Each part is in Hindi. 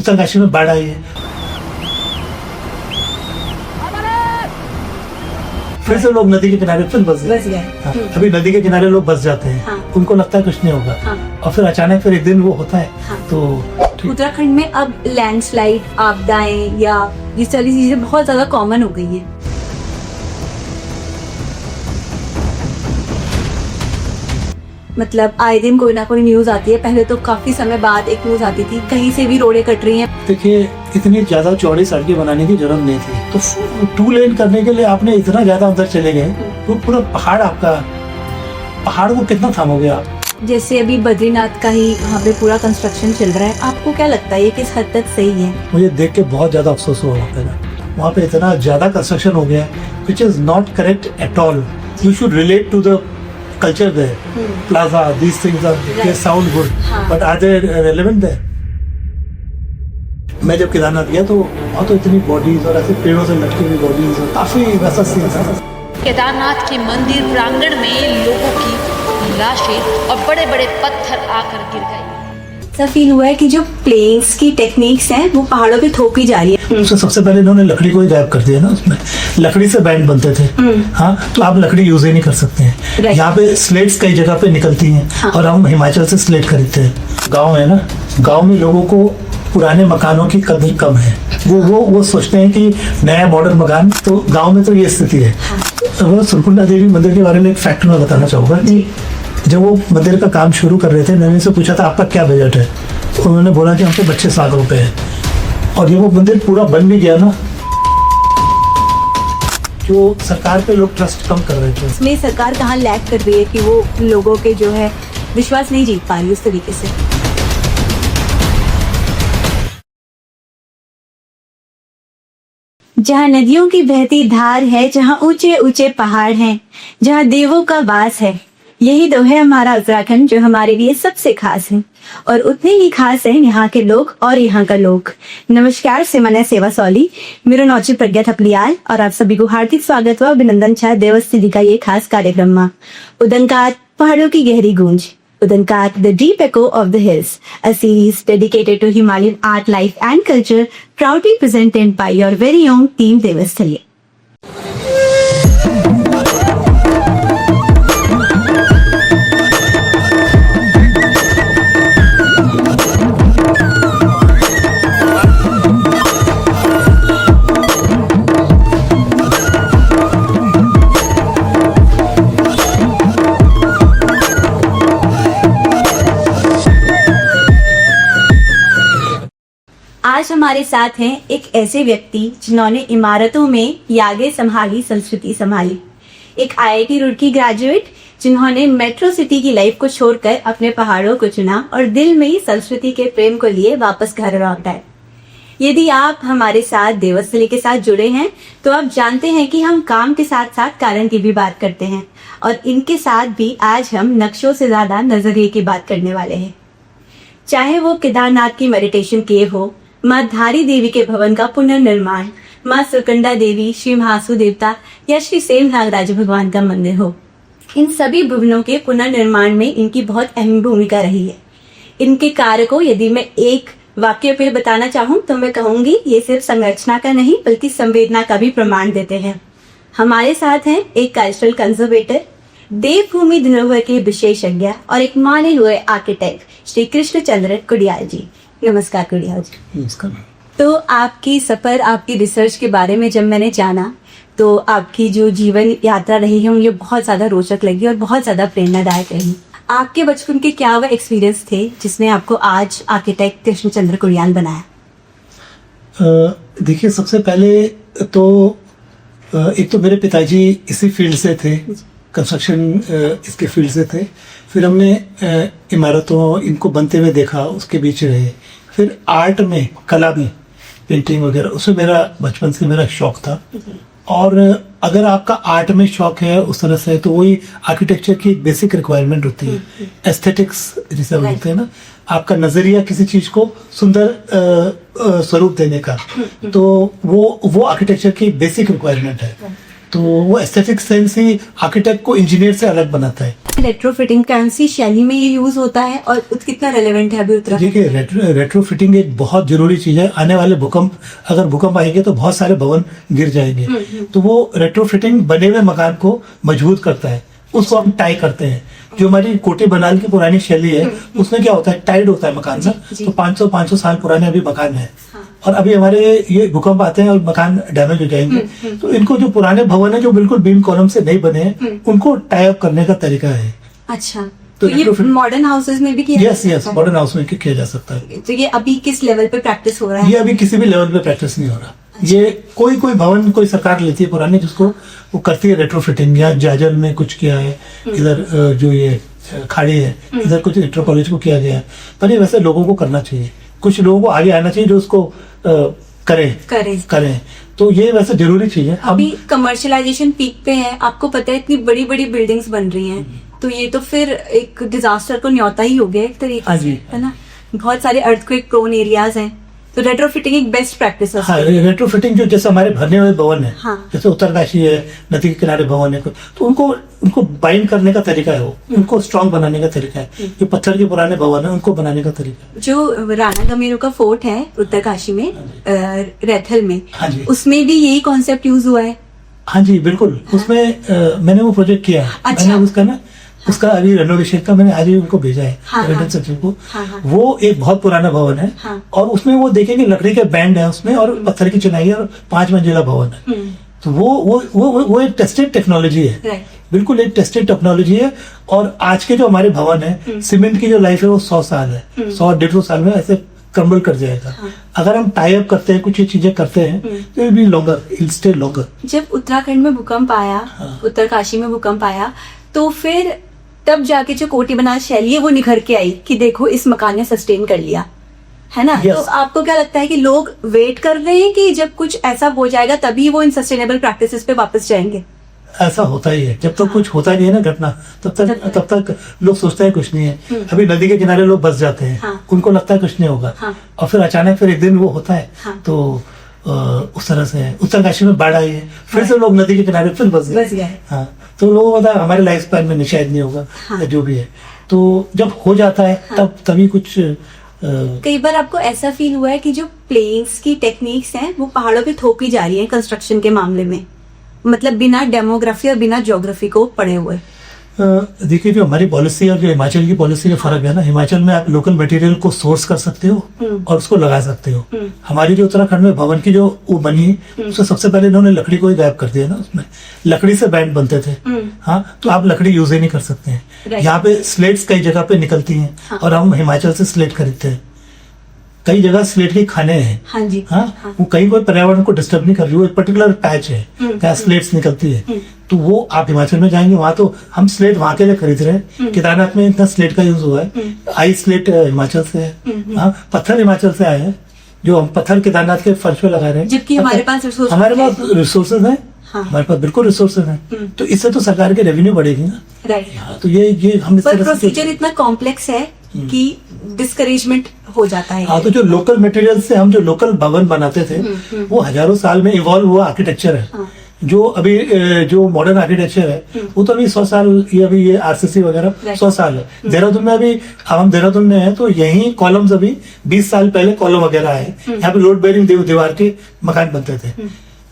उत्तरकाशी में बाढ़ आई है, फिर से लोग नदी के किनारे फिर बस गए। हाँ, अभी नदी के किनारे लोग बस जाते हैं। हाँ, उनको लगता है कुछ नहीं होगा। हाँ, और फिर अचानक फिर एक दिन वो होता है। हाँ, तो उत्तराखंड में अब लैंडस्लाइड, आपदाएं या ये सारी चीजें बहुत ज्यादा कॉमन हो गई है। मतलब आए दिन कोई ना कोई न्यूज आती है। पहले तो काफी समय बाद एक न्यूज आती थी कहीं से भी रोडें कट रही हैं। देखिए, इतनी ज्यादा चौड़ी सड़कें बनाने की जरूरत नहीं थी, तो 2 लेन करने के लिए आपने इतना ज्यादा अंदर चले गए, तो पूरा पहाड़ को कितना थामोगे आप। जैसे अभी बद्रीनाथ का ही वहाँ पे पूरा कंस्ट्रक्शन चल रहा है, आपको क्या लगता है ये किस हद तक सही है? मुझे देख के बहुत ज्यादा अफसोस हुआ वहाँ पे इतना ज्यादा कंस्ट्रक्शन हो गया, which is not correct at all. You should relate to the culture there, plaza, these things are, they sound good, but are they relevant there? मैं जब केदारनाथ गया तो वहाँ तो इतनी बॉडीज और ऐसे पेड़ों से लटकी हुई बॉडीज, काफी वैसा सीन था। केदारनाथ के मंदिर प्रांगण में लोगों की लाशें और बड़े बड़े पत्थर आकर गिर गए। ऐसा फील हुआ है कि जो प्लेन्स की टेक्निक्स हैं वो पहाड़ों पे थोपी जा रही है। उससे सबसे पहले इन्होंने लकड़ी को ही गायब कर दिया ना, उसमें लकड़ी से बैंड बनते थे। हाँ, तो आप लकड़ी यूज ही नहीं कर सकते हैं। यहाँ पे स्लेट्स कई जगह पे निकलती हैं। हाँ। और हम हिमाचल से स्लेट खरीदते हैं। गाँव है ना, गाँव में लोगों को पुराने मकानों की कदर कम है। वो सोचते हैं कि नया मॉडर्न मकान, तो गाँव में तो ये स्थिति है। हाँ। सुरकुंडा देवी मंदिर के बारे में एक फैक्ट मैं बताना चाहूँगा कि जब वो मंदिर का काम शुरू कर रहे थे, मैंने उनसे पूछा था आपका क्या बजट है, तो उन्होंने बोला कि हमसे 25 लाख रुपए है। और ये वो मंदिर पूरा बन भी गया ना, जो सरकार पे लोग ट्रस्ट कम कर रहे थे। इसमें सरकार कहाँ लैग कर रही है कि वो लोगों के जो है विश्वास नहीं जीत पा रही उस तरीके से। जहाँ नदियों की बहती धार है, जहाँ ऊंचे ऊंचे पहाड़ हैं, जहाँ देवों का वास है, यही तो है हमारा उत्तराखंड, जो हमारे लिए सबसे खास है। और उतने ही खास है यहाँ के लोग और यहाँ का लोग। नमस्कार, से मैं सेवा सौली, मेरो नौची प्रज्ञा थपलियाल और आप सभी को हार्दिक स्वागत व अभिनंदन छा देवस्थिति का ये खास कार्यक्रम में। उदनकार, पहाड़ों की गहरी गूंज, उदनकार, the deep echo of the hills, a series dedicated to Himalayan art, life and culture, proudly presented by your very own team Devasthali. आज हमारे साथ हैं एक ऐसे व्यक्ति जिन्होंने इमारतों में यादें संभाली, संस्कृति संभाली। एक IIT रुड़की ग्रेजुएट जिन्होंने मेट्रो सिटी की लाइफ को छोड़कर अपने पहाड़ों को चुना और दिल में ही संस्कृति के प्रेम को लिए वापस घर लौट आए। यदि आप हमारे साथ देवस्थली के साथ जुड़े हैं तो आप जानते हैं कि हम काम के साथ साथ कारण की भी बात करते हैं, और इनके साथ भी आज हम नक्शों से ज्यादा नजरिए की बात करने वाले हैं। चाहे वो केदारनाथ की मेडिटेशन केव हो, माँ धारी देवी के भवन का पुनर्निर्माण, माँ सुरकुंडा देवी, श्री महासू देवता या श्री सेम नागराज भगवान का मंदिर हो, इन सभी भवनों के पुनर्निर्माण में इनकी बहुत अहम भूमिका रही है। इनके कार्य को यदि मैं एक वाक्य पे बताना चाहूँ तो मैं कहूंगी ये सिर्फ संरचना का नहीं बल्कि संवेदना का भी प्रमाण देते हैं। हमारे साथ हैं एक कल्चरल कंजर्वेटर, देवभूमि धरोहर के विशेषज्ञ और एक माने हुए आर्किटेक्ट श्री कृष्णचंद्र कुडियाल जी। नमस्कार कुडियाल जी। नमस्कार। तो आपकी सफर, आपकी रिसर्च के बारे में जब मैंने जाना तो आपकी जो जीवन यात्रा रही है मुझे बहुत ज्यादा रोचक लगी और बहुत ज्यादा प्रेरणादायक रही। आपके बचपन के क्या वो एक्सपीरियंस थे जिसने आपको आज आर्किटेक्ट कृष्णचंद्र कुडियाल बनाया? देखिए, सबसे पहले तो एक तो मेरे पिताजी इसी फील्ड से थे, कंस्ट्रक्शन इसके फील्ड से थे। फिर हमने इमारतों इनको बनते हुए देखा, उसके बीच रहे। फिर आर्ट में, कला में, पेंटिंग वगैरह, उसमें मेरा बचपन से मेरा शौक था। और अगर आपका आर्ट में शौक है उस तरह से, तो वही आर्किटेक्चर की बेसिक रिक्वायरमेंट होती है, एस्थेटिक्स जिसे बोलते हैं ना, आपका नजरिया किसी चीज को सुंदर स्वरूप देने का, तो वो आर्किटेक्चर की बेसिक रिक्वायरमेंट है। तो वो एस्थेटिक सेंस ही आर्किटेक्ट को इंजीनियर से अलग बनाता है। रेट्रोफिटिंग कौन सी शैली में ये यूज होता है और कितना रेलेवेंट है अभी उत्तराखंड? देखिए रेट्रोफिटिंग एक बहुत जरूरी चीज है। आने वाले भूकंप, अगर भूकंप आएंगे तो बहुत सारे भवन गिर जाएंगे, तो वो रेट्रोफिटिंग बने हुए मकान को मजबूत करता है, उसको हम टाई करते हैं। जो हमारी कोटी बनाल की पुरानी शैली है उसमें क्या होता है, टाइड होता है मकान ना, तो 500 साल पुराने अभी मकान है, और अभी हमारे ये भूकंप आते हैं और मकान डैमेज हो जाएंगे, तो इनको जो पुराने भवन है जो बिल्कुल बीम कॉलम से नहीं बने हैं उनको टाई अप करने का तरीका है। अच्छा, तो ये मॉडर्न हाउसेज में भी किया यस यस मॉडर्न हाउस में किया जा सकता है। तो ये अभी किस लेवल पे प्रैक्टिस हो रहा है? ये अभी किसी भी लेवल पे प्रैक्टिस नहीं हो रहा। ये कोई भवन कोई सरकार लेती है पुरानी जिसको वो करती है रेट्रोफिटिंग, या जाजल में कुछ किया है, इधर जो ये खाड़ी है इधर कुछ इंटर कॉलेज को किया गया है, पर ये वैसे लोगों को करना चाहिए, कुछ लोगों को आगे आना चाहिए जो उसको करें। तो ये वैसे जरूरी चीज है। अभी कमर्शियलाइजेशन पीक पे है, आपको पता है इतनी बड़ी बड़ी बिल्डिंग्स बन रही हैं, तो ये तो फिर एक डिजास्टर को न्योता ही हो गया एक तरीके से, है ना? बहुत सारे अर्थक्वेक प्रोन एरियाज हैं, तो रेट्रोफिटिंग एक बेस्ट प्रैक्टिस है। हाँ, रेट्रोफिटिंग जो जैसे हमारे भरने हुए भवन है, हाँ। जैसे उत्तरकाशी है, नदी के किनारे भवन है, तो उनको बाइंड करने का तरीका है, वो उनको स्ट्रांग बनाने का तरीका है। जो पत्थर के पुराने भवन है उनको बनाने का तरीका है। जो राणा गमेरू का फोर्ट है उत्तरकाशी में, रैथल में, हाँ जी, उसमें भी यही कॉन्सेप्ट यूज हुआ है। हाँ जी बिल्कुल, उसमें मैंने वो प्रोजेक्ट किया है। अच्छा। मैंने उसका अभी रेनोवेशन का मैंने आज ही उनको भेजा है रेजिडेंट सचिव को। वो एक बहुत पुराना भवन है, और उसमें वो देखेंगे लकड़ी के बैंड है उसमें, और पत्थर की चिनाई है, और 5 मंजिला भवन है। तो वो एक टेस्टेड टेक्नोलॉजी है, बिल्कुल एक टेस्टेड टेक्नोलॉजी है। और आज के जो हमारे भवन है, सीमेंट की जो लाइफ है वो 100 साल है, 100-150 साल में ऐसे क्रम्बल कर जाएगा। अगर हम टाई अप करते हैं, कुछ ये चीजें करते हैं, तो it be longer, it stay longer. जब उत्तराखंड में भूकंप आया, उत्तरकाशी में भूकंप आया, तो फिर तब जाके जो कोटी बनाल शैली है वो निखर के आई कि देखो इस मकान ने सस्टेन कर लिया, है ना? Yes. तो आपको क्या लगता है कि लोग वेट कर रहे हैं कि जब कुछ ऐसा हो जाएगा तभी वो इन सस्टेनेबल प्रैक्टिसेस पे वापस जाएंगे? ऐसा होता ही है, जब तक कुछ होता नहीं है ना घटना, तब तक लोग सोचते हैं कुछ नहीं है। अभी नदी के किनारे लोग बस जाते हैं, उनको लगता है कुछ नहीं होगा, और फिर अचानक फिर एक दिन वो होता है। तो उस तरह से उत्तरकाशी में बाढ़ आई है, फिर से लोग नदी के किनारे फिर बस गए। हाँ, तो लोगों को पता है हमारे लाइफ स्पैन में शायद नहीं होगा, या जो भी है। तो जब हो जाता है तभी कुछ कई बार आपको ऐसा फील हुआ है कि जो प्लेन्स की टेक्निक्स हैं वो पहाड़ों पे थोपी जा रही है कंस्ट्रक्शन के मामले में, मतलब बिना डेमोग्राफी और बिना ज्योग्राफी को पढ़े हुए? देखिए, जो हमारी पॉलिसी और जो हिमाचल की पॉलिसी का फर्क है ना, हिमाचल में आप लोकल मटेरियल को सोर्स कर सकते हो और उसको लगा सकते हो। हमारी जो उत्तराखंड में भवन की जो वो बनी है, उससे सबसे पहले इन्होंने लकड़ी को ही गायब कर दिया ना, उसमें लकड़ी से बैंड बनते थे। हाँ, तो आप लकड़ी यूज ही नहीं कर सकते हैं। यहाँ पे स्लेट्स कई जगह पे निकलती हैं, और हम हिमाचल से स्लेट खरीदते हैं। कई जगह स्लेट के खाने हैं। हाँ जी। हाँ, वो कहीं कोई पर्यावरण को डिस्टर्ब नहीं कर रही, वो एक पर्टिकुलर पैच है जहाँ स्लेट्स निकलती है। तो वो आप हिमाचल में जाएंगे, वहां तो हम स्लेट वहां के लिए खरीद रहे हैं। केदारनाथ में इतना स्लेट का यूज हुआ है, आई स्लेट हिमाचल से है। हाँ, पत्थर हिमाचल से आए हैं, जो हम पत्थर केदारनाथ के फर्श पे लगा रहे हैं। जबकि हमारे पास रिसोर्सेज है, हमारे पास बिल्कुल रिसोर्सेज हैं। तो इससे तो सरकार की रेवेन्यू बढ़ेगी ना। राइट। तो ये हम इस तरह से प्रोसीजर इतना कॉम्प्लेक्स है कि डिस्करेजमेंट हो जाता है। हाँ, तो जो लोकल मटेरियल से हम जो लोकल भवन बनाते थे, वो हजारों साल में इवॉल्व हुआ आर्किटेक्चर है। जो अभी जो मॉडर्न आर्किटेक्चर है वो तो अभी 100 साल, ये अभी ये आरसीसी वगैरह 100 साल है। देहरादून में अभी हम देहरादून में है, तो यही कॉलम्स अभी 20 साल पहले कॉलम वगैरह है। यहाँ पे लोड बेरिंग दीवार के मकान बनते थे।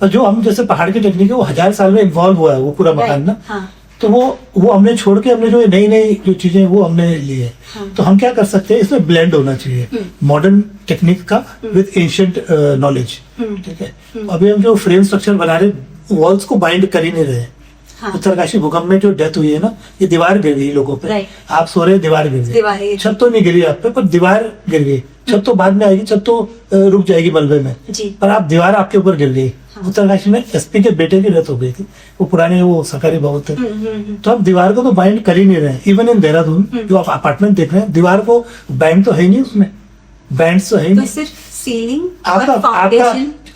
और जो हम जैसे पहाड़ की टेक्निक है वो 1000 साल में इन्वॉल्व हुआ है वो पूरा मकान ना। तो वो हमने छोड़ के हमने जो नई जो चीजें वो हमने ली है। तो हम क्या कर सकते हैं, इसमें ब्लेंड होना चाहिए मॉडर्न टेक्निक का विद एंशिएंट नॉलेज। ठीक है, अभी हम जो फ्रेम स्ट्रक्चर बना रहे, वॉल्स को बाइंड कर ही नहीं रहे। उत्तरकाशी भूकंप में जो डेथ हुई है ना, ये दीवार गिर गई लोगों पे। आप सो रहे, दीवार गिर गई। छत तो नहीं गिरी आप पे, पर दीवार गिर गई। छत तो बाद में आएगी, छत तो रुक जाएगी मलबे में, पर आप दीवार आपके ऊपर गिर गई। उत्तरकाशी में एसपी के बेटे की डेथ हो गई थी, वो पुराने वो सरकारी भवन थे। तो आप दीवार को तो बाइंड कर ही नहीं रहे। इवन इन देहरादून जो आप अपार्टमेंट देख रहे हैं, दीवार को बैंड तो है ही नहीं, उसमें बैंड तो है ही नहीं। सिर्फ सीलिंग,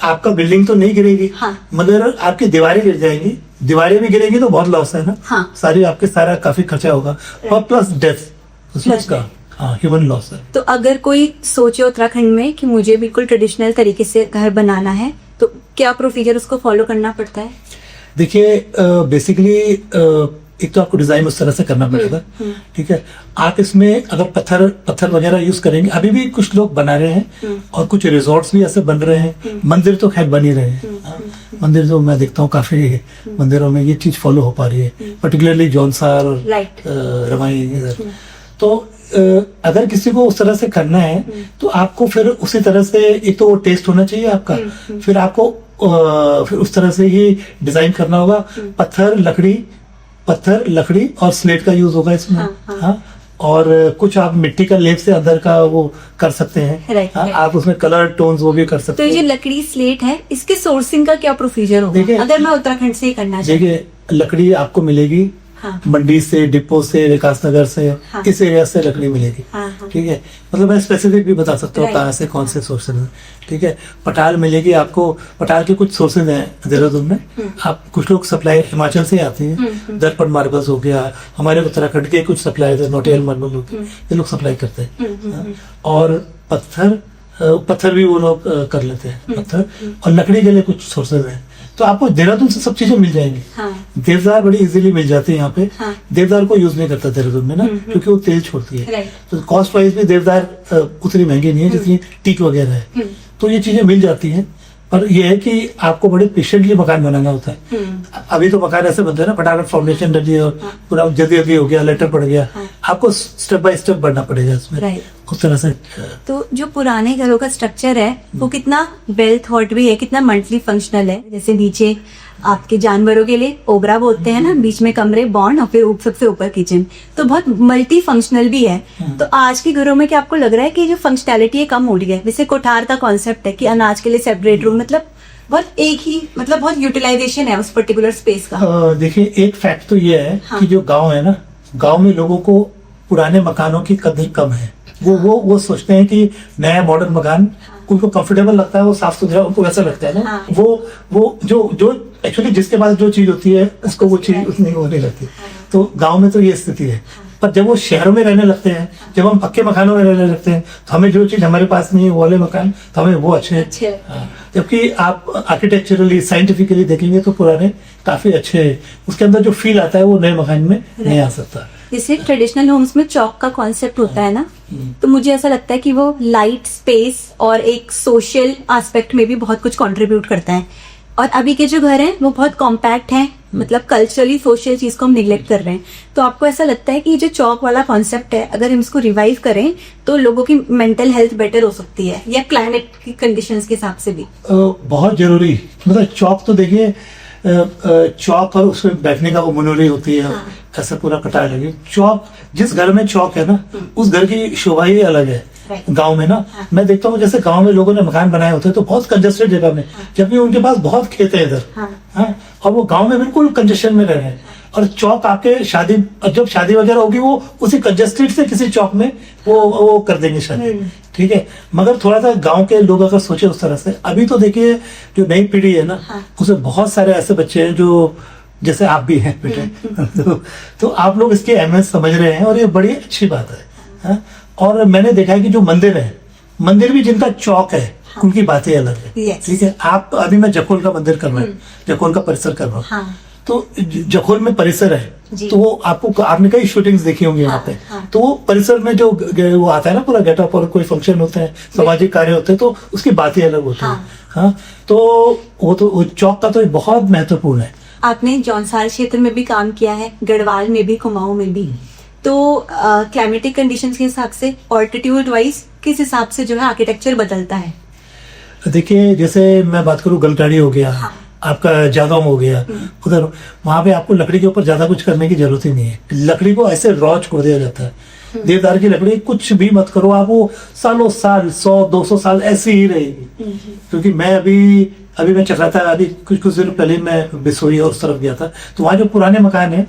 आपका बिल्डिंग तो नहीं गिरेगी, मगर आपकी दीवारें गिर जाएंगी। दीवारें भी गिरेंगी तो बहुत लॉस है ना। सारी आपके सारा काफी खर्चा होगा, और प्लस डेथ उसका ह्यूमन लॉस है। तो अगर कोई सोचे उत्तराखंड में कि मुझे बिल्कुल ट्रेडिशनल तरीके से घर बनाना है, तो क्या प्रोसीजर उसको फॉलो करना पड़ता है? देखिए बेसिकली एक तो आपको डिजाइन उस तरह से करना पड़ेगा, ठीक है। आप इसमें अगर पत्थर वगैरह यूज करेंगे, अभी भी कुछ लोग बना रहे हैं और कुछ रिजॉर्ट्स भी ऐसे बन रहे हैं, मंदिर तो खैर बन ही रहे हैं। मंदिर जो मैं देखता हूँ काफी मंदिरों में ये चीज फॉलो हो पा रही है, पर्टिकुलरली जौनसार और रमाई इधर। तो अगर किसी को उस तरह से करना है तो आपको फिर उसी तरह से एक तो वो टेस्ट होना चाहिए आपका, फिर आपको फिर उस तरह से ही डिजाइन करना होगा। पत्थर लकड़ी और स्लेट का यूज होगा इसमें। हाँ। और कुछ आप मिट्टी का लेप से अंदर का वो कर सकते हैं। हाँ, आप उसमें कलर टोन्स वो भी कर सकते हैं। तो हैं। ये लकड़ी स्लेट है, इसके सोर्सिंग का क्या प्रोसीजर होगा अगर मैं उत्तराखंड से करना चाहूँ? देखिए लकड़ी आपको मिलेगी मंडी से, डिपो से, विकास नगर से, इस एरिया से लकड़ी मिलेगी। ठीक है, मतलब मैं स्पेसिफिक भी बता सकता हूँ कहाँ से कौन से सोर्सेज हैं। ठीक है, पटाल मिलेगी आपको, पटाल के कुछ सोर्सेज हैं देहरादून में। आप कुछ लोग सप्लाई हिमाचल से आती है, दर्पण मार्बल्स हो गया, हमारे उत्तराखंड के कुछ सप्लाई थे, नोटियल मार्बल हो गए, ये लोग सप्लाई करते हैं। और पत्थर भी वो लोग कर लेते हैं, पत्थर और लकड़ी के लिए कुछ सोर्सेज हैं। तो आपको देहरादून से सब चीजें मिल जाएंगी। देवदार बड़ी इजीली मिल जाती है यहाँ पे। देवदार को यूज नहीं करता देहरादून में ना, क्योंकि वो तेल छोड़ती है। तो कॉस्ट वाइज भी देवदार उतनी महंगी नहीं है जितनी टीक वगैरह है। तो ये चीजें मिल जाती हैं, पर यह है कि आपको बड़े पेशेंटली मकान बनाना होता है। अभी तो मकान ऐसे बनते हैं ना, फटाफट फाउंडेशन डली और पूरा जल्दी हो गया, लेटर पड़ गया। आपको स्टेप बाय स्टेप बढ़ना पड़ेगा इसमें, उस तरह से। तो जो पुराने घरों का स्ट्रक्चर है वो कितना वेल थॉट भी है, कितना मल्टी फंक्शनल है। जैसे नीचे आपके जानवरों के लिए ओबरा बोलते हैं ना, बीच में कमरे, बॉर्न और फिर सबसे ऊपर किचन, तो बहुत मल्टी फंक्शनल भी है। तो आज के घरों में क्या आपको लग रहा है कि जो फंक्शनैलिटी है कम हो रही है? जैसे कोठार का कॉन्सेप्ट है कि अनाज के लिए सेपरेट रूम, मतलब बहुत एक ही, मतलब बहुत यूटिलाइजेशन है उस पर्टिकुलर स्पेस का। देखिए एक फैक्ट तो ये है कि जो गाँव है ना, गाँव में लोगों को पुराने मकानों की कदर कम है। वो सोचते हैं कि नया मॉडर्न मकान उनको कंफर्टेबल लगता है, वो साफ सुथरा उनको वैसा लगता है ना। वो जो एक्चुअली जिसके पास जो चीज होती है उसको वो चीज उतनी वो नहीं लगती। तो गांव में तो ये स्थिति है। पर जब वो शहरों में रहने लगते हैं, जब हम पक्के मकानों में रहने लगते हैं, तो हमें जो चीज हमारे पास नहीं है वो वाले मकान तो हमें वो अच्छे हैं। जबकि आप आर्किटेक्चरली साइंटिफिकली देखेंगे तो पुराने काफी अच्छे है, उसके अंदर जो फील आता है वो नए मकान में नहीं आ सकता। जैसे ट्रेडिशनल होम्स में चौक का कॉन्सेप्ट होता है ना, तो मुझे ऐसा लगता है कि वो लाइट, स्पेस और एक सोशल एस्पेक्ट में भी बहुत कुछ कंट्रीब्यूट करता है। और अभी के जो घर हैं वो बहुत कॉम्पैक्ट हैं, मतलब कल्चरली सोशल चीज को हम निग्लेक्ट कर रहे हैं। तो आपको ऐसा लगता है कि जो चौक वाला कॉन्सेप्ट है, अगर हम इसको रिवाइव करें तो लोगों की मेंटल हेल्थ बेटर हो सकती है, या क्लाइमेट की कंडीशंस के हिसाब से भी? बहुत जरूरी, मतलब चौक तो देखिए, चौक और उसमें बैठने का वो मनोरी होती है, ऐसा पूरा कटार लगे। चौक, जिस घर में चौक है ना, उस घर की शोभा ही अलग है। गांव में ना मैं देखता हूँ, जैसे गांव में लोगों ने मकान बनाए होते हैं तो बहुत कंजेस्टेड जगह में, जबकि उनके पास बहुत खेत है इधर। हाँ, और वो गांव में बिल्कुल कंजेशन में रह रहे हैं। और चौक आपके जब शादी वगैरह होगी वो उसी कंजेस्टेड से किसी चौक में वो कर देंगे शादी। ठीक है, मगर थोड़ा सा गांव के लोग अगर सोचे उस तरह से, अभी तो देखिए जो नई पीढ़ी है ना, उसमें बहुत सारे ऐसे बच्चे हैं जो, जैसे आप भी हैं बेटे, तो आप लोग इसकी अहमियत समझ रहे हैं और ये बड़ी अच्छी बात है। और मैंने देखा है कि जो मंदिर भी जिनका चौक है उनकी बातें अलग है। ठीक है, आप अभी मैं जखोल का मंदिर कर रहा हूँ, जखोल का परिसर कर रहा हूँ। तो जखोल में परिसर है, तो वो आपने कई शूटिंग्स देखी होंगी वहाँ पे। तो वो परिसर में जो वो आता है ना पूरा गेटअप, और कोई फंक्शन होते हैं, सामाजिक कार्य होते हैं, तो उसकी बातें अलग होती है। हाँ, तो वो चौक का तो बहुत महत्वपूर्ण है। आपने जौनसार क्षेत्र में भी काम किया है, गढ़वाल में भी, कुमाऊं में भी, तो क्लाइमेटिक कंडीशंस के हिसाब से, ऑल्टीट्यूड वाइज किस हिसाब से जो है आर्किटेक्चर बदलता है? देखिए जैसे मैं बात करूँ, गलटाड़ी हो गया, आपका जागौन हो गया, उधर वहां पे आपको लकड़ी के ऊपर ज्यादा कुछ करने की जरूरत ही नहीं है। लकड़ी को ऐसे रॉ छोड़ दिया जाता है। देवदार की लकड़ी कुछ भी मत करो आप, वो सालों साल 100-200 साल ऐसी ही रहेगी। क्योंकि मैं अभी मैं चल रहा था, अभी कुछ दिन पहले मैं बिसोई और उस तरफ गया था, तो वहाँ जो पुराने मकान है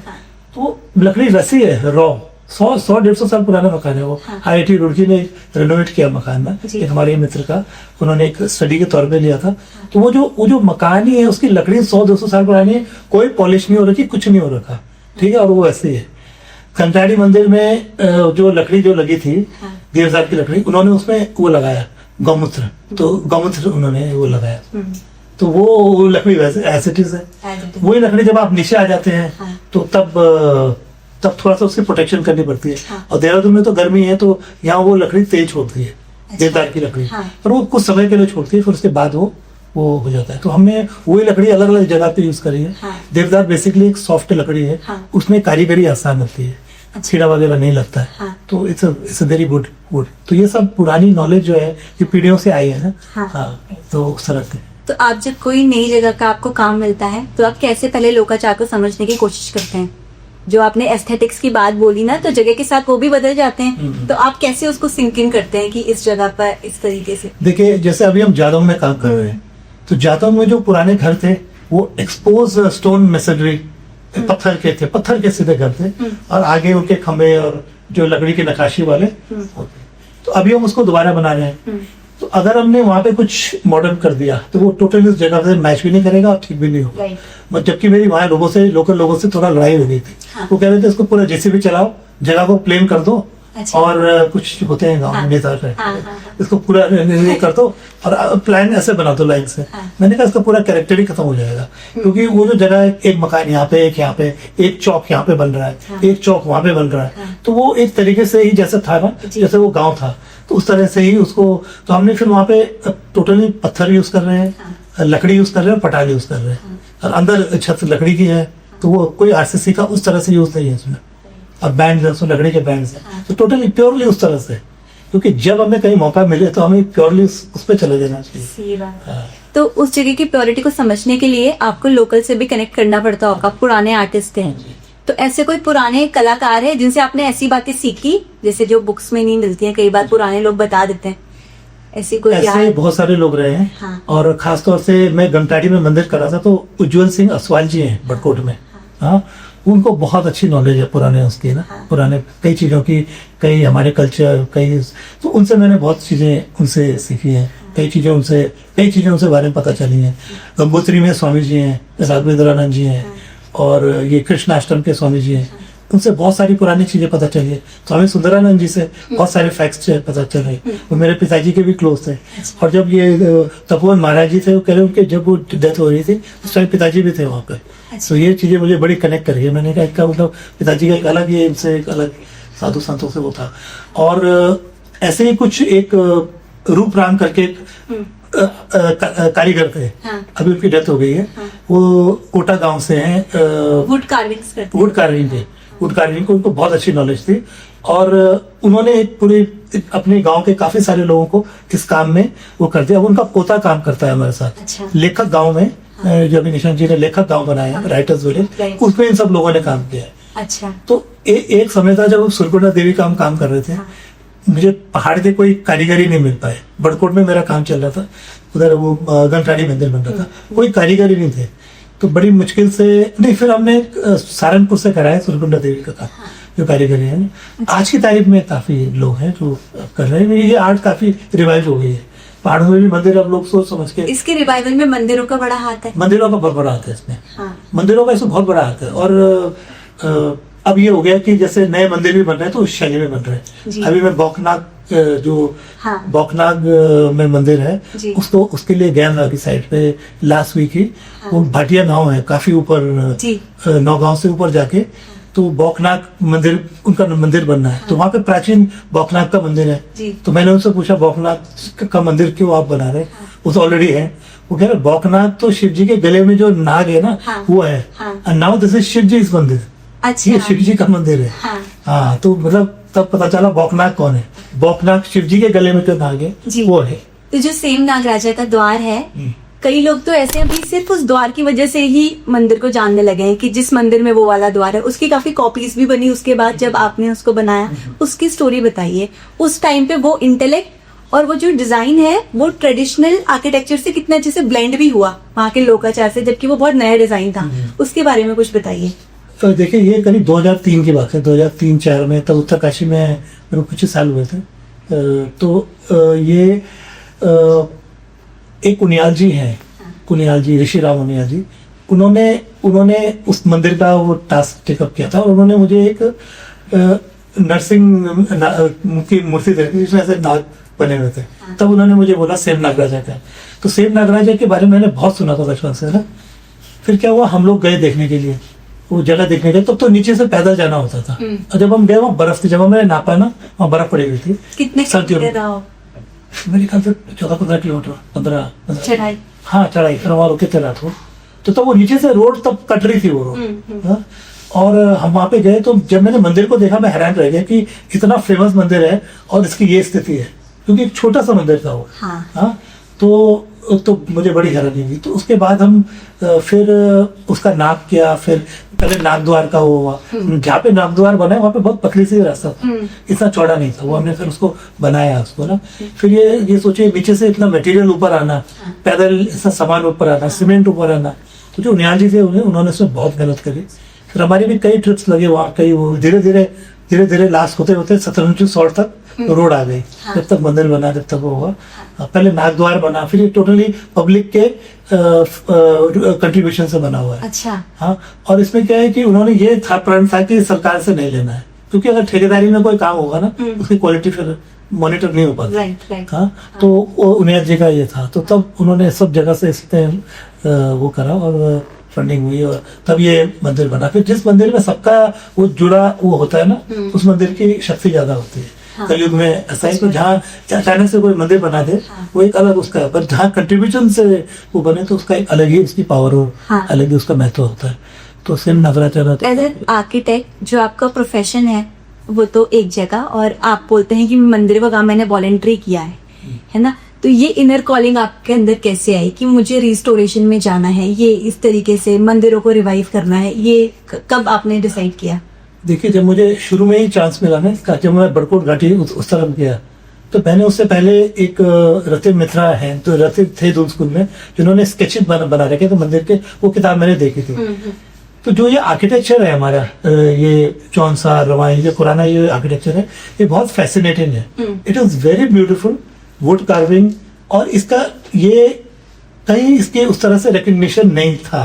तो लकड़ी रसी है, रॉ 100-150 साल पुराना मकान है वो। IIT रुड़की ने रेनोवेट किया मकान में, एक हमारे मित्र का, उन्होंने एक स्टडी के तौर पे लिया था। तो वो जो मकान ही है उसकी लकड़ी 100-200 साल पुरानी है, कोई पॉलिश नहीं हो रखी, कुछ नहीं हो रखा। ठीक है, और वो ऐसे ही है। कंटाड़ी मंदिर में जो लकड़ी जो लगी थी, देवदार की लकड़ी, उन्होंने उसमें वो लगाया गौमूत्र, तो गौमूत्र उन्होंने वो लगाया। तो वो लकड़ी वैसे एज इट इज है। वही लकड़ी जब आप नीचे आ जाते हैं हाँ। तो तब थोड़ा सा उसकी प्रोटेक्शन करनी पड़ती है। हाँ। और देहरादून में तो गर्मी है तो यहाँ वो लकड़ी तेज होती है, देवदार की लकड़ी। हाँ। पर वो कुछ समय के लिए छोड़ती है, फिर उसके बाद वो हो जाता है। तो हमने वही लकड़ी अलग अलग जगह पे यूज करी है। हाँ। देवदार बेसिकली एक सॉफ्ट लकड़ी है, हाँ। उसमें कारीगरी आसान होती है, छीड़ा वगैरह नहीं लगता है। हाँ। तो इट्स अ वेरी गुड। तो ये सब पुरानी नॉलेज जो है ये पीढ़ियों से आई है ना। हाँ। हाँ, तो उस तरह के। तो आप जब कोई नई जगह का आपको काम मिलता है तो आप कैसे पहले लोकाचार को समझने की कोशिश करते हैं? जो आपने एस्थेटिक्स की बात बोली ना, तो जगह के साथ वो भी बदल जाते हैं, तो आप कैसे उसको सिंक इन करते हैं कि इस जगह पर इस तरीके से? देखिए, जैसे अभी हम जादव में काम कर रहे हैं, तो जादव में जो पुराने घर थे वो एक्सपोज स्टोन मेसनरी, पत्थर के सीधे घर थे, और आगे उनके खंभे और जो लकड़ी की नक्काशी वाले होते। तो अभी हम उसको दोबारा बना रहे हैं। तो अगर हमने वहां पे कुछ मॉडर्न कर दिया तो वो टोटली उस जगह से मैच भी नहीं करेगा और ठीक भी नहीं होगा। Right. जबकि मेरी वहां लोकल लोगों से थोड़ा लड़ाई हो गई थी। हाँ। वो कह रहे थे इसको पूरा जेसीबी चलाओ, जगह को प्लेन कर दो। अच्छा। और कुछ होते हैं गाँव में नेता हाँ, हाँ। इसको पूरा ये कर दो और प्लान ऐसे बना दो लाइन से। हाँ। मैंने कहा इसका पूरा कैरेक्टर ही खत्म हो जाएगा, क्योंकि वो जो जगह है, एक मकान यहाँ पे, एक यहाँ पे, एक चौक यहाँ पे बन रहा है, हाँ। एक चौक वहां पे बन रहा है। हाँ। तो वो एक तरीके से ही जैसे था ना, जी। जैसे वो गाँव था, तो उस तरह से ही उसको। तो हमने फिर वहां पे टोटली पत्थर यूज कर रहे हैं, लकड़ी यूज कर रहे हैं, पटाल यूज कर रहे हैं, और अंदर छत लकड़ी की है, तो वो कोई आरसीसी का उस तरह से यूज नहीं है उसमें। और बैंड उसमें लकड़ी के बैंड है, तो टोटली प्योरली उस तरह से। क्योंकि जब हमें कहीं मौका मिले तो हमें प्योरली उस पर चले जाना चाहिए। सही बात। हाँ। तो उस जगह की प्योरिटी को समझने के लिए आपको लोकल से भी कनेक्ट करना पड़ता होगा, पुराने आर्टिस्ट हैं। तो ऐसे कोई पुराने कलाकार है जिनसे आपने ऐसी बातें सीखी जैसे जो बुक्स में नहीं मिलती हैं, कई बार पुराने लोग बता देते हैं, ऐसी कोई ऐसे याद? बहुत सारे लोग रहे हैं। हाँ। और खासतौर से मैं गमटाड़ी में मंदिर करा था, तो उज्जवल सिंह असवाल जी हैं बड़कोट में। हाँ, उनको बहुत अच्छी नॉलेज है पुराने उसकी ना। हाँ। पुराने कई चीजों की, कई हमारे कल्चर, कई, तो उनसे मैंने बहुत चीजें उनसे सीखी हैं। कई चीजें उनसे बारे में पता चली हैं। गंगोत्री में स्वामी जी हैं, राघवेंद्रानंद जी हैं, और ये कृष्णाष्टम के स्वामी जी हैं। उनसे बहुत सारी पुरानी चीजें पता चली है। स्वामी सुंदरानंद जी से बहुत सारे फैक्ट्स पता चले। वो मेरे पिताजी के भी क्लोज थे। और जब ये तपोवन महाराज जी थे, वो कह रहे उनके जब वो डेथ हो रही थी उस टाइम पिताजी भी थे वहाँ पे। तो ये चीजें मुझे बड़ी कनेक्ट करी है। मैंने कहा इसका मतलब पिताजी का एक अलग, ये इनसे एक अलग साधु संतों से वो था। और ऐसे ही कुछ एक रूप राम करके एक कारीगर थे। हाँ। अभी उनकी डेथ हो गई है। वो कोटा गांव से हैं। वुड कार्विंग्स करते हैं। वुड कार्विंग को उनको बहुत अच्छी नॉलेज थी। और उन्होंने पूरे अपने गांव के काफी सारे लोगों को इस काम में वो कर दिया। अब उनका पोता काम करता है हमारे साथ। अच्छा। लेखक गांव में, जो अभी निशांत जी ने लेखक गांव बनाया है, राइटर्स विलेज, Right. उसमें इन सब लोगों ने काम किया है। अच्छा। तो एक समय था जब सुरकुंडा देवी का हम काम कर रहे थे। मुझे पहाड़ पे कोई कारीगरी नहीं मिल पाए। बड़कोट में मेरा काम चल रहा था, उधर वो गंगटाड़ी मंदिर बन रहा था, कोई कारीगरी नहीं थे। तो बड़ी मुश्किल से नहीं, फिर हमने सहारनपुर से कराया सुरकुंडा देवी का काम, जो कारीगरी है ना। आज की तारीख में काफी लोग हैं जो कर रहे हैं। ये आर्ट काफी रिवाइव हो गई है। पहाड़ों में भी मंदिर अब लोग सोच समझ के। इसके रिवाइवल में मंदिरों का बड़ा हाथ है। मंदिरों का बहुत बड़ा हाथ है इसमें। हाँ। मंदिरों का इसमें बहुत बड़ा हाथ है। और अब ये हो गया कि जैसे नए मंदिर भी बन रहे हैं तो उस शैली में बन रहे जी। हैं। अभी मैं बौखनाग, जो हाँ। बौखनाग में मंदिर है, जी। उसके लिए गया था की साइड पे लास्ट वीक ही। हाँ। वो भाटिया गांव है काफी ऊपर, जी। नौगांव से ऊपर जाके, तो बौखनाग मंदिर, उनका मंदिर बनना है। तो वहाँ पे प्राचीन बौखनाग का मंदिर है। जी। तो मैंने उनसे पूछा बौखनाग का मंदिर क्यों आप बना रहे? वो तो ऑलरेडी है। वो कह रहे बौखनाग तो शिव जी के गले में जो नाग है ना, हाँ। वो है। हाँ। और नाउ दिस इज शिव जी इस मंदिर। अच्छा। ये शिव जी का मंदिर है। हाँ। हाँ, तो मतलब तब पता चला बौखनाग कौन है। बौखनाग शिव जी के गले में जो नाग जी। है वो है। तो जो सेम नाग राजा का द्वार है, कई लोग तो ऐसे अभी सिर्फ उस द्वार की वजह से ही मंदिर को जानने लगे हैं कि जिस मंदिर में वो वाला द्वार है। उसकी काफी कॉपीज भी बनी उसके बाद जब आपने उसको बनाया। उसकी स्टोरी बताइए, उस टाइम पे वो इंटेलेक्ट और वो जो डिजाइन है वो ट्रेडिशनल आर्किटेक्चर से कितने अच्छे से ब्लेंड भी हुआ वहाँ के लोकाचार से, जबकि वो बहुत नया डिजाइन था। उसके बारे में कुछ बताइए। तो देखिए, ये करीब 2003 की बात है। 2003-04 में, तब उत्तरकाशी में मेरे को कुछ साल हुए थे। ये एक उनियाल जी हैं, कुनियाल जी, ऋषि राम उनियाल जी। उन्होंने उस मंदिर का वो टास्क टेकअप किया था। और उन्होंने मुझे एक नरसिंह की मूर्ति दी थी जिसमें ऐसे नाग बने हुए थे। तब उन्होंने मुझे बोला सेम नाग राजा का। तो सेम नागराजा के बारे में मैंने बहुत सुना था बचपन से ना। फिर क्या हुआ, हम लोग गए देखने के लिए, वो जगह देखने गए, तब तो नीचे से पैदल जाना होता था। और जब हम गए वहाँ बर्फ थी, जब हमने नापा ना वहाँ बर्फ पड़ी हुई थी। कितने सर्दियों में किलोमीटर रहो? मेरे ख्याल से 14-15 किलोमीटर, 15 चढ़ाई? हाँ चढ़ाई, फिर वहाँ रुके थे रात को। तो तब वो नीचे से रोड तब कट रही थी वो रोड। हाँ? और हम वहाँ पे गए तो जब मैंने मंदिर को देखा मैं हैरान रह गया कि इतना फेमस मंदिर है और इसकी ये स्थिति है, क्योंकि एक छोटा सा मंदिर था वो। हाँ? तो मुझे बड़ी हैरानी हुई। तो उसके बाद हम फिर उसका नाप किया, फिर पहले नागद्वार का वो हुआ, जहाँ पे नागद्वार बना है वहाँ पे बहुत पतली सी रास्ता था, इतना चौड़ा नहीं था वो। हमने फिर उसको बनाया उसको ना। फिर ये सोचे नीचे से इतना मटेरियल ऊपर आना, पैदल इतना सामान ऊपर आना, सीमेंट ऊपर आना। तो जो निहाल जी थे उन्होंने उसमें बहुत मेहनत करी। फिर हमारी भी कई ट्रिप्स लगे वहाँ, कई वो धीरे धीरे लास्ट होते होते सतरंजू सौर तक रोड आ गई। जब तक मंदिर बना, जब तक वो हुआ, पहले नागद्वार बना, फिर ये टोटली पब्लिक के कंट्रीब्यूशन से बना हुआ है। अच्छा। हाँ, और इसमें क्या है कि उन्होंने ये था प्रण था कि सरकार से नहीं लेना है, क्योंकि अगर ठेकेदारी में कोई काम होगा ना उसकी क्वालिटी फिर मॉनिटर नहीं हो पाती। राइट। हाँ, तो वो उन्नैस जी का ये था, तो तब उन्होंने सब जगह से इसमें वो करा और फंडिंग हुई और तब ये मंदिर बना। फिर जिस मंदिर में सबका वो जुड़ा वो होता है ना, उस मंदिर की शक्ति ज्यादा होती है। कलयुग में ऐसा है कि जहाँ अचानक से कोई मंदिर बना दे वो एक अलग उसका है, पर जहाँ कंट्रीब्यूशन से वो बने तो उसका एक अलग ही उसकी पावर और अलग ही उसका महत्व होता है। तो same Navratri as an architect जो आपका प्रोफेशन है वो तो एक जगह, और आप बोलते हैं कि मंदिर का काम मैंने वॉलंटरी किया है ना। तो ये इनर कॉलिंग आपके अंदर कैसे आई कि मुझे रिस्टोरेशन में जाना है, ये इस तरीके से मंदिरों को रिवाइव करना है, ये कब आपने डिसाइड किया? देखिए, जब मुझे शुरू में ही चांस मिला ना इसका, जब मैं बड़कोट घाटी उस तरफ गया, तो मैंने उससे पहले एक रतिन मित्रा है, तो रतिन थे दून स्कूल में, जिन्होंने स्केचेस बना रखे थे मंदिर के, वो किताब मैंने देखी थी। तो जो ये आर्किटेक्चर है हमारा, ये चौंसा रवाई, ये पुराना ये आर्किटेक्चर है, ये बहुत फैसिनेटिंग है। It is very beautiful, wood carving, और इसका ये कहीं इसके उस तरह से रिकग्निशन नहीं था,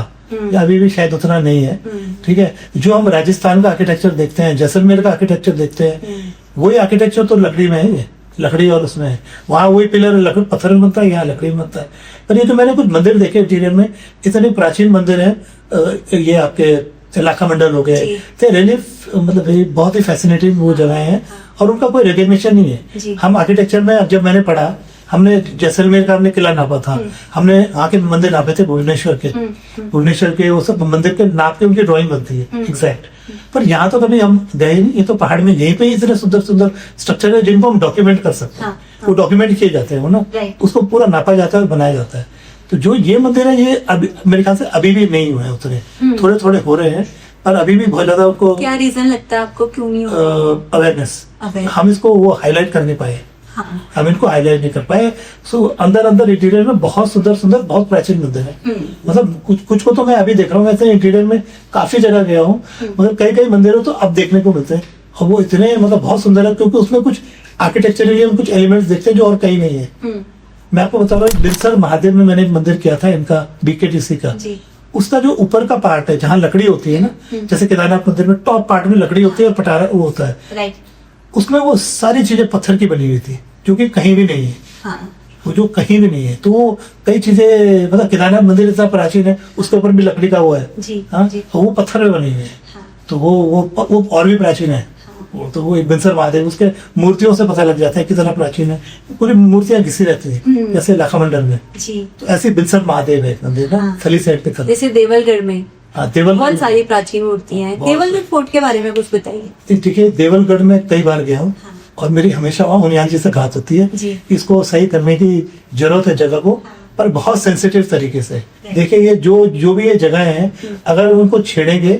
या अभी भी शायद उतना नहीं है। ठीक है, जो हम राजस्थान का आर्किटेक्चर देखते हैं, जैसलमेर का आर्किटेक्चर देखते हैं, वही आर्किटेक्चर तो लकड़ी में है, ये लकड़ी और उसमें है, वहाँ वही पिलर लकड़ी पत्थर में बनता है, यहाँ लकड़ी में बनता है। पर ये तो मैंने कुछ मंदिर देखे इंटीरियर में, इतने प्राचीन मंदिर है, ये आपके लाखा मंडल हो गए, तो रिलीफ मतलब ये बहुत ही फैसिनेटिंग वो जगह है, और उनका कोई रिकग्निशन नहीं है। हम आर्किटेक्चर में जब मैंने पढ़ा, हमने जैसलमेर का हमने किला नापा था, हमने वहाँ के मंदिर नापे थे भुवनेश्वर के, वो सब मंदिर के नाप के उनकी ड्राइंग बनती है एग्जैक्ट। पर यहाँ तो कभी हम गए नहीं, ये तो पहाड़ में यहीं पे ही इतने सुंदर सुंदर स्ट्रक्चर है जिनको हम डॉक्यूमेंट कर सकते हैं। वो डॉक्यूमेंट किए जाते हैं वो ना, उसको पूरा नापा जाता है और बनाया जाता है। तो जो ये मंदिर है, ये अभी मेरे ख्याल से अभी भी नहीं हुए हैं उतने, थोड़े थोड़े हो रहे हैं, पर अभी भी बहुत ज्यादा उनको क्या रीजन लगता है आपको, क्यों नहीं हो? अवेयरनेस, हम इसको वो हाईलाइट कर नहीं पाए, हम इनको हाईलाइट नहीं कर पाए। सो अंदर इंटीरियर में बहुत सुंदर सुंदर बहुत प्राचीन मंदिर है। मतलब कुछ को तो मैं अभी देख रहा हूँ, ऐसे इंटीरियर में काफी जगह गया हूँ, मगर कई मंदिरों तो अब देखने को मिलते हैं, और वो इतने मतलब बहुत सुंदर है, क्योंकि उसमें कुछ आर्किटेक्चरली हम कुछ एलिमेंट्स देखते हैं जो और कहीं नहीं है। मैं आपको बता रहा हूँ, बिरसर महादेव में मैंने एक मंदिर किया था इनका, BKTC का। उसका जो ऊपर का पार्ट है जहाँ लकड़ी होती है ना, जैसे केदारनाथ मंदिर में टॉप पार्ट में लकड़ी होती है और पटारा वो होता है, उसमें वो सारी चीजें पत्थर की बनी हुई थी, जो कि कहीं भी नहीं है। वो जो कहीं भी नहीं है, तो वो कई चीजें, मतलब केदारनाथ मंदिर इतना प्राचीन है, उसके ऊपर भी लकड़ी का वो है, वो पत्थर में बनी हुई है। तो वो और भी प्राचीन है। वो तो वो बिरसर महादेव, उसके मूर्तियों से पता लग जाता है कितना प्राचीन है। पूरी मूर्तियां घिसी रहती है, जैसे लाखा मंडल में। तो ऐसे बिरसर महादेव है मंदिर ना, थली साइड पे, जैसे देवलगढ़ में देवलगढ़ बहुत सारी प्राचीन मूर्तियां हैं। देवलगढ़ फोर्ट के बारे में कुछ बताइए। ठीक है, देवलगढ़ में कई बार गया हूँ, और मेरी हमेशा वहाँ हुनियान जी से बात होती है, इसको सही करने की जरूरत है जगह को, पर बहुत सेंसिटिव तरीके से। देखिए, ये जो भी ये जगह है, अगर उनको छेड़ेंगे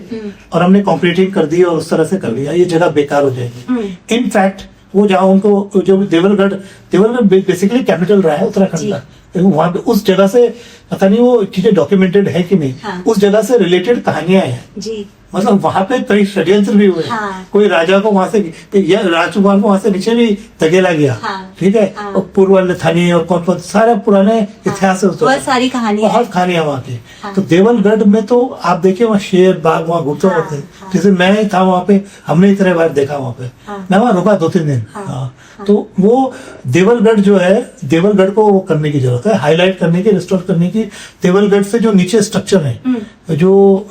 और हमने कॉम्प्लीटिंग कर दी और उस तरह से कर लिया, ये जगह बेकार हो जाएगी। इनफैक्ट वो जहाँ उनको जो देवलगढ़ बेसिकली कैपिटल रहा है उत्तराखंड का, वहाँ पे उस जगह से पता नहीं वो चीजें डॉक्यूमेंटेड है कि नहीं, उस जगह से रिलेटेड कहानियां हैं। मतलब वहाँ पे कई षड्यंत्र भी हुए। कोई राजा को वहां से या राजकुमार को वहां से नीचे भी धकेला गया। ठीक है, और पूर्व थानी और कौन सारे पुराने इतिहास है, बहुत सारी कहानियां, बहुत कहानियां वहाँ की। तो देवलगढ़ में तो आप देखिए, वहाँ शेर बाघ वहाँ घूमते रहते। जैसे मैं ही था वहाँ पे, हमने इतने बार देखा वहाँ पे, मैं वहाँ रुका 2-3 दिन। तो वो देवलगढ़ जो है, देवलगढ़ को वो करने की जरूरत है, हाईलाइट करने की, रिस्टोर करने की। देवलगढ़ से जो नीचे स्ट्रक्चर है, जो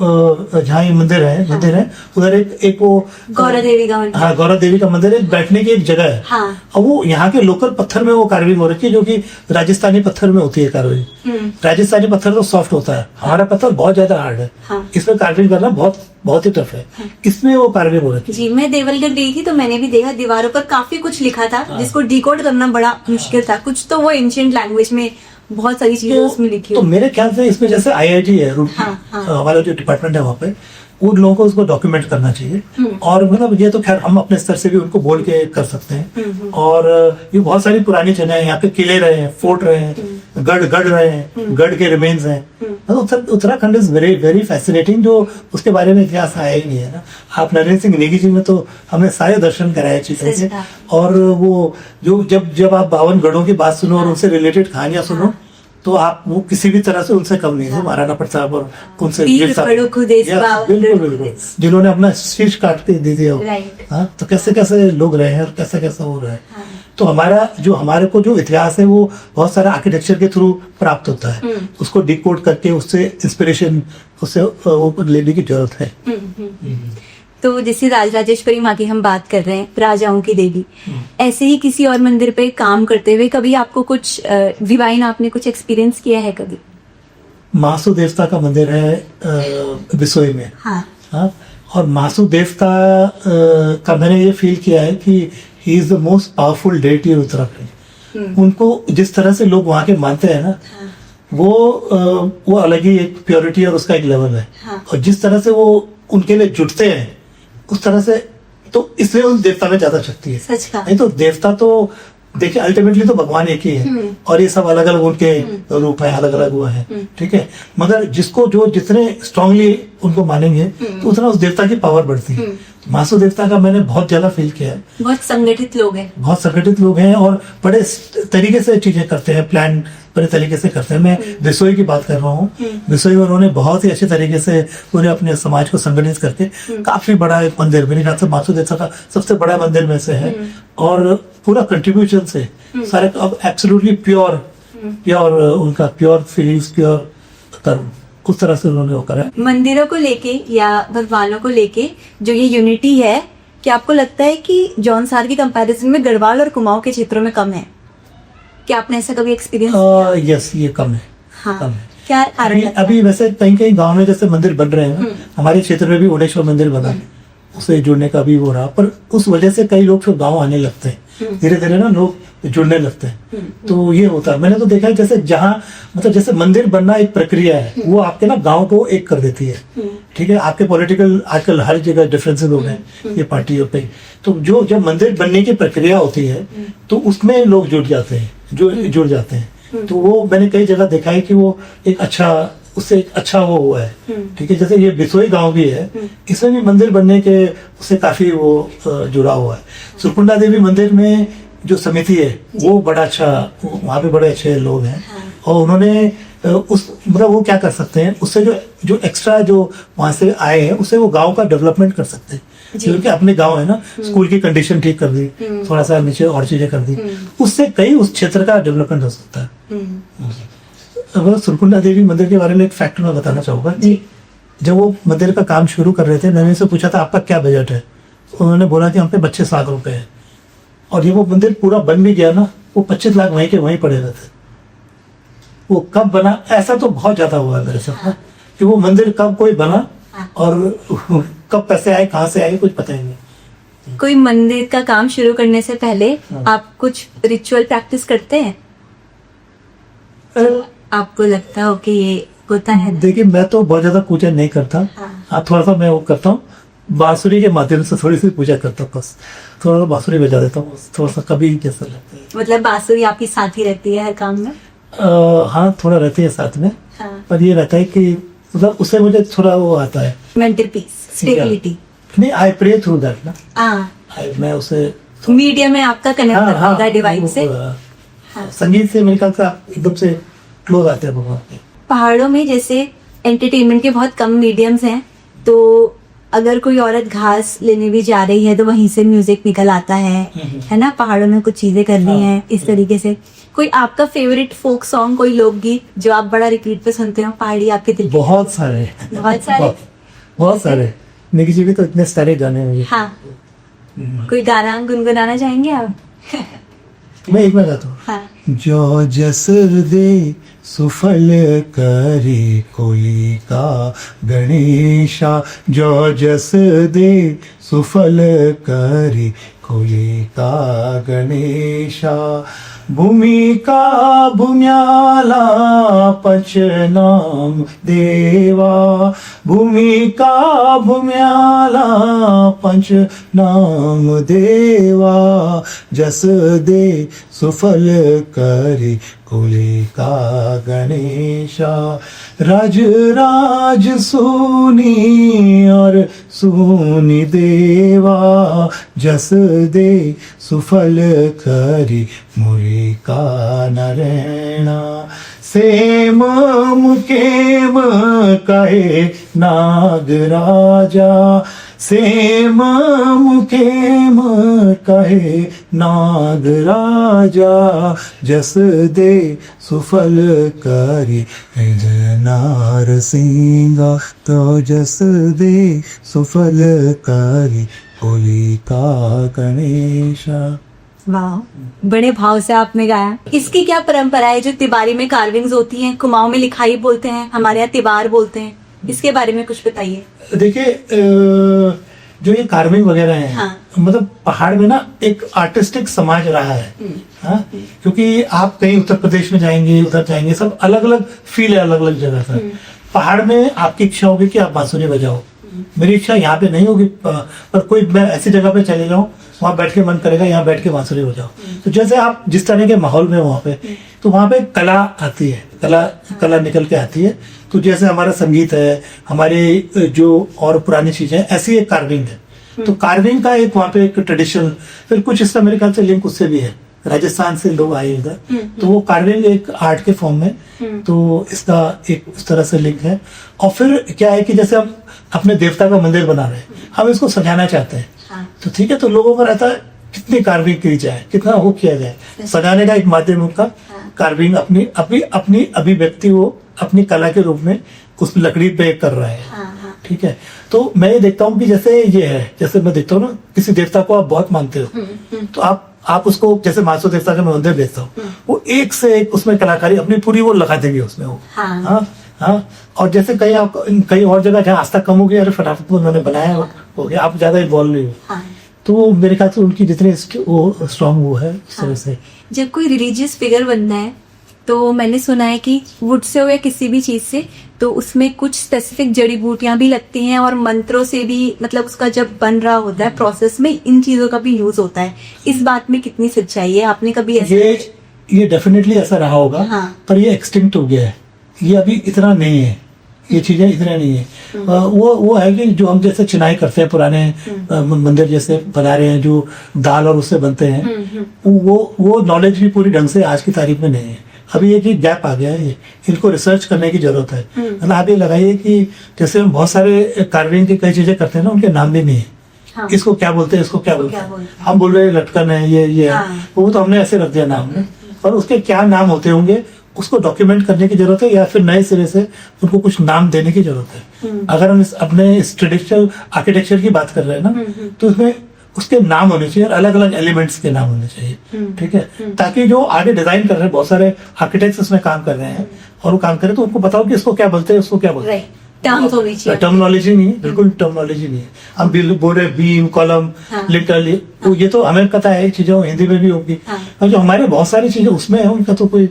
जहाँ ये मंदिर है उधर एक वो गौरा देवी का मंदिर। हाँ, गौरा देवी का मंदिर है, बैठने की एक जगह है। हाँ। अब वो यहाँ के लोकल पत्थर में वो कार्विंग हो रखी है, जो कि राजस्थानी पत्थर में होती है कार्विंग। राजस्थानी पत्थर तो सॉफ्ट होता है, हमारा पत्थर बहुत ज्यादा हार्ड है। हाँ। इसमें कार्विंग करना बहुत बहुत ही टफ है। इसमें वो कार्विंग हो रखी है। जी, मैं देवलगढ़ गई थी तो मैंने भी देखा दीवारों पर काफी कुछ लिखा था, जिसको डिकोड करना बड़ा मुश्किल था। कुछ तो वो एंशिएंट लैंग्वेज में बहुत सारी चीजें उसमें लिखी तो हुई। मेरे ख्याल से इसमें जैसे IIT है, हाँ, हाँ। हमारा जो डिपार्टमेंट है वहाँ पे, उन लोगों को उसको डॉक्यूमेंट करना चाहिए। और मतलब ये तो खैर हम अपने स्तर से भी उनको बोल के कर सकते हैं। और ये बहुत सारी पुरानी जगह है, यहाँ पे किले रहे हैं, फोर्ट रहे हैं, गढ़ रहे हैं, गढ़ के रिमेन्स हैं। Uttarakhand is very very fascinating, जो उसके बारे में इतिहास आया ही नहीं है ना। आप नरेंद्र सिंह नेगी जी ने तो हमें सारे दर्शन कराए चीजों के। और वो जो जब आप 52 गढ़ों की बात सुनो और उनसे रिलेटेड कहानियां सुनो, तो आप वो किसी भी तरह से उनसे कम नहीं थे। महाराणा प्रताप और उनसे बिल्कुल, जिन्होंने अपना शीश काट के दे दिया। हाँ, तो कैसे कैसे लोग रहे हैं और कैसे कैसे हो रहे हैं। तो हमारे को जो इतिहास है वो बहुत सारा आर्किटेक्चर के थ्रू प्राप्त होता है। उसको डिकोड करके उससे इंस्पिरेशन उससे वो लेने की जरूरत है। तो जैसे राजराजेश्वरी माँ की हम बात कर रहे हैं, राजाओं की देवी, ऐसे ही किसी और मंदिर पे काम करते हुए कभी आपको कुछ डिवाइन आपने कुछ एक्सपीरियंस किया है कभी? मासू देवता का मंदिर है बिसोई में। हाँ, और मासू देवता का मैंने ये फील किया है कि he is the most powerful deity in Uttarakhand. उनको जिस तरह से लोग वहाँ के मानते हैं ना, वो अलग ही एक प्योरिटी और उसका एक लेवल है। और जिस तरह से वो उनके लिए जुटते हैं उस तरह से, तो इसलिए उस देवता में ज्यादा शक्ति है। सच का। नहीं तो देवता तो देखिए अल्टीमेटली तो भगवान एक ही है, और ये सब अलग अलग उनके रूप है, अलग अलग वो है, ठीक है। मगर जिसको जो जितने स्ट्रांगली उनको मानेंगे तो उतना उस देवता की पावर बढ़ती है। मासू देवता का मैंने बहुत ज्यादा फील किया है। बहुत संगठित लोग हैं, बहुत संगठित लोग हैं और बड़े तरीके से चीजें करते हैं, प्लान बड़े तरीके से करते हैं। मैं बिसोई की बात कर रहा हूँ। बिसोई में उन्होंने बहुत ही अच्छे तरीके से पूरे अपने समाज को संगठित करके काफी बड़ा एक मंदिर, मेरे ख्याल से मासू देवता का सबसे बड़ा मंदिर में से है। और पूरा कंट्रीब्यूशन से सारे अब एब्सोल्युटली प्योर उनका प्योर फीलिंग्स, प्योर कर्म, उस तरह से उन्होंने वो करा। मंदिरों को लेके या भगवानों को लेके जो ये यूनिटी है, क्या आपको लगता है कि जौनसार की कंपैरिजन में गढ़वाल और कुमाऊं के क्षेत्रों में कम है? क्या आपने ऐसा कभी एक्सपीरियंस? यस, ये कम है। हाँ। कम है। क्या कारण लगता है? अभी वैसे कहीं गांव में जैसे मंदिर बन रहे हैं, हमारे क्षेत्र में भी ओडेश्वर मंदिर बना, उससे जुड़ने का भी हो रहा, पर उस वजह से कई लोग फिर गाँव आने लगते हैं, धीरे धीरे ना लोग जुड़ने लगते हैं। तो ये होता है, मैंने तो देखा है जैसे जहाँ मतलब जैसे मंदिर बनना एक प्रक्रिया है, वो आपके ना गांव को एक कर देती है, ठीक है। आपके पॉलिटिकल आजकल हर जगह डिफरेंसेस हो गए ये पार्टियों पे, तो जो जब मंदिर बनने की प्रक्रिया होती है तो उसमें लोग जुड़ जाते हैं, तो वो मैंने कई जगह देखा है कि वो एक अच्छा, उससे एक अच्छा वो हुआ है, ठीक है। जैसे ये बिसोई गांव भी है, इसमें भी मंदिर बनने के उससे काफी वो जुड़ा हुआ है। सुरकुंडा देवी मंदिर में जो समिति है वो बड़ा अच्छा, वहाँ पे बड़े अच्छे लोग हैं। और उन्होंने उस मतलब वो क्या कर सकते हैं, उससे जो एक्स्ट्रा जो वहाँ से आए हैं उससे वो गांव का डेवलपमेंट कर सकते हैं, क्योंकि अपने गांव है ना, स्कूल की कंडीशन ठीक कर दी, थोड़ा सा नीचे और चीजें कर दी, उससे कई उस क्षेत्र का डेवलपमेंट हो सकता है। अब सुरकुंडा देवी मंदिर के बारे में एक फैक्ट मैं बताना चाहूंगा। जब वो मंदिर का काम शुरू कर रहे थे, मैंने से पूछा था आपका क्या बजट है, उन्होंने बोला कि हम पे 25 लाख रुपए है। और ये वो मंदिर पूरा बन भी गया ना, वो 25 लाख वहीं के वहीं पड़े हुए थे। वो कब बना, ऐसा तो बहुत ज्यादा हुआ है मेरे साथ कि वो मंदिर कब कोई बना और कब पैसे आए, कहाँ से आए, कुछ पता ही नहीं। कोई मंदिर का काम शुरू करने से पहले आप कुछ रिचुअल प्रैक्टिस करते हैं? आपको लगता हो कि ये होता है? देखिए, मैं तो बहुत ज्यादा पूजा नहीं करता। हाँ, थोड़ा सा मैं वो करता हूँ, बांसुरी के माध्यम से थोड़ी सी पूजा करता हूँ, बस थोड़ा सा बांसुरी बजा देता हूँ, थोड़ा सा कभी जैसा लगता है। मतलब बांसुरी आपकी साथ ही रहती है हर काम में? हाँ, थोड़ा रहती है साथ में। हाँ। पर ये रहता है कि मतलब उससे मुझे थोड़ा वो आता है, मेंटल पीस, स्टेबिलिटी। नहीं, आई प्रे थ्रू दैट ना। मैं उसे मीडियम में आपका कनेक्ट करता है डिवाइन से। संगीत से मेरे ख्याल से आप एकदम से क्लोज आते हैं भगवान के। पहाड़ों में जैसे एंटरटेनमेंट के बहुत कम मीडियम्स हैं, तो अगर कोई औरत घास लेने भी जा रही है तो वहीं से म्यूजिक निकल आता है ना, पहाड़ों में कुछ चीजें करनी है इस तरीके से। कोई आपका फेवरेट फोक सॉन्ग, कोई लोकगीत जो आप बड़ा रिपीट पे सुनते हो, पहाड़ी आपके दिल? बहुत सारे, बहुत सारे। निकी जी के तो इतने सारे गाने हैं। हाँ, कोई गाना गुनगुनाना चाहेंगे आप? मैं एक बार गाता हूँ। हाँ। जो जस दे सुफल करी कोई का गणेशा, जो जस दे सुफल करी कोई का गणेशा, भूमिका भूम्याला पंचनाम देवा, भूमिका भूम्याला पंचनाम देवा, जस दे सुफल करी कुली का गणेशा, राज राज सोनी और सोनी देवा, जस दे सुफल करी मुरी का नारायणा, सेम मुकेम कहे नागराजा, सेम मुकेम कहे नागराजा, जस दे सुफल करी नार सिंगा, तो जस दे सुफल करी कोली का गणेशा। वाह, बड़े भाव से आपने गाया। इसकी क्या परंपरा है? जो तिबारी में कार्विंग्स होती हैं, कुमाऊं में लिखाई बोलते हैं, हमारे यहाँ तिबार बोलते हैं, इसके बारे में कुछ बताइए। देखिए, जो ये कार्विंग वगैरह है, हाँ। मतलब पहाड़ में ना एक आर्टिस्टिक समाज रहा है। हाँ, क्योंकि आप कहीं उत्तर प्रदेश में जाएंगे, उधर जाएंगे, सब अलग अलग फील है, अलग अलग जगह का। पहाड़ में आपकी इच्छा होगी कि आप बांसुरी बजाओ, मेरी इच्छा यहाँ पे नहीं होगी, पर कोई मैं ऐसी जगह पे चले जाऊँ, वहां बैठ के मन करेगा यहाँ बैठ के बांसुरी बजाओ। तो जैसे आप जिस तरह के माहौल में वहां पे, तो वहां पे कला आती है, कला निकल के आती है। तो जैसे हमारा संगीत है, हमारे जो और पुरानी चीजें, ऐसी एक कार्विंग है। तो कार्विंग का एक वहाँ पे एक ट्रेडिशन, फिर कुछ इसका मेरे ख्याल से लिंक उससे भी है, राजस्थान से लोग आए इधर, तो वो कार्विंग एक आर्ट के फॉर्म में, तो इसका एक उस तरह से लिंक है। और फिर क्या है कि जैसे हम अपने देवता का मंदिर बना रहे हैं, हम इसको सजाना चाहते हैं, तो ठीक है, तो लोगों का रहता है कितनी कार्विंग की जाए, कितना वो किया जाए। सजाने का एक माध्यम का कार्विंग अपनी अपनी अपनी अभिव्यक्ति वो अपनी कला के रूप में उस लकड़ी पे कर रहा है। ठीक है, तो मैं ये देखता हूँ कि जैसे ये है, जैसे मैं देखता हूँ ना, किसी देवता को आप बहुत मानते हो, तो आप उसको, जैसे मानसो देवता का मैं मंदिर देखता हूँ, वो एक से एक उसमें कलाकारी अपनी पूरी वो लगा देंगे उसमें वो। हाँ, और जैसे कहीं और जगह जहाँ आस्था कम हो गई, अरे फटाफट उन्होंने बनाया हो गया, आप ज्यादा इन्वॉल्व नहीं हो। तो मेरे ख्याल से उनकी जितनी वो स्ट्रॉन्ग वो है इस तरह से। जब कोई रिलीजियस फिगर बनना है, तो मैंने सुना है कि वुड से हो या किसी भी चीज से, तो उसमें कुछ स्पेसिफिक जड़ी बूटियां भी लगती हैं और मंत्रों से भी, मतलब उसका जब बन रहा होता है प्रोसेस में इन चीजों का भी यूज होता है। इस बात में कितनी सच्चाई है? आपने कभी ऐसा? ये डेफिनेटली ऐसा रहा होगा। हाँ। पर ये एक्सटिंक्ट हो गया है, ये अभी इतना नहीं है, ये चीजें इतना नहीं है। वो है कि जो हम जैसे चिनाई करते हैं, पुराने मंदिर जैसे बना रहे हैं जो दाल और उससे बनते हैं, वो नॉलेज भी पूरी ढंग से आज की तारीख में नहीं है। अभी एक गैप आ गया है, इनको रिसर्च करने की जरूरत है। मतलब आप ये लगाइए कि जैसे हम बहुत सारे कार्विंग की कई चीजें करते हैं ना, उनके नाम भी नहीं है। हाँ। इसको क्या बोलते हैं, इसको क्या बोलते हैं, हम बोल रहे हैं लटकन है, ये हाँ। है, वो तो हमने ऐसे रख दिया नाम, और उसके क्या नाम होते होंगे उसको डॉक्यूमेंट करने की जरूरत है, या फिर नए सिरे से उनको कुछ नाम देने की जरूरत है। अगर हम अपने इस ट्रेडिशनल आर्किटेक्चर की बात कर रहे हैं ना, तो उसमें उसके नाम होने चाहिए, अलग अलग एलिमेंट्स के नाम होने चाहिए। ठीक है, ताकि जो आगे डिजाइन कर रहे हैं, बहुत सारे आर्किटेक्ट्स उसमें काम कर रहे हैं, और वो काम करें तो उनको बताओ कि इसको क्या बोलते हैं, उसको क्या बोलते हैं। टर्मिनोलॉजी नहीं है, बिल्कुल टर्मिनोलॉजी नहीं है। हम बोल रहे बीम, कॉलम, लिटरली, ये तो हमें पता है, चीजें हिंदी में भी होगी, और जो हमारे बहुत सारी चीजें उसमें है, उनका तो कोई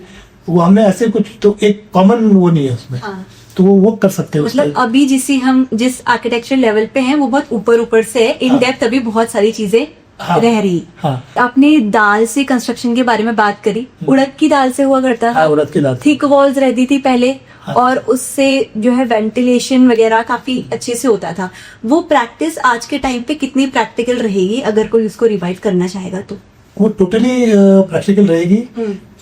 वो हमने ऐसे कुछ तो एक कॉमन वो नहीं है उसमें। तो वो कर सकते हैं। मतलब अभी जिस आर्किटेक्चर लेवल पे हैं वो बहुत ऊपर से है, इन डेप्थ अभी बहुत सारी चीजें रह रही। आपने दाल से कंस्ट्रक्शन के बारे में बात करी, उड़द की दाल से हुआ करता था। उड़द की दाल, थिक वॉल्स रहती थी पहले, और उससे जो है वेंटिलेशन वगैरह काफी अच्छे से होता था। वो प्रैक्टिस आज के टाइम पे कितनी प्रैक्टिकल रहेगी अगर कोई उसको रिवाइव करना चाहेगा तो? वो टोटली प्रैक्टिकल रहेगी।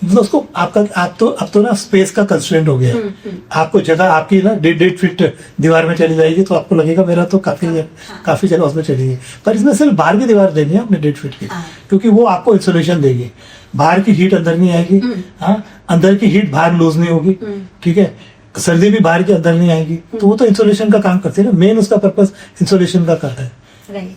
मतलब उसको आप तो ना स्पेस का कंस्ट्रेंट हो गया। आपको जगह आपकी ना 1.5 फीट दीवार में चली जाएगी तो आपको लगेगा मेरा तो काफी जगह उसमें चलेगी, पर इसमें सिर्फ बाहर की दीवार देनी है अपने 1.5 फीट की, क्योंकि वो आपको इंसुलेशन देगी। बाहर की हीट अंदर नहीं आएगी, हाँ, अंदर की हीट बाहर लूज नहीं होगी, ठीक है, सर्दी भी बाहर के अंदर नहीं आएगी। तो वो तो इंसुलेशन का काम करती है ना, मेन उसका पर्पस इंसुलेशन का करता है।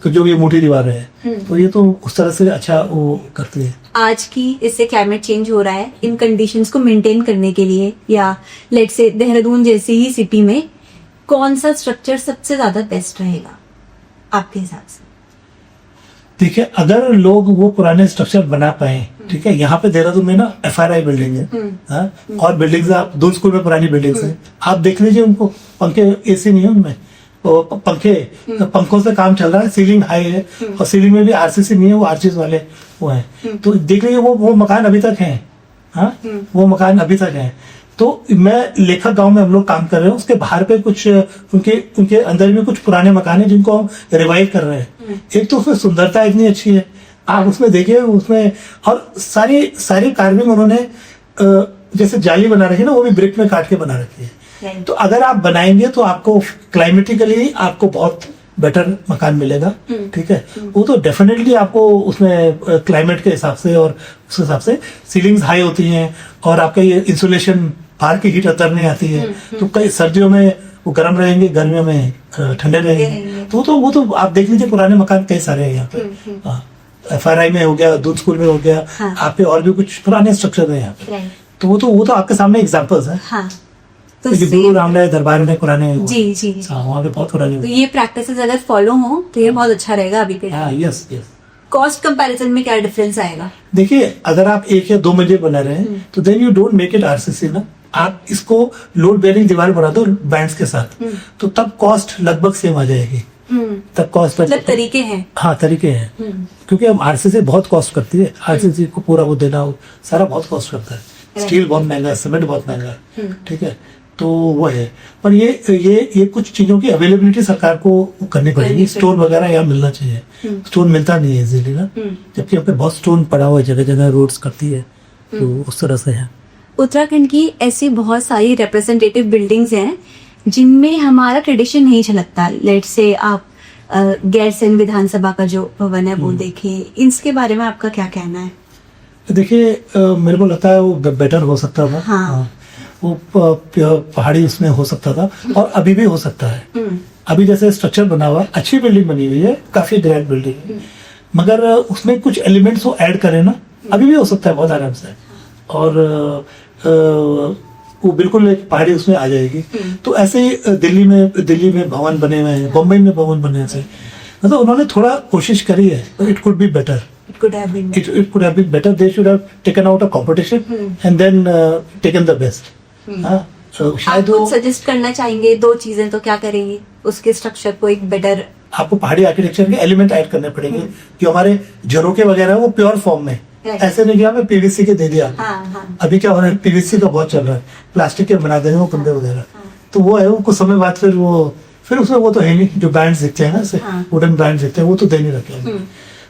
तो जो ये मोटी दीवार है तो ये तो उस तरह से अच्छा वो करती है। आज की इससे क्लाइमेट चेंज हो रहा है, इन कंडीशंस को मेंटेन करने के लिए या लेट्स से देहरादून जैसी ही सिटी में कौन सा स्ट्रक्चर सबसे ज्यादा बेस्ट रहेगा आपके हिसाब से? देखिए, अगर लोग वो पुराने स्ट्रक्चर बना पाए, ठीक है, यहाँ पे देहरादून में ना FRI बिल्डिंग है, हाँ, और बिल्डिंग्स आप दून स्कूल में पुरानी बिल्डिंग्स हैं, आप देख लीजिए उनको, पंखे AC नहीं है उनमें, पंखों से काम चल रहा है, सीलिंग हाई है और सीलिंग में भी RCC नहीं है, वो आर्चेस वाले वो हैं। तो देख लीजिए वो मकान अभी तक हैं, हाँ, वो मकान अभी तक हैं। तो मैं लेखक गांव में हम लोग काम कर रहे हैं, उसके बाहर पे कुछ उनके अंदर में कुछ पुराने मकान है जिनको हम रिवाइव कर रहे हैं। एक तो उसमें सुंदरता इतनी अच्छी है, आप उसमें देखिए, उसमें और सारी कार्विंग उन्होंने जैसे जाली बना रखी है ना, वो भी ब्रिक में काट के बना रखी है। तो अगर आप बनाएंगे तो आपको क्लाइमेटिकली आपको बहुत बेटर मकान मिलेगा, ठीक है। वो तो डेफिनेटली आपको उसमें क्लाइमेट के हिसाब से और उस हिसाब से सीलिंग्स हाई होती हैं और आपका ये इंसुलेशन, बाहर की हीट अंदर नहीं आती है। तो कई सर्दियों में वो गर्म रहेंगे, गर्मियों में ठंडे रहेंगे। तो वो तो आप देख लीजिए, पुराने मकान कई सारे हैं यहाँ पे। FRI में हो गया, दूध स्कूल में हो गया, आप पे और भी कुछ पुराने स्ट्रक्चर है यहाँ पे। तो वो तो आपके सामने एग्जाम्पल्स है। तो गुरु रामराय दरबार में पुराने, जी वहाँ पे बहुत पुराने। तो ये प्रैक्टिसेस अगर फॉलो हो तो ये बहुत अच्छा रहेगा अभी के। यस। कॉस्ट कंपैरिजन में क्या डिफरेंस आएगा? देखिए, अगर आप 1 या 2 मंजिल बना रहे हैं तो then you don't make it RCC ना, आप इसको लोड बेयरिंग दीवार बना दो बैंड्स के साथ, तो तब कॉस्ट लगभग सेम आ जाएगी। तब कॉस्ट मतलब तरीके हैं। हाँ, तरीके हैं, क्योंकि हम RCC बहुत कॉस्ट करती है, RCC को पूरा वो देना सारा बहुत कॉस्ट करता है। स्टील बहुत महंगा है, सीमेंट बहुत महंगा है, ठीक है। तो वो है, पर ये कुछ चीजों की अवेलेबिलिटी सरकार को करनी पड़ेगी। स्टोन वगैरह यहाँ मिलना चाहिए, स्टोन मिलता नहीं है इजीली ना, जबकि यहाँ पे बहुत स्टोन पड़ा हुआ है, जगह जगह रोड्स करती है, तो उस तरह से है। उत्तराखंड की ऐसी बहुत सारी रिप्रेजेंटेटिव बिल्डिंग्स हैं जिनमें हमारा ट्रेडिशन नहीं झलकता। लेट से आप गैरसैंण विधानसभा का जो भवन है वो देखें, इसके बारे में आपका क्या कहना है? देखिए, मेरे को लगता है वो बेटर हो सकता था। हाँ। वो पहाड़ी उसमें हो सकता था और अभी भी हो सकता है। अभी जैसे स्ट्रक्चर बना हुआ, अच्छी बिल्डिंग बनी हुई है, काफी ग्रैंड बिल्डिंग है, मगर उसमें कुछ एलिमेंट्स वो ऐड करें ना, अभी भी हो सकता है बहुत आराम से। और वो बिल्कुल एक पहाड़ी उसमें आ जाएगी। तो ऐसे ही दिल्ली में भवन बने हुए हैं, बम्बई में भवन बने हैं, मतलब उन्होंने थोड़ा कोशिश करी है, it could be better. It could have been. It could have been better. They should have taken out a competition and then taken the best. आप कुछ सजेस्ट करना चाहेंगे 2 चीजें तो क्या करेंगे उसके स्ट्रक्चर को एक बेटर? आपको पहाड़ी आर्किटेक्चर के एलिमेंट ऐड करने पड़ेंगे, जो हमारे झरोके वगैरह वो प्योर फॉर्म में, ऐसे नहीं कि हमें PVC के दे दिया। अभी क्या हो रहा है, PVC का बहुत चल रहा है, प्लास्टिक के बना देंगे वो कुंडे वगैरह। तो वो है, वो कुछ समय बाद फिर उसमें वो तो है नहीं, जो बैंड्स दिखते हैं ना, वुडन बैंड्स दिखते हैं, वो तो दे नहीं रखे।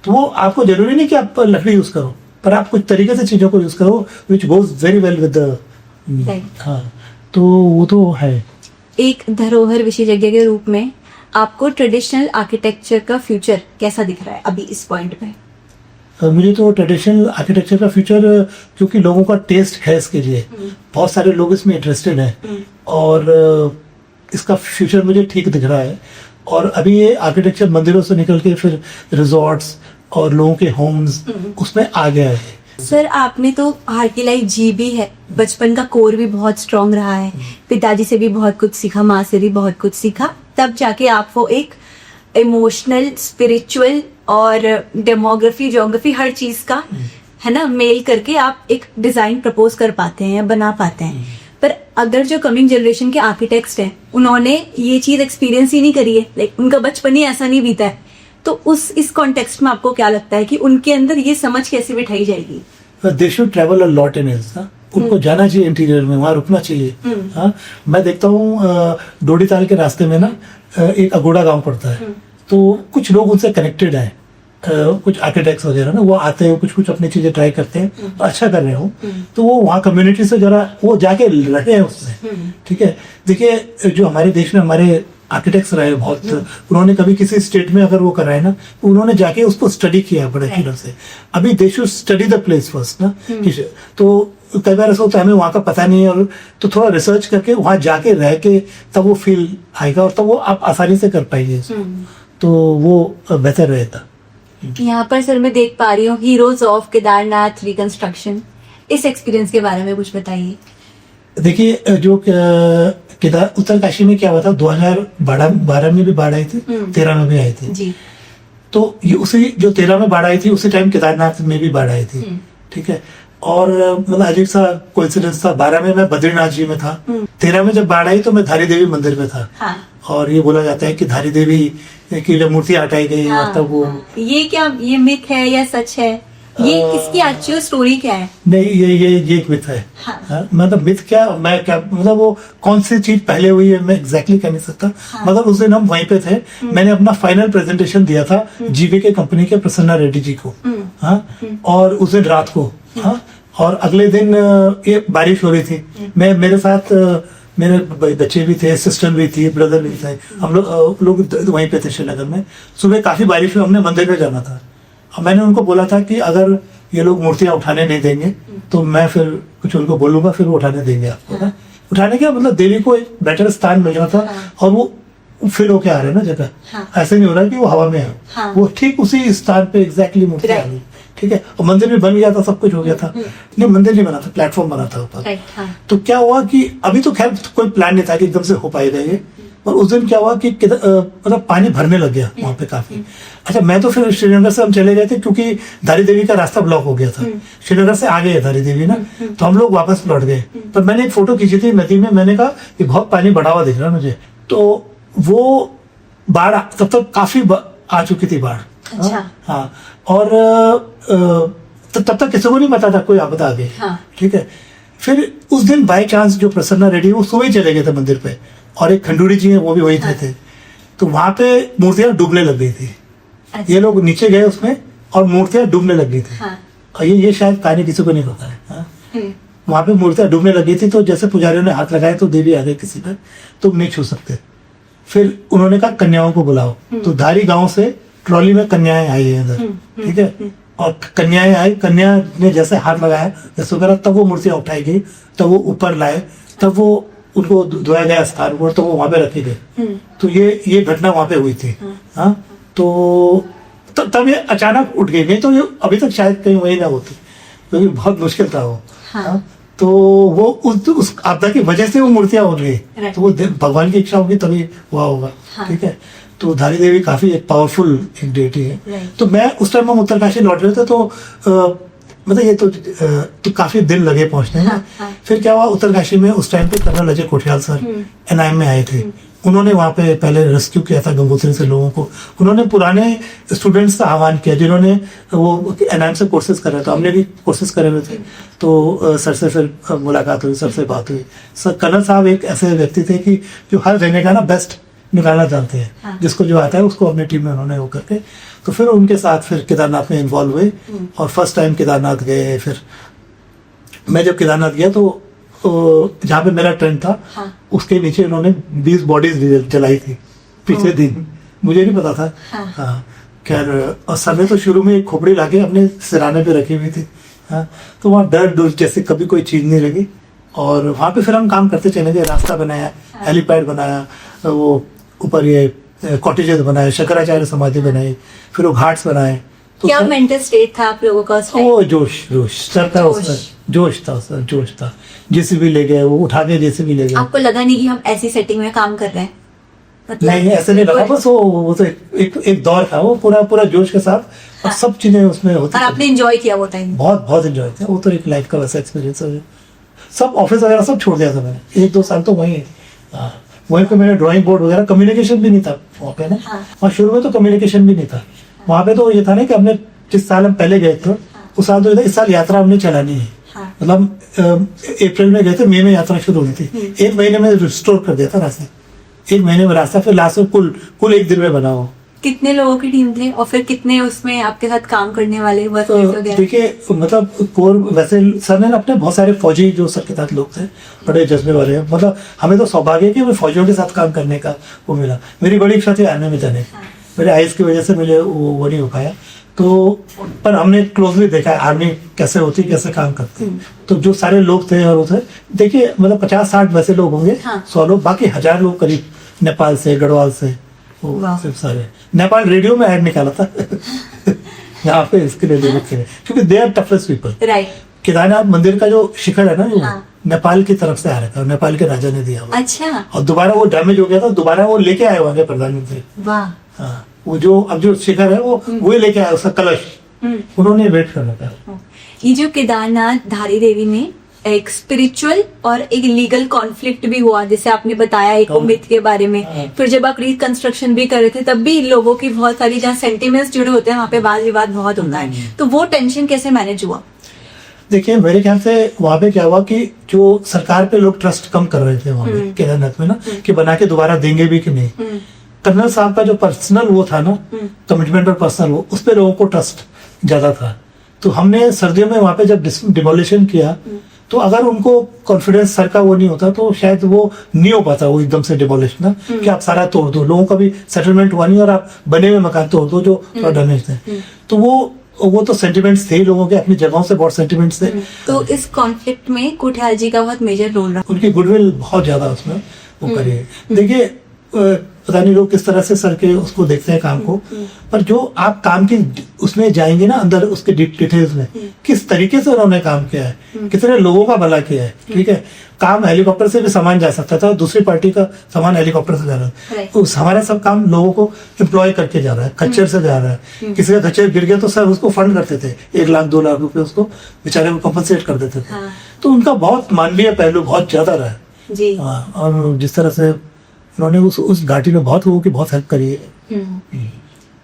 तो वो आपको जरूरी नहीं कि आप लकड़ी यूज करो, पर आप कुछ तरीके से चीजों को यूज करो which goes very well with the. हाँ, तो वो तो है। एक धरोहर विशेषज्ञ के रूप में आपको ट्रेडिशनल आर्किटेक्चर का फ्यूचर कैसा दिख रहा है अभी इस पॉइंट पे? मुझे तो ट्रेडिशनल आर्किटेक्चर का फ्यूचर, क्योंकि लोगों का टेस्ट है इसके लिए, बहुत सारे लोग इसमें इंटरेस्टेड हैं और इसका फ्यूचर मुझे ठीक दिख रहा है। और अभी ये आर्किटेक्चर मंदिरों से निकल के फिर रिजॉर्ट्स और लोगों के होम्स उसमें आ गया है। सर, आपने तो हार की लाइफ जी भी है, बचपन का कोर भी बहुत स्ट्रांग रहा है, पिताजी से भी बहुत कुछ सीखा, माँ से भी बहुत कुछ सीखा, तब जाके आप वो एक इमोशनल, स्पिरिचुअल और डेमोग्राफी, ज्योग्राफी, हर चीज का है ना मेल करके आप एक डिजाइन प्रपोज कर पाते हैं, बना पाते हैं। पर अगर जो कमिंग जनरेशन के आर्किटेक्ट्स हैं, उन्होंने ये चीज एक्सपीरियंस ही नहीं करी है, लाइक उनका बचपन ही ऐसा नहीं बीता है, तो इस कॉन्टेक्स्ट में आपको क्या लगता है कि उनके अंदर ये समझ कैसे बिठाई जाएगी? They should travel a lot in hills, उनको जाना चाहिए इंटीरियर में, वहाँ रुकना चाहिए। हाँ, मैं देखता हूँ डोडी ताल के रास्ते में ना एक अगोड़ा गांव पड़ता है, तो कुछ लोग उनसे कनेक्टेड हैं, कुछ आर्किटेक्ट्स वगैरह ना वो आते हैं, कुछ कुछ अपनी चीजें ट्राई करते हैं, अच्छा कर रहे हो तो वो वहाँ कम्युनिटी से जरा वो जाके रहे हैं उसमें। ठीक है, देखिए जो हमारे देश में हमारे आर्किटेक्ट्स रहे बहुत, उन्होंने कभी किसी स्टेट में अगर वो कर रहे हैं ना, उन्होंने जाके उसको स्टडी किया बड़े फील्ड से। अभी they should study the place first ना। तो कई बार ऐसा होता है हमें वहाँ का पता नहीं है, और तो थोड़ा रिसर्च करके वहाँ जाके रह के तब वो फील आएगा, और तब वो आप आसानी से कर पाएंगे, तो वो बेहतर रहेगा। यहाँ पर सर मैं देख पा रही हूँ हीरोज ऑफ केदारनाथ रिकंस्ट्रक्शन, इस एक्सपीरियंस के बारे में कुछ बताइए। देखिए जो केदार उत्तरकाशी में क्या हुआ था, 2012 में भी बाढ़ आई थी, 13 में भी आई थी जी। तो ये उसी जो 13 में बाढ़ आई थी उसी टाइम केदारनाथ में भी बाढ़ आई थी। ठीक है, और मतलब अजीब सा कोइंसिडेंस था, 12 में मैं बद्रीनाथ जी में था, 13 में जब बाढ़ आई तो मैं धारी देवी मंदिर में था। हाँ। और ये बोला जाता है कि धारी देवी की जब मूर्ति हटाई गई, हाँ, तब वो ये क्या, ये मिथ है या सच है, ये किसकी एक्चुअल स्टोरी क्या है? नहीं, ये एक मिथ है। हाँ। हाँ, मतलब मिथ क्या, मैं क्या मतलब वो कौन सी चीज पहले हुई है मैं एग्जैक्टली कह नहीं सकता। हाँ। मतलब उस दिन हम वहीं पे थे, मैंने अपना फाइनल प्रेजेंटेशन दिया था जीवे के कंपनी के प्रसन्ना रेड्डी जी को। हाँ, और उस दिन रात को। हाँ, और अगले दिन ये बारिश हो रही थी, मैं मेरे साथ मेरे बच्चे भी थे, सिस्टर भी थी, ब्रदर भी थे, हम लोग वहीं पे थे श्रीनगर में। सुबह काफी बारिश हुई, हमने मंदिर में जाना था। अब मैंने उनको बोला था कि अगर ये लोग मूर्तियां उठाने नहीं देंगे तो मैं फिर कुछ उनको बोलूंगा, फिर वो उठाने देंगे आपको ना। उठाने के मतलब देवी को एक बेटर स्थान मिल रहा था, और वो फिर होके आ रहे हैं ना जगह। हाँ। ऐसे नहीं हो रहा है कि वो हवा में है। हाँ। वो ठीक उसी स्थान पे एग्जैक्टली मूर्ति आ गई। ठीक है, और मंदिर भी बन गया था, सब कुछ हो गया था। नहीं, मंदिर नहीं बना था, प्लेटफॉर्म बना था ऊपर। राइट। हाँ। तो क्या हुआ कि अभी तो खैर कोई प्लान नहीं था कि एकदम से हो पाएगा ये, और उस दिन क्या हुआ कि मतलब पानी भरने लग गया वहां पे काफी। अच्छा, मैं तो फिर श्रीनगर से हम चले गए थे क्योंकि धारी देवी का रास्ता ब्लॉक हो गया था। श्रीनगर से आ गए धारी देवी ना, तो हम लोग वापस लौट गए। पर मैंने एक फोटो खींची थी नदी में, मैंने कहा कि बहुत पानी बढ़ा हुआ दिख रहा है मुझे। तो वो बाढ़ तब तक काफी आ चुकी थी बाढ़। अच्छा। हाँ, और तब तक किसी को नहीं पता था कोई आपदा आ गई। हाँ। ठीक है, फिर उस दिन बाय चांस जो प्रसन्ना रेड्डी वो सुबह ही चले गए थे मंदिर पे, और एक खंडूरी जी हैं वो भी वही थे। तो वहां पे मूर्तियां डूबने लग गई थी। अच्छा। ये लोग नीचे गए उसमें और मूर्तियां डूबने लग गई थी। हाँ। और ये शायद कहानी किसी को नहीं पता है। हाँ? वहां पे मूर्तियां डूबने लगी थी, तो जैसे पुजारियों ने हाथ लगाए तो देवी आ गई किसी पर, तुम नहीं छू सकते। फिर उन्होंने कहा कन्याओं को बुलाओ, तो धारी गांव से ट्रॉली में कन्याएं आई है इधर। ठीक है, और कन्याएं आई, कन्या ने जैसे हाथ लगाया जैसे वगैरह, तब वो मूर्तियां उठाई गई, तब वो ऊपर लाए, तब वो उनको धोया गया स्थान पर, तो वो वहां पे रखे गए। तो ये घटना वहां पे हुई थी। हाँ, तो तब ये अचानक उठ गई, नहीं तो ये अभी तक शायद कहीं वही ना होती, क्योंकि बहुत मुश्किल था वो। हाँ, तो वो उस आपदा की वजह से वो मूर्तियां उठ गई, तो वो भगवान की इच्छा होगी तभी हुआ होगा। ठीक है, तो धारी देवी काफी एक पावरफुल एक डेटी है। तो मैं उस टाइम हम उत्तरकाशी लौट रहे थे, तो मतलब ये तो काफी दिन लगे पहुंचने में। फिर क्या हुआ, उत्तरकाशी में उस टाइम पे colonel Ajay Kothiyal sir NIM में आए थे। उन्होंने वहां पे पहले रेस्क्यू किया था गंगोत्री से लोगों को। उन्होंने पुराने स्टूडेंट्स का आह्वान किया जिन्होंने वो NIM से कोर्सेज कर रहे थे, हमने भी कोर्सेज करे हुए थे। तो सर से फिर मुलाकात हुई, सर से बात हुई। सर कर्नल साहब एक ऐसे व्यक्ति थे कि जो हर जगह का ना बेस्ट निकालना चाहते हैं। हाँ। जिसको जो आता है उसको अपनी टीम में उन्होंने वो करके, तो फिर उनके साथ फिर केदारनाथ में इन्वॉल्व हुए, और फर्स्ट टाइम केदारनाथ गए। फिर मैं जब केदारनाथ गया तो जहाँ पे मेरा टेंट था, हाँ। उसके नीचे उन्होंने 20 बॉडीज जलाई थी पिछले दिन, मुझे नहीं पता था। हाँ, खैर, और सर ने तो शुरू में एक खोपड़ी लाके अपने सिराने पे रखी हुई थी। हाँ, तो वहाँ डर जैसे कभी कोई चीज नहीं लगी, और वहाँ पे फिर हम काम करते चले गए। रास्ता बनाया, हेलीपैड बनाया, वो ऊपर ये कॉटेजेस बनाए, शंकराचार्य समाधि बनाई, फिर वो घाट्स बनाए। तो क्या मेंटल स्टेट था आप लोगों का उस टाइम? वो जोश सर था, उसका जोश था। जेसीबी ले गए, वो उठा के जेसीबी ले गए। आपको लगा नहीं कि हम ऐसी सेटिंग में काम कर रहे हैं? मतलब नहीं, ऐसे नहीं लगा, बस वो तो एक दौर था, वो पूरा जोश के साथ। और सब चीजें उसमें होती। और आपने एंजॉय किया वो टाइम? बहुत एंजॉय किया, वो तो एक लाइफ का वैसा एक्सपीरियंस है। सब ऑफिस वगैरह सब छोड़ दिया था मैंने, 1-2 साल तो वहीं। वहीं पे मैंने ड्राइंग बोर्ड वगैरह, कम्युनिकेशन भी नहीं था वहाँ पे ना। और शुरू में तो कम्युनिकेशन भी नहीं था वहाँ पे। तो ये था ना कि हमने जिस साल हम पहले गए थे उस साल तो इस साल यात्रा हमने चलानी है। मतलब अप्रैल में गए थे, मई में यात्रा शुरू हुई थी। 1 महीने में रिस्टोर कर दिया था रास्ता, 1 महीने में रास्ता, फिर लास्ट में कुल 1 दिन में बना हो। कितने लोगों की टीम थे और फिर कितने उसमें आपके साथ काम करने वाले वर्कर्स वगैरह? देखिए मतलब कोर वैसे सर ने अपने बहुत सारे फौजी जो सर के साथ लोग थे, बड़े जज्बे वाले हैं। मतलब हमें तो सौभाग्य है कि हमें फौजियों के साथ काम करने का वो मिला। मेरी बड़ी इच्छा थी आर्मी में जाने की, मेरे आइज की वजह से मुझे वो नहीं हो पाया। तो पर हमने क्लोजली देखा है आर्मी कैसे होती है, कैसे काम करती है। तो जो सारे लोग थे और उसे देखिए मतलब 50-60 वैसे लोग होंगे, 100 लोग, बाकी 1000 लोग करीब नेपाल से, गढ़वाल से, वो सिर्फ सारे। नेपाल रेडियो में ऐड निकाला था यहाँ पे इसके लिए लोग थे, क्योंकि they are toughest people. Right. Kedarnath मंदिर का जो शिखर है ना, जो नेपाल की तरफ से आ रहा था, नेपाल के राजा ने दिया हुआ। अच्छा। और दोबारा वो डैमेज हो गया था, दोबारा वो लेके आए हुए प्रधानमंत्री। वाह। हाँ, वो जो अब जो शिखर है वो वही लेके आया, उसका कलश उन्होंने वेट कर रखा है। ये जो केदारनाथ धारी देवी में एक स्पिरिचुअल और एक लीगल कॉन्फ्लिक्ट भी हुआ, जैसे आपने बताया एक मिथ के बारे में। फिर जब आप रिकंस्ट्रक्शन भी कर रहे थे तब भी लोगों की बहुत सारी जहाँ सेंटिमेंट्स जुड़े होते हैं वहाँ पे वाद विवाद बहुत होता है, तो वो टेंशन कैसे मैनेज हुआ? देखिए मेरे ख्याल से वहाँ पे क्या हुआ कि जो सरकार पे लोग ट्रस्ट कम कर रहे थे वहाँ पे केदारनाथ में ना, कि बना के दोबारा देंगे भी कि नहीं। कर्नल साहब का जो पर्सनल वो था ना, कमिटमेंट और पर्सनल वो, उस पे लोगों को ट्रस्ट ज्यादा था। तो हमने सर्दियों में वहाँ पे जब डिमोलिशन किया, तो अगर उनको कॉन्फिडेंस सर का वो नहीं होता तो शायद वो नहीं हो पाता वो एकदम से डिमोलिश ना, कि आप सारा तोड़ दो, लोगों का भी सेटलमेंट हुआ नहीं और आप बने हुए मकान तोड़ दो जो थोड़ा डैमेज थे। तो वो तो सेंटिमेंट्स थे ही लोगों के, अपनी जगहों से बहुत सेंटिमेंट्स थे। तो इस कॉन्फ्लिक्ट में कोठियाल जी का बहुत मेजर रोल रहा। उनकी गुडविल बहुत ज्यादा उसमें वो करी है। देखिए पता नहीं लोग किस तरह से सर के उसको देखते हैं काम को, पर जो आप काम की उसमें जाएंगे ना अंदर उसके डिटेल्स में, किस तरीके से उन्होंने काम किया है, कितने लोगों का भला किया है। ठीक है, काम हेलीकॉप्टर से भी सामान जा सकता था, दूसरी पार्टी का सामान हेलीकॉप्टर से जा रहा है, तो हमारा सब काम लोगों को एम्प्लॉय करके जा रहा है, खच्चर से जा रहा है। किसी का खच्चर गिर गया तो सर उसको फंड करते थे, 1 लाख 2 लाख रुपए उसको बेचारे को कंपनसेट कर देते थे। तो उनका बहुत मानवीय पहलू बहुत ज्यादा रहा है जी। और जिस तरह से उन्होंने उस घाटी में बहुत लोगों की बहुत हेल्प करी है।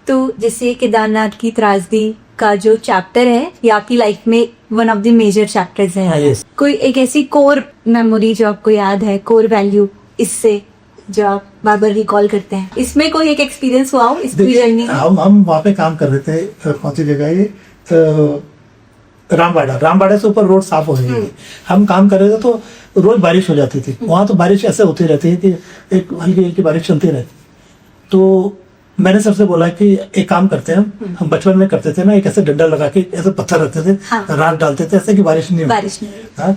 तो जैसे केदारनाथ की त्रासदी का जो चैप्टर है ये आपकी लाइफ में one of the major chapters है। yes. कोई एक ऐसी कोर मेमोरी जो आपको याद है, कोर वैल्यू इससे जो आप बार बार रिकॉल करते हैं, इसमें कोई एक एक्सपीरियंस हुआ हो इस जर्नी? हम वहाँ पे काम कर रहे थे, कौन सी जगह ये रामबाड़ा से ऊपर रोड साफ हो गई है। हम काम कर रहे थे तो रोज बारिश हो जाती थी वहां, तो बारिश ऐसे होती रहती है कि एक हल्की हल्की बारिश चलती रहती। तो मैंने सबसे बोला कि एक काम करते हैं, हम बचपन में करते थे ना, एक ऐसे डंडा लगा के ऐसे पत्थर रखते थे, रात डालते थे ऐसे कि बारिश नहीं होती।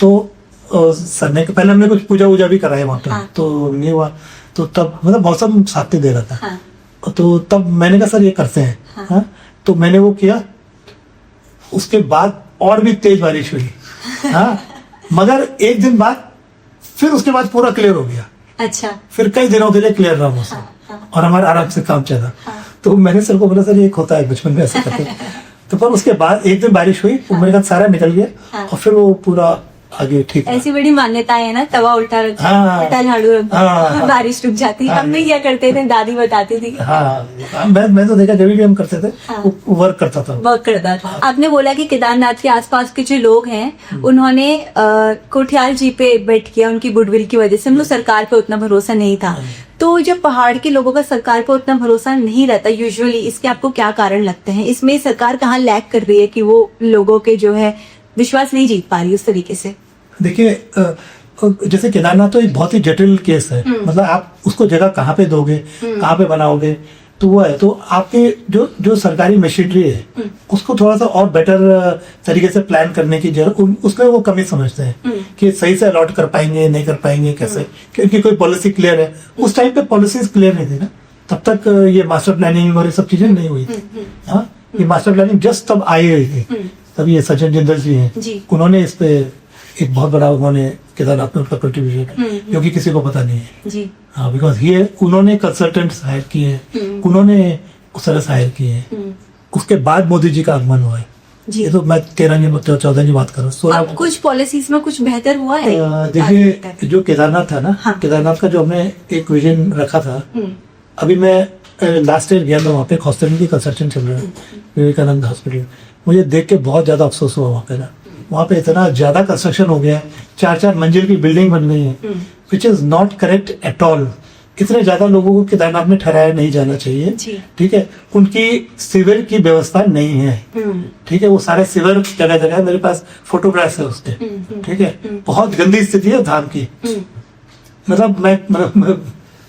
तो सर ने पहले हमने कुछ पूजा वूजा भी कराया वहां पर, तो नहीं हुआ। तो तब मतलब मौसम साथ दे रहा था, तो तब मैंने कहा सर ये करते हैं। तो मैंने वो किया, उसके बाद और भी तेज बारिश हुई। मगर एक दिन बाद फिर उसके बाद पूरा क्लियर हो गया। अच्छा। फिर कई दिनों के लिए क्लियर रहा मौसम और हमारा आराम से काम चला। तो मैंने सर को बोला सर ये होता है बचपन में ऐसे करते। तो पर उसके बाद एक दिन बारिश हुई, मेरे साथ सारा निकल गया और फिर वो पूरा आगे ठीक। ऐसी बड़ी मान्यताएं है ना, तवा उल्टा रख दो, उल्टा झाड़ू रख दो, बारिश रुक जाती है। हम नहीं क्या करते थे, दादी बताती थी। मैं तो देखा जब भी हम करते थे वो वर्क करता था। आपने बोला कि केदारनाथ के आसपास के जो लोग हैं उन्होंने कोठियाल जी पे बेट किया, उनकी गुडविल की वजह से। उनको सरकार पे उतना भरोसा नहीं था। तो जब पहाड़ के लोगों का सरकार पर उतना भरोसा नहीं रहता यूजुअली, इसके आपको क्या कारण लगते हैं? इसमें सरकार कहाँ लैग कर रही है कि वो लोगों के जो है विश्वास नहीं जीत पा रही उस तरीके से? देखिए जैसे केदारनाथ तो एक बहुत ही जटिल केस है। मतलब आप उसको जगह कहाँ पे दोगे, कहाँ पे बनाओगे, तो वो है। तो आपके जो सरकारी मशीनरी है उसको थोड़ा सा और बेटर तरीके से प्लान करने की जरूरत, उसमें वो कमी समझते हैं कि सही से अलॉट कर पाएंगे नहीं कर पाएंगे कैसे, क्योंकि कोई पॉलिसी क्लियर है। उस टाइम पे पॉलिसीज क्लियर नहीं थी ना, तब तक ये मास्टर प्लानिंग और ये सब चीजें नहीं हुई थी। ये मास्टर प्लानिंग जस्ट तब आई हुई थी। तब ये सचिन जिंदल जी हैं, उन्होंने इस पे एक बहुत बड़ा उन्होंने केदारनाथ में उनका कंट्रीब्यूशन जो कि किसी को पता नहीं है जी। हाँ, बिकॉज ये उन्होंने कंसल्टेंट्स हायर किए हैं, उन्होंने सरस हायर किए हैं। उसके बाद मोदी जी का आगमन हुआ है। ये तो मैं 13-14 की बात कर रहा हूँ। 16 कुछ पॉलिसीज में कुछ बेहतर हुआ है? देखिए जो केदारनाथ था ना, केदारनाथ का जो हमने एक विजन रखा था, अभी मैं लास्ट ईयर गया था वहाँ पे, हॉस्पिटल की कंस्ट्रक्शन चल रहा है विवेकानंद हॉस्पिटल। मुझे देख के बहुत ज्यादा अफसोस हुआ वहाँ पे ना। वहाँ पे इतना ज्यादा कंस्ट्रक्शन हो गया है, 4-4 मंजिल की बिल्डिंग बन गई है, विच is not correct at all. इतने ज्यादा लोगों को केदारनाथ में ठहराया नहीं जाना चाहिए। जी। ठीक है, उनकी सीवर की व्यवस्था नहीं है। ठीक है, वो सारे सीवर जगह जगह, मेरे पास फोटोग्राफ्स है उसके। ठीक है, बहुत गंदी स्थिति है धाम की। मतलब मैं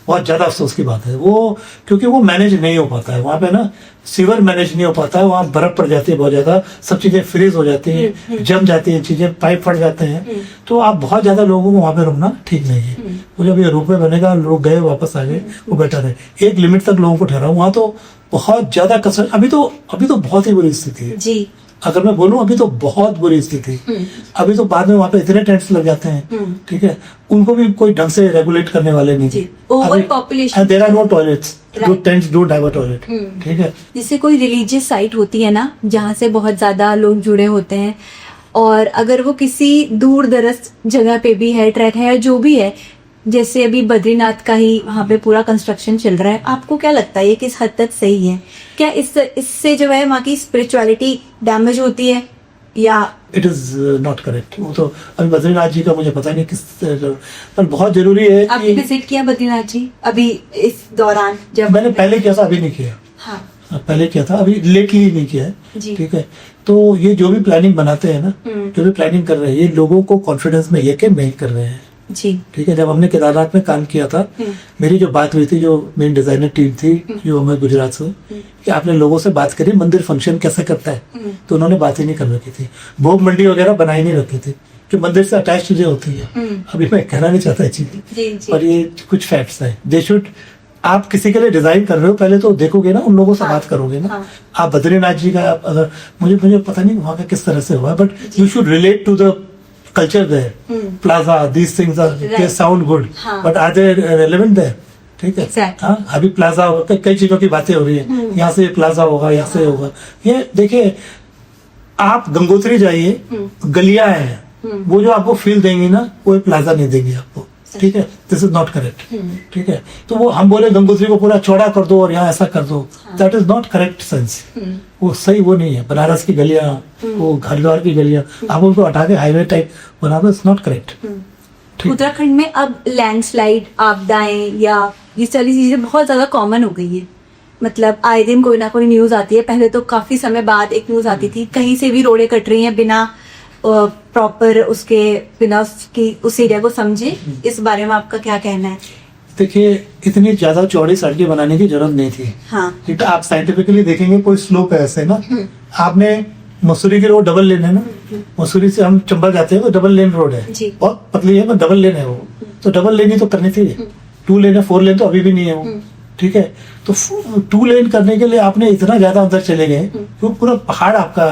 बहुत ज्यादा अफसोस की बात है वो, क्योंकि वो मैनेज नहीं हो पाता है वहां पे ना, सीवर मैनेज नहीं हो पाता है वहां, बर्फ पड़ जाती है बहुत ज्यादा, सब चीजें फ्रीज हो जाती हैं, जम जाती हैं चीजें, पाइप फट जाते हैं। तो आप बहुत ज्यादा लोगों को वहां पे रुकना ठीक नहीं है। वो जब ये रोपवे बनेगा, लोग गए वापस आ गए, वो बेटर है। एक लिमिट तक लोगों को ठहरा, वहां तो बहुत ज्यादा कसर, अभी तो बहुत ही बुरी स्थिति है जी। अगर मैं बोलूं, अभी तो बहुत बुरी स्थिति। अभी तो बाद में वहां पे इतने टेंट्स लग जाते हैं। ठीक है, उनको भी कोई ढंग से रेगुलेट करने वाले नहीं थे। Over population, there are no toilets, दो tents don't have a toilet. ठीक है, जैसे कोई रिलीजियस साइट होती है ना, जहाँ से बहुत ज्यादा लोग जुड़े होते हैं, और अगर वो किसी दूर दराज जगह पे भी है, ट्रैक है या जो भी है, जैसे अभी बद्रीनाथ का ही वहाँ पे पूरा कंस्ट्रक्शन चल रहा है, आपको क्या लगता है ये किस हद तक सही है? क्या इससे जो है वहाँ की स्पिरिचुअलिटी डैमेज होती है या? It is not correct. वो तो अभी बद्रीनाथ जी का मुझे पता नहीं किस, पर बहुत जरूरी है आपने विजिट किया बद्रीनाथ जी अभी इस दौरान? जब मैंने पहले किया था, अभी नहीं किया। हाँ, पहले किया था, अभी लेटली नहीं किया है। जी। ठीक है, तो ये जो भी प्लानिंग बनाते हैं ना, जो भी प्लानिंग कर रहे हैं, ये लोगों को कॉन्फिडेंस में यकीन नहीं कर रहे हैं। जी। ठीक है, जब हमने केदारनाथ में काम किया था, मेरी जो बात हुई थी, जो मेन डिजाइनर टीम थी जो हमें गुजरात से, कि आपने लोगों से बात करी मंदिर फंक्शन कैसे करता है, तो उन्होंने बात ही नहीं कर रखी थी। भोग मंडी वगैरह बनाई नहीं रखी थी, जो मंदिर से अटैच चीजें होती है। अभी मैं कहना नहीं चाहता चीजें, पर ये कुछ फैक्ट्स है। दे शुड, आप किसी के लिए डिजाइन कर रहे हो, पहले तो देखोगे ना, उन लोगों से बात करोगे ना। आप बद्रीनाथ जी का, अगर मुझे पता नहीं वहां का किस तरह से हुआ, but you should relate to the culture there, plaza, these things are, they sound good, but are they relevant there? ठीक है, Exactly. हाँ, अभी प्लाजा, कई चीजों की बातें हो रही है, यहाँ से प्लाजा होगा, यहाँ से होगा। ये देखिए, आप गंगोत्री जाइए, गलियां हैं, वो जो आपको फील देंगी ना, वो प्लाजा नहीं देंगी आपको। ठीक है, दिस इज नॉट करेक्ट। ठीक है, तो वो हम बोले गंगोत्री को पूरा चौड़ा कर दो और यहाँ ऐसा कर दो, that is not correct sense. वो सही वो नहीं है। बनारस की गलियां, वो हरिद्वार की गलियां, आप उनको हटा के हाईवे टाइप बना दो, इट्स नॉट करेक्ट। उत्तराखंड में अब लैंडस्लाइड, आपदाएं या ये सारी चीजें बहुत ज्यादा कॉमन हो गई है। मतलब आए दिन कोई ना कोई न्यूज आती है। पहले तो काफी समय बाद एक न्यूज आती थी, कहीं से भी रोडें कट रही हैं बिना प्रॉपर उसके, बिना उसकी उस एरिया को समझे। इस बारे में आपका क्या कहना है? देखिए, इतनी ज्यादा चौड़ी सड़कें बनाने की जरूरत नहीं थी। हाँ। ठीक है, आप साइंटिफिकली देखेंगे, कोई स्लोप है ऐसे ना, आपने मसूरी की रोड डबल लेन है ना, मसूरी से हम चंबा जाते हैं, वो डबल लेन रोड है, बहुत पतली है, डबल लेन है वो, तो डबल लेन ही तो करनी थी। 2 लेन है, 4 लेन तो अभी भी नहीं है वो। ठीक है, तो 2 लेन करने के लिए आपने इतना ज्यादा अंदर चले गए, वो पूरा पहाड़, आपका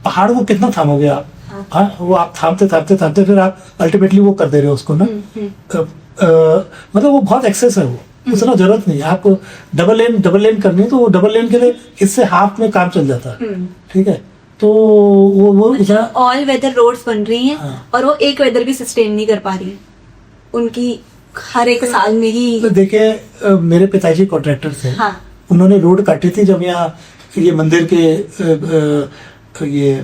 पहाड़ को कितना थामोगे आप? हाँ, वो आप थामते फिर आप अल्टीमेटली वो कर दे रहे हो उसको ना। मतलब वो बहुत एक्सेस है, वो उतना जरूरत नहीं है आपको। डबल लेन करनी है, तो वो डबल लेन के लिए इससे हाफ में काम चल जाता है। ठीक है, तो वो ऑल वेदर रोड्स बन रही हैं। हाँ। और वो एक वेदर भी सस्टेन नहीं कर पा रही है, उनकी हर एक साल में ही। तो देखिए, मेरे पिताजी कॉन्ट्रैक्टर थे। हाँ। उन्होंने रोड काटी थी जब यहाँ ये मंदिर के ये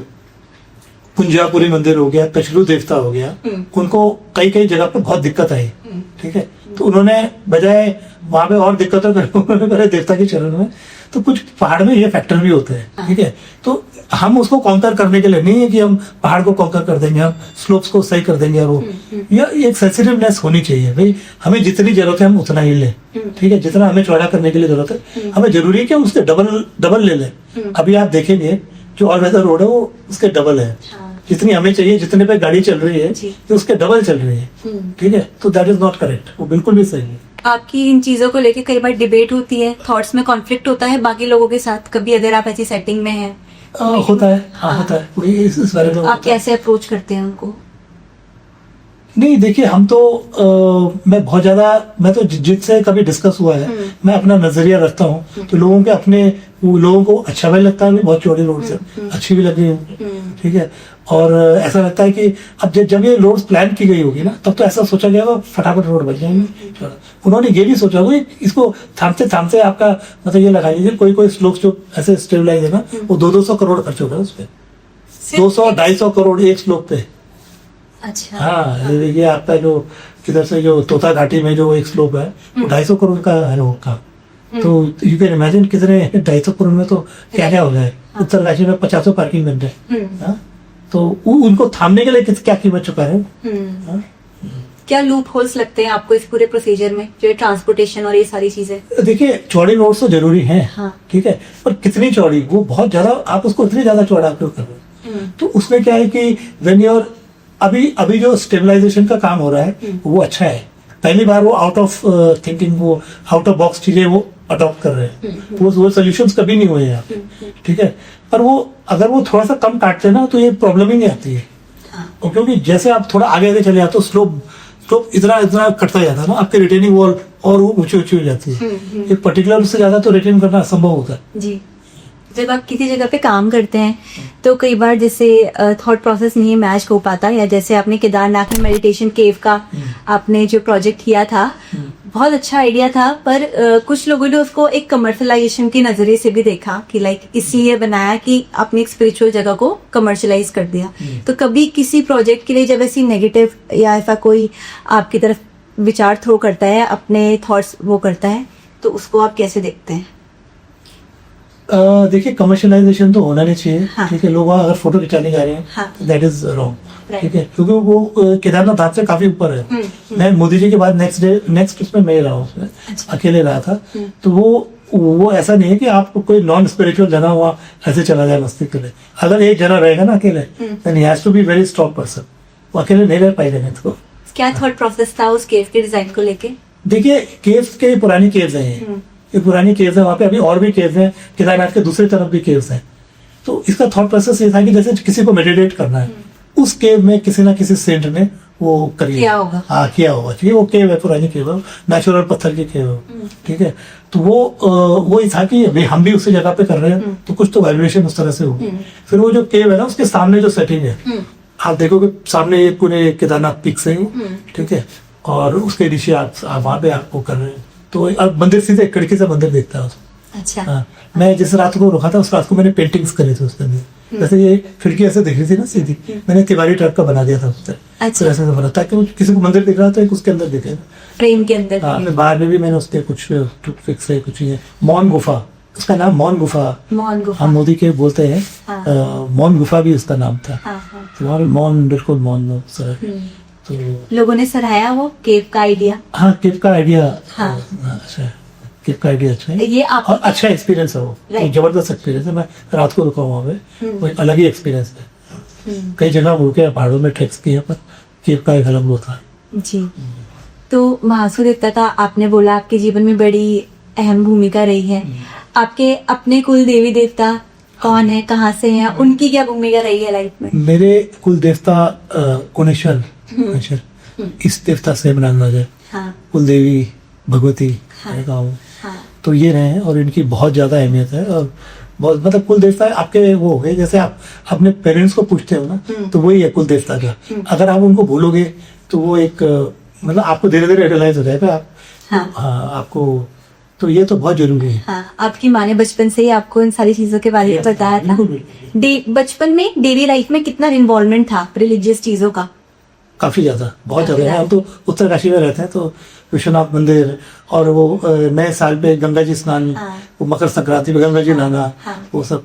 कुंजापुरी मंदिर हो गया, कचलू देवता हो गया, उनको कई जगह पे बहुत दिक्कत आई। ठीक है, तो उन्होंने बजाय वहां पे और दिक्कतों करे देवता के चरण में, तो कुछ पहाड़ में ये फैक्टर भी होते हैं। ठीक है, तो हम उसको कॉन्कर करने के लिए नहीं है कि हम पहाड़ को कॉन्कर कर देंगे, हम स्लोप्स को सही कर देंगे। और वो ये एक सेंसिटिवनेस होनी चाहिए भाई, हमें जितनी जरूरत है हम उतना ही लें। ठीक है, जितना हमें चौड़ा करने के लिए जरूरत है, हमें जरूरी है कि हम उसके डबल ले लें। अभी आप देखेंगे जो ऑल वेदर रोड है वो उसके डबल है। जितनी हमें चाहिए, जितने पे गाड़ी चल रही है, तो उसके डबल चल रही है। ठीक है, तो दैट इज नॉट करेक्ट, वो बिल्कुल भी सही है। आपकी इन चीजों को लेके कई बार डिबेट होती है, थॉट्स में कॉन्फ्लिक्ट होता है बाकी लोगों के साथ, कभी अगर आप ऐसी सेटिंग में हैं? होता है, हाँ होता है। इस बारे में आप कैसे अप्रोच करते हैं उनको? नहीं, देखिए, हम तो मैं बहुत ज्यादा, मैं तो जिससे कभी डिस्कस हुआ है, मैं अपना नजरिया रखता हूँ, तो लोगों को अच्छा भी लगता है, बहुत चौड़ी रोड से अच्छी भी लग रही है। ठीक है, और ऐसा लगता है कि अब जब ये रोड प्लान की गई होगी ना, तब तो ऐसा सोचा गया होगा फटाफट रोड बन जाएंगे। उन्होंने ये नहीं सोचा होगा इसको थामते आपका, मतलब ये लगा लीजिए, कोई स्लोप जो ऐसे स्टेबलाइज है ना, वो 200 करोड़ खर्च होगा उस पर, 200-250 करोड़ एक स्लोप पे। अच्छा। हाँ, ये आपका जो किधर से जो तोता घाटी में जो एक स्लोप है वो 250 करोड़ का है वो काम। तो यू कैन इमेजिन कितने 250 करोड़ में तो क्या क्या हो जाए। उत्तरकाशी में 50 पार्किंग बन जाए। हाँ? तो उनको थामने के लिए क्या कीमत चुका है। हाँ? क्या लूप होल्स लगते हैं आपको इस पूरे प्रोसीजर में, जो ट्रांसपोर्टेशन और ये सारी चीजें? देखिए, चौड़ी रोड तो जरूरी है। हाँ। ठीक है, पर कितनी चौड़ी, वो बहुत ज्यादा, आप उसको इतनी ज्यादा चौड़ा क्यों कर रहे हो। तो उसमें क्या है कि व्हेन योर अभी जो स्टेबलाइजेशन का काम हो रहा है वो अच्छा है। पहली बार वो आउट ऑफ थिंकिंग, वो आउट ऑफ बॉक्स चीजें वो अडॉप्ट कर रहे हैं। वो सोल्यूशंस कभी नहीं हुए यहाँ पे। ठीक है, पर वो अगर वो थोड़ा सा कम काटते हैं ना तो ये प्रॉब्लम ही नहीं आती है। और क्योंकि जैसे आप थोड़ा आगे आगे चले जाते हो, स्लोप इतना कटता जाता है ना, आपके रिटेनिंग वॉल और वो ऊंची ऊंची हो जाती है। एक पर्टिकुलर उससे ज्यादा तो रिटेन करना असंभव होता है। जी, जब आप किसी जगह पे काम करते हैं तो कई बार जैसे थॉट प्रोसेस नहीं मैच हो पाता, या जैसे आपने केदारनाथ में मेडिटेशन केव का आपने जो प्रोजेक्ट किया था, बहुत अच्छा आइडिया था, पर कुछ लोगों ने उसको एक कमर्शलाइजेशन के नजरिए से भी देखा कि लाइक इसलिए बनाया कि आपने एक स्पिरिचुअल जगह को कमर्शलाइज कर दिया। तो कभी किसी प्रोजेक्ट के लिए जब ऐसी नेगेटिव या ऐसा कोई आपकी तरफ विचार थ्रो करता है, अपने थॉट्स वो करता है, तो उसको आप कैसे देखते हैं? देखिए, कमर्शलाइजेशन तो होना नहीं चाहिए। हाँ। ठीक है, लोग वहाँ अगर फोटो खिंचाने जा रहे हैं हाँ। That is wrong. Right. ठीक है, क्योंकि वो केदारनाथ धाम से काफी ऊपर है। मैं मोदी जी के बाद नेक्स्ट उसमें मैं रहा हूँ, उसमें अच्छा। अकेले रहा था। तो वो ऐसा नहीं है कि आप कोई नॉन स्पिरिचुअल जगह हुआ ऐसे चला जाए मस्ती के लिए। अगर एक जना रहेगा ना अकेले, then he has to be very strong person. वो अकेले नहीं रह पाएगा। नहीं तो क्या थॉट प्रोसेस था उस केव के डिजाइन को लेके? देखिए, केव्स के पुरानी केव्स हैं ये पुरानी केव्स है, वहाँ पे अभी और भी केव्स हैं, केदारनाथ के दूसरी तरफ भी केव्स हैं। तो इसका थॉट प्रोसेस ये था कि जैसे किसी को मेडिटेट करना है, उस केव में किसी ना किसी सेंट ने वो किया होगा। हाँ, किया होगा। ठीक है, वो केव है, पुरानी केव है, नेचुरल पत्थर की केव है। ठीक है, तो वो ही था कि अभी हम भी उसी जगह पे कर रहे हैं तो कुछ तो वाइब्रेशन उस तरह से होगी। फिर वो जो केव है ना, उसके सामने जो सेटिंग है, आप देखोगे सामने ये पूरे केदारनाथ पीक से ही। ठीक है, और उसके नीचे आप वहां पे आपको कर रहे हैं। तो अब मंदिर सीधे खिड़की से मंदिर देखता है उसको। अच्छा। हाँ, मैं जिस रात को रुका था उस रात को मैंने पेंटिंग्स करी थी उसके अंदर। जैसे ये खिड़की ऐसे दिख रही थी ना सीधी, मैंने तिवारी टाइप का बना दिया था उससे। अच्छा। तो ऐसे बना ताकि किसी को मंदिर दिख रहा था, एक उसके अंदर दिखे। फ्रेम के अंदर। हाँ, बाहर में भी मैंने उसके कुछ फिक्स है, कुछ है मौन गुफा, उसका नाम मौन गुफा। मौन गुफा। हम मोदी के बोलते हैं। हाँ। मौन गुफा भी उसका नाम था। हाँ, हाँ। तो मौन, बिल्कुल मौन सर। तो लोगों ने सराहा वो केव का आइडिया। हाँ, केव का आइडिया। हाँ। अच्छा, केव का आइडिया अच्छा है। ये आप और अच्छा एक्सपीरियंस है वो। Right. जबरदस्त एक्सपीरियंस है। मैं रात को रुका वहाँ पे, वो एक अलग ही एक्सपीरियंस है। कई जगह रुके पहाड़ों में ट्रैक्स किए, पर केव का एक अलग वो था। जी। तो महासु देवता का आपने बोला आपके जीवन में बड़ी अहम भूमिका रही है। आपके अपने कुल देवी देवता कौन है, कहाँ से हैं, उनकी क्या भूमिका रही है लाइफ में? मेरे कुल देवता कुनेश्वर इस देवता से बनाना जाए। हाँ। कुल देवी भगवती हाँ। गाँव, हाँ। तो ये रहे हैं और इनकी बहुत ज्यादा अहमियत है। और बहुत मतलब कुल देवता आपके वो हो गए, जैसे आप अपने पेरेंट्स को पूछते हो ना, तो वही है कुल देवता का। अगर आप उनको भूलोगे तो वो एक मतलब आपको धीरे धीरे रियलाइज हो जाएगा आप। हाँ। हाँ, आपको तो ये तो बहुत जरूरी है। हाँ, आपकी माँ ने बचपन से ही आपको इन सारी चीजों के बारे में बताया था। बिल्कुल, बिल्कुल। बचपन में डेली लाइफ में कितना इन्वॉल्वमेंट था रिलीजियस चीजों का? काफी ज्यादा, बहुत ज्यादा है। हम तो उत्तरकाशी में रहते हैं, तो विश्वनाथ मंदिर और वो नए साल पे गंगा जी स्नान, हाँ। वो मकर संक्रांति पे गंगा जी नहाना, हाँ। वो सब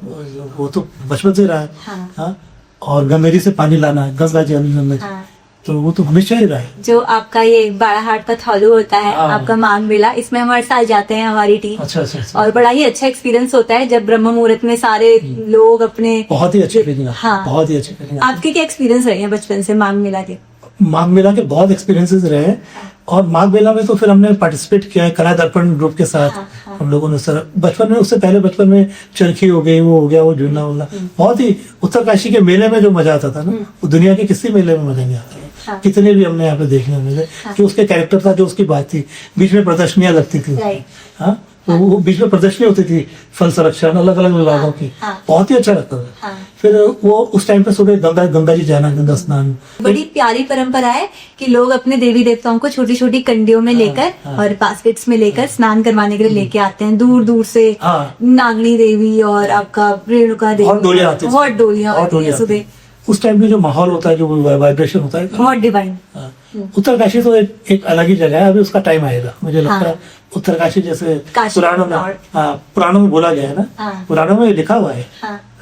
वो तो बचपन से रहा है। हाँ। हाँ, और गंगा जी से पानी लाना, गंगा जी गंगा जी, हाँ। तो वो तो हमेशा ही रहा है। जो आपका ये बाड़ाहाट का थौलू होता है, हाँ। आपका माघ मेला, इसमें हम हर साल जाते हैं हमारी टीम। अच्छा अच्छा अच्छा। और बड़ा ही अच्छा एक्सपीरियंस होता है जब ब्रह्म मुहूर्त में सारे लोग अपने बहुत ही अच्छी फीलिंग। हाँ। बहुत ही अच्छी फीलिंग। आपके क्या एक्सपीरियंस रहे हैं बचपन से माघ मेला के? माघ मेला के बहुत एक्सपीरियंसेस रहे हैं। और माघ मेला में तो फिर हमने पार्टिसिपेट किया है कला दर्पण ग्रुप के साथ। हाँ। हम लोगों ने सर बचपन में, उससे पहले बचपन में चरखी हो गई, वो हो गया, वो झूलना वूलना, बहुत ही उत्तरकाशी के मेले में जो मजा आता था ना, वो दुनिया के किसी मेले में मजा नहीं आता। हाँ। कितने भी हमने यहाँ पे देखने मिले, जो उसके कैरेक्टर था, जो उसकी बात थी। बीच में प्रदर्शनियां लगती थी। Right. हाँ, वो बीच में प्रदर्शनी होती थी, फल संरक्षण अलग अलग विभागों की। हाँ। बहुत ही अच्छा लगता था। हाँ। फिर वो उस टाइम पे सुबह गंगा जी जाना, गंगा स्नान। बड़ी प्यारी परंपरा है कि लोग अपने देवी देवताओं को छोटी छोटी कंडियों में लेकर और बास्केट्स में लेकर स्नान करवाने के लिए लेके आते हैं दूर दूर से। हाँ। नागनी देवी और आपका रेणुका देवी, बहुत डोलियां आती थी। बहुत डोलियां बहुत आती हैं डोलियां सुबह। उस टाइम में जो माहौल होता है, जो वाइब्रेशन होता है, बहुत डिवाइन। हाँ, उत्तरकाशी तो एक अलग ही जगह है। अभी उसका टाइम आएगा, मुझे लगता है। उत्तरकाशी जैसे काशी पुराणों में, हाँ, पुराणों में बोला गया है ना, हाँ। पुराणों में लिखा हुआ है,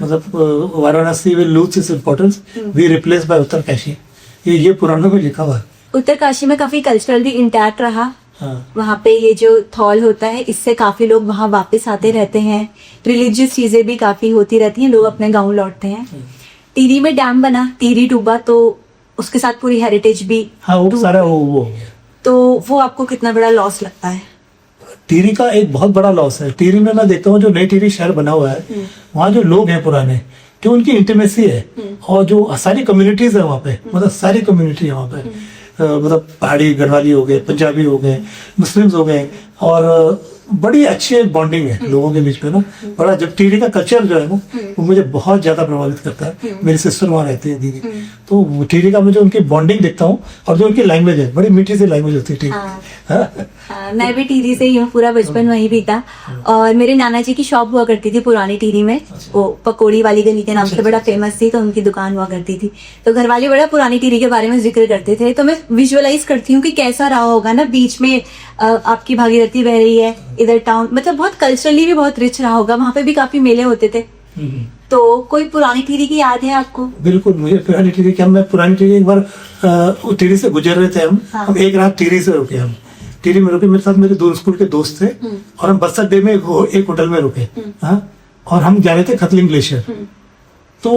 मतलब Varanasi will lose its importance, we replace by Uttarkashi, ये पुराणों में लिखा हुआ है। उत्तरकाशी में काफी कल्चरली इंटैक्ट रहा। हाँ। वहाँ पे ये जो थॉल होता है, इससे काफी लोग वहाँ वापस आते रहते हैं। रिलीजियस चीजें भी काफी होती रहती हैं, लोग अपने गाँव लौटते हैं। टिहरी में डैम बना, टिहरी डूबा, तो उसके साथ पूरी हेरिटेज भी, हाँ, वो सारा वो तो वो आपको कितना बड़ा लॉस लगता है? टिहरी का एक बहुत बड़ा लॉस है। टिहरी में मैं देखता हूँ जो नई टिहरी शहर बना हुआ है, वहाँ जो लोग हैं पुराने, जो उनकी इंटीमेसी है, और जो सारी कम्युनिटीज है वहाँ पे, मतलब सारी कम्युनिटी है वहाँ पे, मतलब पहाड़ी गढ़वाली हो गए, पंजाबी हो गए, मुस्लिम्स हो गए, और बड़ी अच्छी बॉन्डिंग है लोगों के बीच में ना। बड़ा, जब टिहरी का कल्चर जो है ना, वो मुझे बहुत ज्यादा प्रभावित करता है। मेरी सिस्टर वहाँ रहती है, दीदी, तो टिहरी का मुझे उनकी बॉन्डिंग देखता हूँ, और जो उनकी लैंग्वेज है, बड़ी मीठी सी लैंग्वेज होती है टिहरी। मैं भी टिहरी से ही हूँ, पूरा बचपन वहीं बीता। और मेरे नाना जी की शॉप हुआ करती थी पुरानी टिहरी में, वो पकौड़ी वाली गली के नाम से बड़ा फेमस थी, तो उनकी दुकान हुआ करती थी। तो घर वाले बड़ा पुरानी टिहरी के बारे में जिक्र करते थे, तो मैं विजुअलाइज करती हूँ कि कैसा रहा होगा ना। बीच में आपकी भागीरथी बह रही है, इधर टाउन, मतलब बहुत कल्चरली भी बहुत रिच रहा होगा। वहाँ पे भी काफी मेले होते थे। तो कोई पुरानी टिहरी की याद है आपको? बिल्कुल, मुझे पुरानी टिहरी की, मैं पुरानी टिहरी एक बार टिहरी से गुजर रहे थे हम एक रात टिहरी से रुके, हम टिहरी में रुके, मेरे साथ मेरे दो स्कूल के दोस्त थे, और हम बस अड्डे में एक होटल में रुके, हाँ, और हम जा रहे थे खतलिंग ग्लेशियर। तो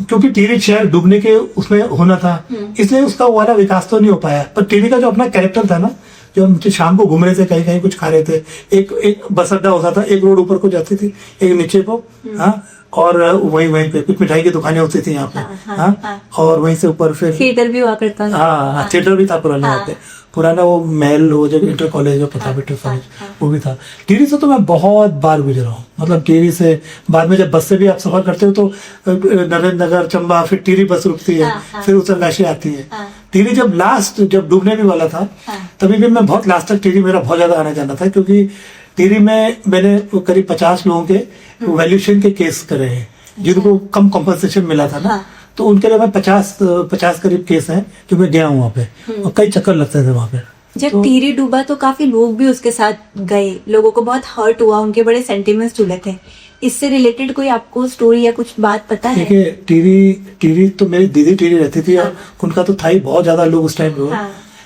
क्योंकि टिहरी शहर डूबने के उसमें होना था, इसलिए उसका वाला विकास तो नहीं हो पाया। पर टिहरी का जो अपना कैरेक्टर था ना, जो हम शाम को घूम रहे थे, कहीं कहीं कुछ खा रहे थे, एक बस अड्डा होता था, एक रोड ऊपर को जाती थी, एक नीचे को, हाँ, और वहीं पे कुछ मिठाई की दुकानें होती थी यहाँ पे, हाँ, और वहीं से ऊपर फिर थिएटर भी हुआ करता था। हाँ, थिएटर भी था पुराना वहाँ पे, पुराना वो महल, वो जब इंटर कॉलेज और प्रताप इंटर कॉलेज, वो भी था। टिहरी से तो मैं बहुत बार गुजरा हूँ, मतलब टिहरी से बाद में जब बस से भी आप सफर करते हो तो नरेंद्र नगर, चंबा, फिर टिहरी बस रुकती है, फिर उत्तरकाशी आती है। टिहरी जब डूबने भी वाला था, तभी भी मैं बहुत लास्ट तक टिहरी, मेरा बहुत ज्यादा आना जाना था, क्योंकि टिहरी में मैंने करीब 50 लोगों के वैल्यूएशन के केस करे हैं, जिनको कम कॉम्पनसेशन मिला था ना, तो उनके लिए मैं 50 करीब केस हैं जो मैं गया हूँ वहाँ पे, और कई चक्कर लगते थे वहाँ पे। जब टिहरी डूबा तो काफी लोग भी उसके साथ गए, लोगों को बहुत हर्ट हुआ, उनके बड़े सेंटिमेंट्स जुड़े थे। इससे रिलेटेड कोई आपको स्टोरी या कुछ बात पता है? देखिए, टिहरी तो मेरी दीदी टिहरी रहती थी, और उनका तो था ही बहुत ज्यादा लोग उस टाइम पे।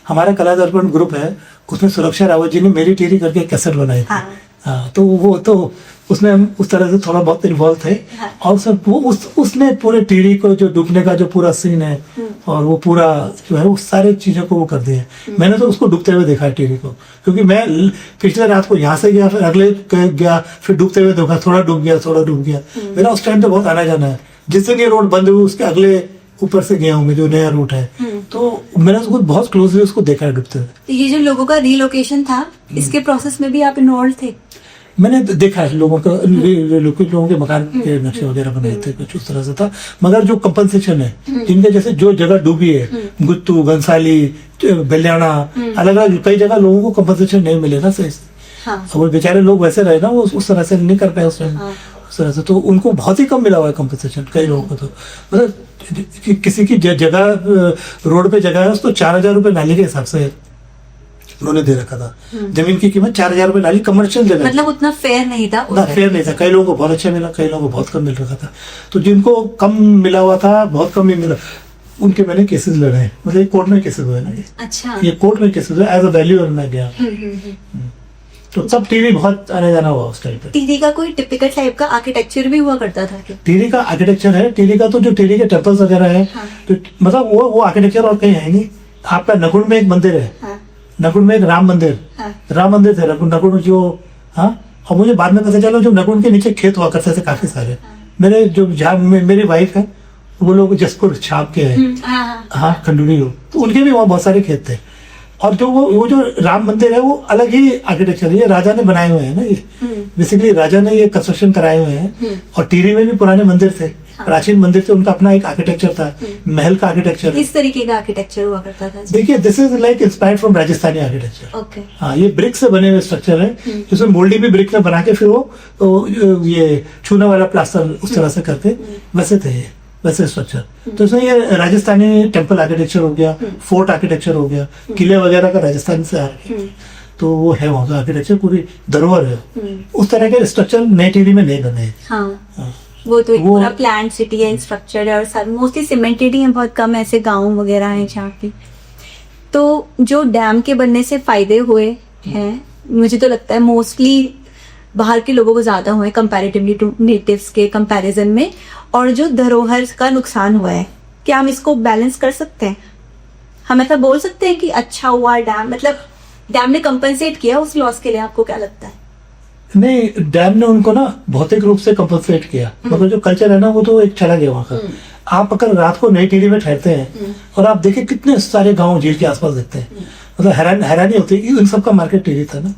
हमारा कला दर्पण ग्रुप है, उसमें सुरक्षा रावत जी ने मेरी टिहरी करके कैसेट बनाई थी। हाँ, तो वो तो उसमें हम उस तरह से थोड़ा बहुत इन्वॉल्व थे, और सब वो उसने पूरे टिहरी को जो डूबने का जो पूरा सीन है, और वो पूरा जो है वो सारी चीजों को वो कर दिया है। मैंने तो उसको डूबते हुए देखा है टिहरी को, क्योंकि मैं पिछले रात को यहाँ से गया, फिर अगले गया, फिर डूबते हुए देखा, थोड़ा डूब गया। मेरा उस टाइम पे बहुत आना जाना है। जिस दिन ये रोड बंद हुई उसके अगले ऊपर से गया हूँ मैं, जो नया रूट है, तो मैंने उसको बहुत क्लोजली उसको देखा है डूबते हुए। तो ये जो लोगों का रिलोकेशन था, इसके प्रोसेस में भी आप इन्वॉल्व थे? मैंने देखा है लोगों का, कुछ लोगों के मकान के नक्शे वगैरह बनाए थे, कुछ उस तरह से था। मगर जो कंपनसेशन है, जिनके जैसे जो जगह डूबी है, गुत्तू, घनसाली, बेलियाना, अलग अलग कई जगह लोगों को कंपनसेशन नहीं मिले ना सही से। वो बेचारे लोग वैसे रहे ना, वो उस तरह से नहीं कर पाए उस टाइम, उस तरह से, तो उनको बहुत ही कम मिला हुआ है कंपनसेशन, कई लोगों को। तो मतलब किसी की जगह रोड पे जगह है, उसको 4000 रुपए नाली के हिसाब से उन्होंने दे रखा था। जमीन की कीमत 4000 रुपए नाली, कमर्शियल जगह, मतलब उतना फेयर नहीं था, उतना फेयर नहीं था। कई लोगों को बहुत अच्छा मिला, कई लोगों को बहुत कम मिल रहा था। तो जिनको कम मिला हुआ था, बहुत कम ही मिला, उनके मैंने केसेस लड़े हैं, मतलब कोर्ट में केसेस हुए ना। अच्छा, ये कोर्ट में केसेस हुए, एज अ वैल्यूअर मैं गया। तो सब टिहरी बहुत आने जाना हुआ उस टाइम पे। टिहरी का कोई टिपिकल टाइप का आर्किटेक्चर भी हुआ करता था क्या? टिहरी का आर्किटेक्चर है, टिहरी का तो जो टिहरी के टेम्पल्स वगैरह है, तो मतलब वो आर्किटेक्चर और कहीं है नहीं। आपका नकुड़ में एक मंदिर है, नकुड़ में एक राम मंदिर, राम मंदिर थे नकुड़ जो, हाँ। और मुझे बाद में पता चला जो नकुड़ के नीचे खेत हुआ करते थे काफी सारे। मेरे जो जहाँ मेरी वाइफ है, वो लोग जसपुर छाप के हैं, हाँ, खंडूरी लोग, तो उनके भी वहाँ बहुत सारे खेत थे। और जो वो जो राम मंदिर है, वो अलग ही आर्किटेक्चर है, ये राजा ने बनाए हुए हैं ना, ये बेसिकली राजा ने ये कंस्ट्रक्शन कराए हुए हैं। और टिहरी में भी पुराने मंदिर थे, प्राचीन मंदिर थे, उनका अपना एक आर्किटेक्चर था, महल का आर्किटेक्चर। इस तरीके का आर्किटेक्चर हुआ करता था? देखिए, this is like inspired from Rajasthani architecture. Okay, हाँ, ये ब्रिक से बने हुए स्ट्रक्चर है, जिसमें मोल्डी भी ब्रिक में बना के फिर वो ये छूने वाला प्लास्टर उस तरह से करके वैसे थे। वैसे स्ट्रक्चर। तो इसमें ये राजस्थानी टेम्पल आर्किटेक्चर हो गया, फोर्ट आर्किटेक्चर हो गया, किले वगैरह का राजस्थान से आ रहे हैं, तो वो है वहाँ का आर्किटेक्चर, पूरी धरोहर है। उस तरह के स्ट्रक्चर नई टिहरी में नहीं बने हैं। हाँ, वो तो एक पूरा प्लान सिटी है, स्ट्रक्चर है, और मोस्टली सीमेंटेड ही है, बहुत कम ऐसे गांव वगैरह हैं जहाँ पे। तो जो डैम के बनने से फायदे हुए हैं, मुझे तो लगता है मोस्टली बाहर के लोगों को ज्यादा हुए कंपैरेटिवली टू नेटिव्स के कंपैरिजन में, और जो धरोहर का नुकसान हुआ है, क्या हम इसको बैलेंस कर सकते हैं? हम ऐसा बोल सकते हैं कि अच्छा हुआ डैम, मतलब डैम ने कंपनसेट किया उस लॉस के लिए? आपको क्या लगता है? नहीं, डैम ने उनको ना भौतिक रूप से कंपनसेट किया, मतलब जो कल्चर है ना वो तो एक चला गया वहाँ का। आप अगर रात को नई टिहरी में ठहरते हैं और आप देखिए कितने सारे गांव झील के आसपास देखते हैं, मतलब हैरानी होती है कि इन सब का मार्केट टिहरी था ना,